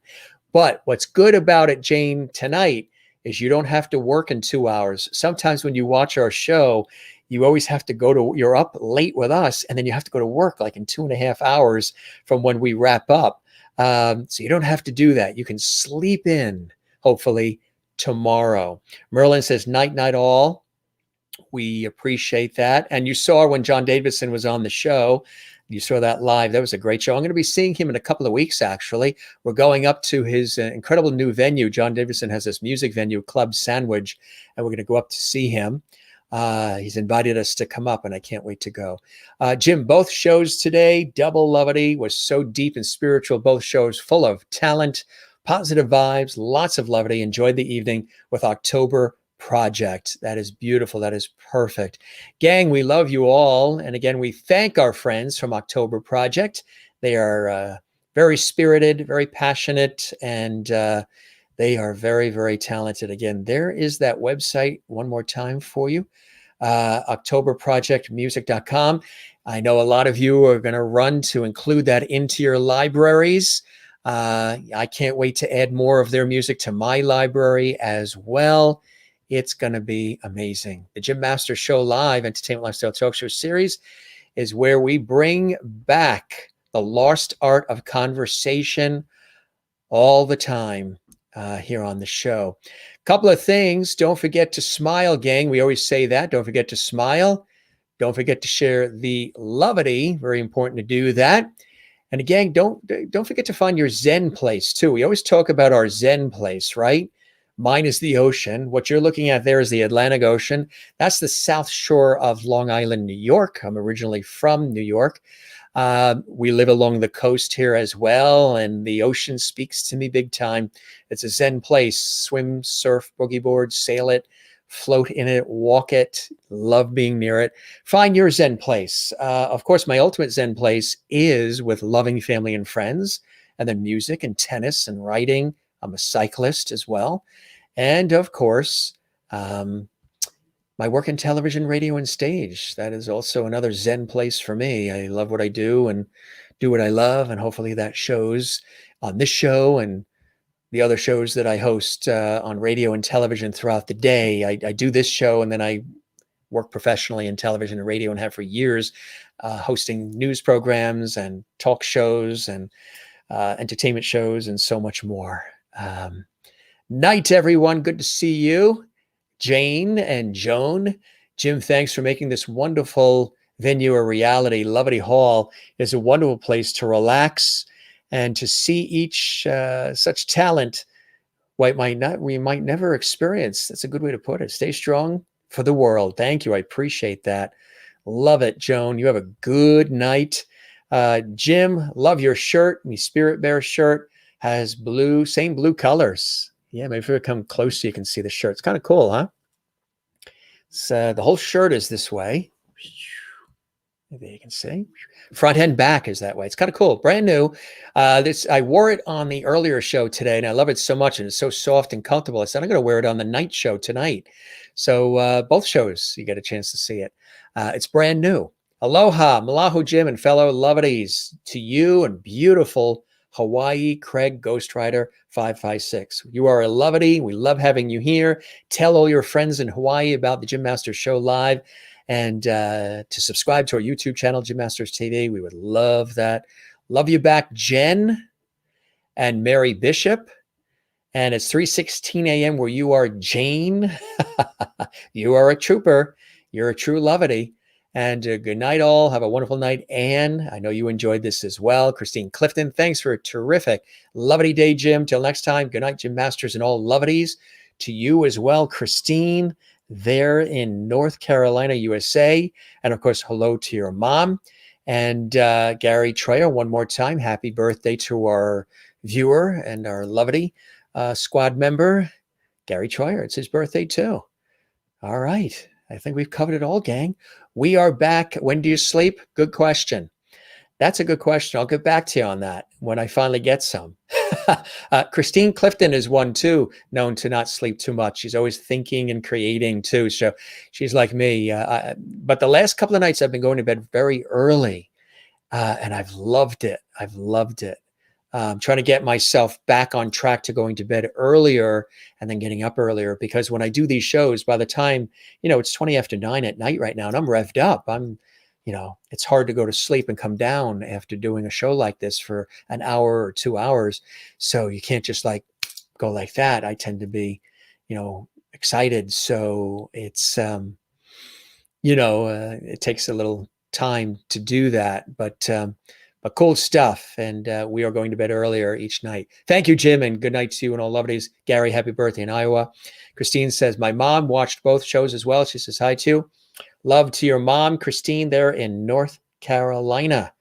But what's good about it, Jane, tonight is you don't have to work in 2 hours. Sometimes when you watch our show, you always have to you're up late with us, and then you have to go to work like in 2.5 hours from when we wrap up. So you don't have to do that. You can sleep in, hopefully, tomorrow. Merlin says, night, night all. We appreciate that. And you saw when John Davidson was on the show, you saw that live. That was a great show. I'm going to be seeing him in a couple of weeks, actually. We're going up to his incredible new venue. John Davidson has this music venue, Club Sandwich, and we're going to go up to see him. He's invited us to come up, and I can't wait to go. Jim, both shows today, Double Levity was so deep and spiritual. Both shows full of talent, positive vibes, lots of levity. Enjoyed the evening with October Project. That is beautiful. That is perfect. Gang, we love you all. And again, we thank our friends from October Project. They are very spirited, very passionate, and they are very, very talented. Again, there is that website one more time for you, octoberprojectmusic.com. I know a lot of you are going to run to include that into your libraries. I can't wait to add more of their music to my library as well. It's going to be amazing. The Jim Masters Show Live Entertainment Lifestyle Talk Show series is where we bring back the lost art of conversation all the time here on the show. Couple of things. Don't forget to smile, gang. We always say that. Don't forget to smile. Don't forget to share the levity. Very important to do that. And again, don't forget to find your Zen place too. We always talk about our Zen place, right? Mine is the ocean. What you're looking at there is the Atlantic Ocean. That's the South Shore of Long Island, New York. I'm originally from New York. We live along the coast here as well, and the ocean speaks to me big time. It's a Zen place. Swim, surf, boogie board, sail it, float in it, walk it. Love being near it. Find your Zen place. Of course, my ultimate Zen place is with loving family and friends, and then music and tennis and writing. I'm a cyclist as well. And of course, my work in television, radio, and stage. That is also another Zen place for me. I love what I do and do what I love. And hopefully that shows on this show and the other shows that I host on radio and television throughout the day. I do this show, and then I work professionally in television and radio and have for years hosting news programs and talk shows and entertainment shows and so much more. Night, everyone. Good to see you. Jane and Joan. Jim, thanks for making this wonderful venue a reality. Levity Hall is a wonderful place to relax and to see each such talent we might never experience. That's a good way to put it. Stay strong for the world. Thank you. I appreciate that. Love it, Joan. You have a good night. Jim, love your shirt. My Spirit Bear shirt has same blue colors. Yeah, maybe if we come close so you can see the shirt. It's kind of cool, huh? So the whole shirt is this way. Maybe you can see. Front and back is that way. It's kind of cool. Brand new. I wore it on the earlier show today, and I love it so much, and it's so soft and comfortable. I said I'm going to wear it on the night show tonight. So both shows, you get a chance to see it. It's brand new. Aloha, Malahu Jim, and fellow Levities to you and beautiful Hawaii, Craig Ghostwriter 556. You are a Levity. We love having you here. Tell all your friends in Hawaii about the Jim Masters Show Live, and to subscribe to our YouTube channel, Jim Masters TV. We would love that. Love you back, Jen and Mary Bishop. And it's 3:16 a.m. where you are, Jane. You are a trooper. You're a true Levity. And good night, all. Have a wonderful night. Anne, I know you enjoyed this as well. Christine Clifton, thanks for a terrific Levity day, Jim. Till next time, good night, Jim Masters and all Levities. To you as well, Christine, there in North Carolina, USA. And of course, hello to your mom. And Gary Troyer, one more time, happy birthday to our viewer and our Levity squad member, Gary Troyer. It's his birthday too. All right. I think we've covered it all, gang. We are back. When do you sleep? Good question. That's a good question. I'll get back to you on that when I finally get some. Christine Clifton is one too, known to not sleep too much. She's always thinking and creating too. So she's like me. But the last couple of nights I've been going to bed very early. and I've loved it. I've loved it. Trying to get myself back on track to going to bed earlier and then getting up earlier, because when I do these shows, by the time, it's 20 after 9 at night right now, and I'm revved up. It's hard to go to sleep and come down after doing a show like this for an hour or 2 hours. So you can't just like go like that. I tend to be, excited. So it's, it takes a little time to do that, but cool stuff. And we are going to bed earlier each night. Thank you, Jim, and good night to you and all lovelies. Gary, happy birthday in Iowa. Christine says, my mom watched both shows as well. She says hi to you. Love to your mom, Christine, there in North Carolina.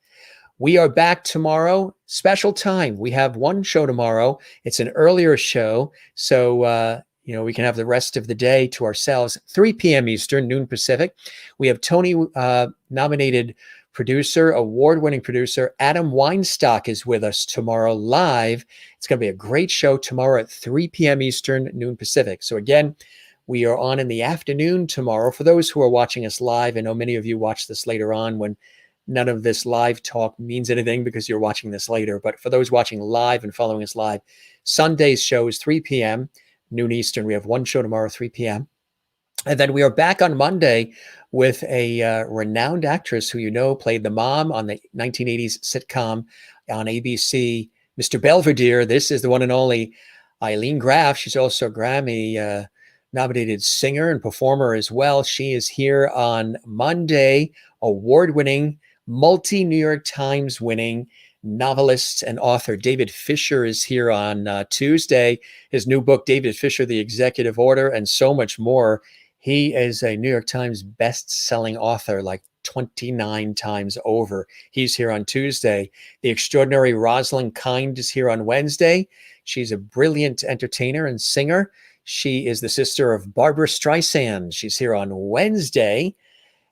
We are back tomorrow. Special time. We have one show tomorrow. It's an earlier show. So, we can have the rest of the day to ourselves. 3 p.m. Eastern, noon Pacific. We have Tony nominated producer, award-winning producer, Adam Weinstock is with us tomorrow live. It's going to be a great show tomorrow at 3 p.m. Eastern, noon Pacific. So again, we are on in the afternoon tomorrow. For those who are watching us live, I know many of you watch this later on when none of this live talk means anything because you're watching this later. But for those watching live and following us live, Sunday's show is 3 p.m., noon Eastern. We have one show tomorrow, 3 p.m. And then we are back on Monday with a renowned actress who played the mom on the 1980s sitcom on ABC, Mr. Belvedere. This is the one and only Eileen Graff. She's also a Grammy nominated singer and performer as well. She is here on Monday, award-winning, multi-New York Times winning novelist and author David Fisher is here on Tuesday. His new book, David Fisher, The Executive Order, and so much more. He is a New York Times best-selling author, like 29 times over. He's here on Tuesday. The extraordinary Rosalind Kind is here on Wednesday. She's a brilliant entertainer and singer. She is the sister of Barbara Streisand. She's here on Wednesday.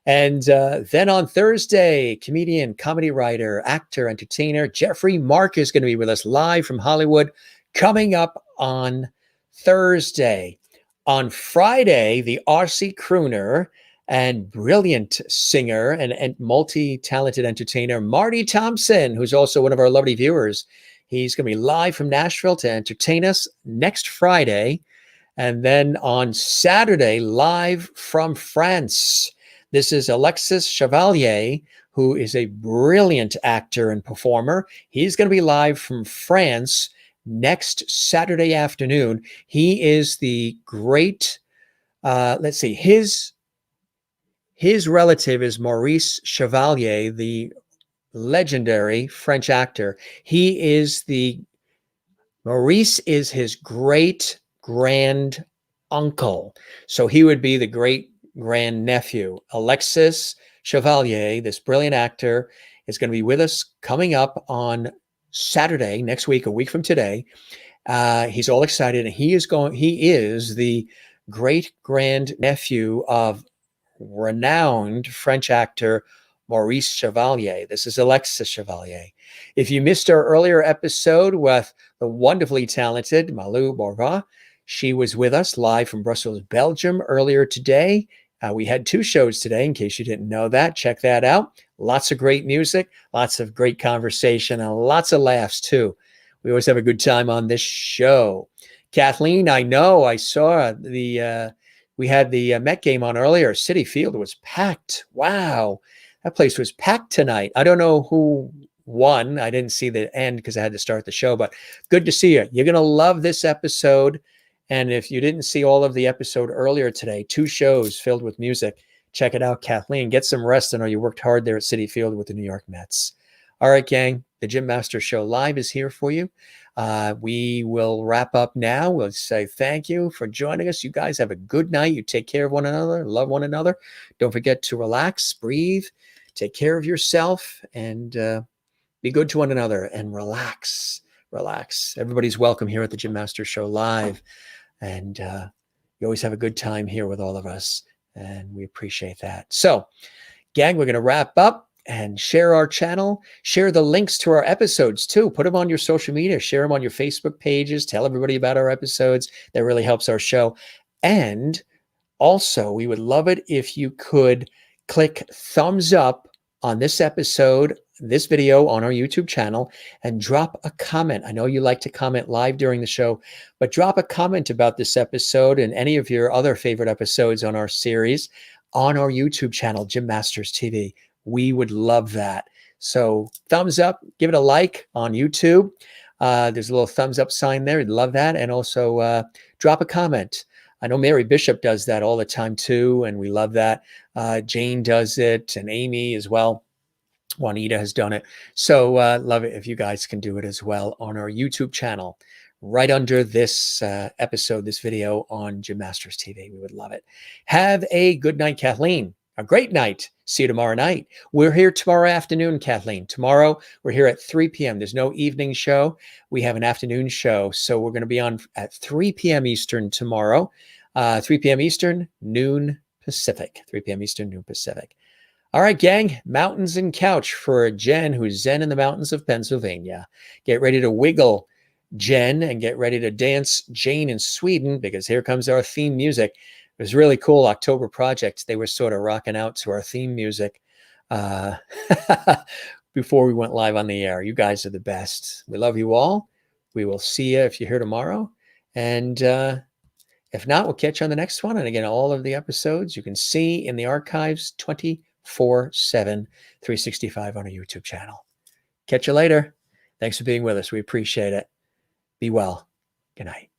And then on Thursday, comedian, comedy writer, actor, entertainer, Jeffrey Mark is going to be with us live from Hollywood coming up on Thursday. On Friday, the RC crooner and brilliant singer and multi-talented entertainer, Marty Thompson, who's also one of our lovely viewers. He's going to be live from Nashville to entertain us next Friday. And then on Saturday, live from France. This is Alexis Chevalier, who is a brilliant actor and performer. He's going to be live from France next Saturday afternoon. He is the great, his relative is Maurice Chevalier, the legendary French actor. Maurice is his great grand uncle. So he would be the great grandnephew. Alexis Chevalier, this brilliant actor, is going to be with us coming up on Saturday next week, a week from today. He's all excited, and he is the great grandnephew of renowned French actor Maurice Chevalier. This is Alexis Chevalier. If you missed our earlier episode with the wonderfully talented Malou Bourgeois, she was with us live from Brussels, Belgium earlier today. We had 2 shows today, in case you didn't know that. Check that out. Lots of great music, lots of great conversation, and lots of laughs, too. We always have a good time on this show. Kathleen, I know, I saw we had the Met game on earlier. Citi Field was packed. Wow. That place was packed tonight. I don't know who won. I didn't see the end because I had to start the show, but good to see you. You're going to love this episode. And if you didn't see all of the episode earlier today, 2 shows filled with music, check it out, Kathleen. Get some rest. I know you worked hard there at Citi Field with the New York Mets. All right, gang, the Jim Master Show Live is here for you. We will wrap up now. We'll say thank you for joining us. You guys have a good night. You take care of one another, love one another. Don't forget to relax, breathe, take care of yourself, and be good to one another and relax. Relax. Everybody's welcome here at the Jim Master Show Live. And you always have a good time here with all of us, and we appreciate that. So, gang, we're going to wrap up and share our channel. Share the links to our episodes, too. Put them on your social media. Share them on your Facebook pages. Tell everybody about our episodes. That really helps our show. And also, we would love it if you could click thumbs up on this episode, this video on our YouTube channel, and drop a comment. I know you like to comment live during the show, but drop a comment about this episode and any of your other favorite episodes on our series on our YouTube channel, Jim Masters TV. We would love that. So thumbs up, give it a like on YouTube. There's a little thumbs up sign there. We'd love that. And also drop a comment. I know Mary Bishop does that all the time too, and we love that. Jane does it, and Amy as well. Juanita has done it. So love it if you guys can do it as well on our YouTube channel, right under this episode, this video on Jim Masters TV. We would love it. Have a good night, Kathleen. A great night. See you tomorrow night. We're here tomorrow afternoon, Kathleen. Tomorrow, we're here at 3 p.m. There's no evening show. We have an afternoon show. So we're going to be on at 3 p.m. Eastern tomorrow. 3 p.m. Eastern, noon Pacific. 3 p.m. Eastern, noon Pacific. All right, gang. Mountains and couch for Jen, who's Zen in the mountains of Pennsylvania. Get ready to wiggle, Jen, and get ready to dance, Jane in Sweden, because here comes our theme music. It was really cool. October Project, they were sort of rocking out to our theme music before we went live on the air. You guys are the best. We love you all. We will see you if you're here tomorrow. And if not, we'll catch you on the next one. And again, all of the episodes you can see in the archives 24/7, 365 on our YouTube channel. Catch you later. Thanks for being with us. We appreciate it. Be well. Good night.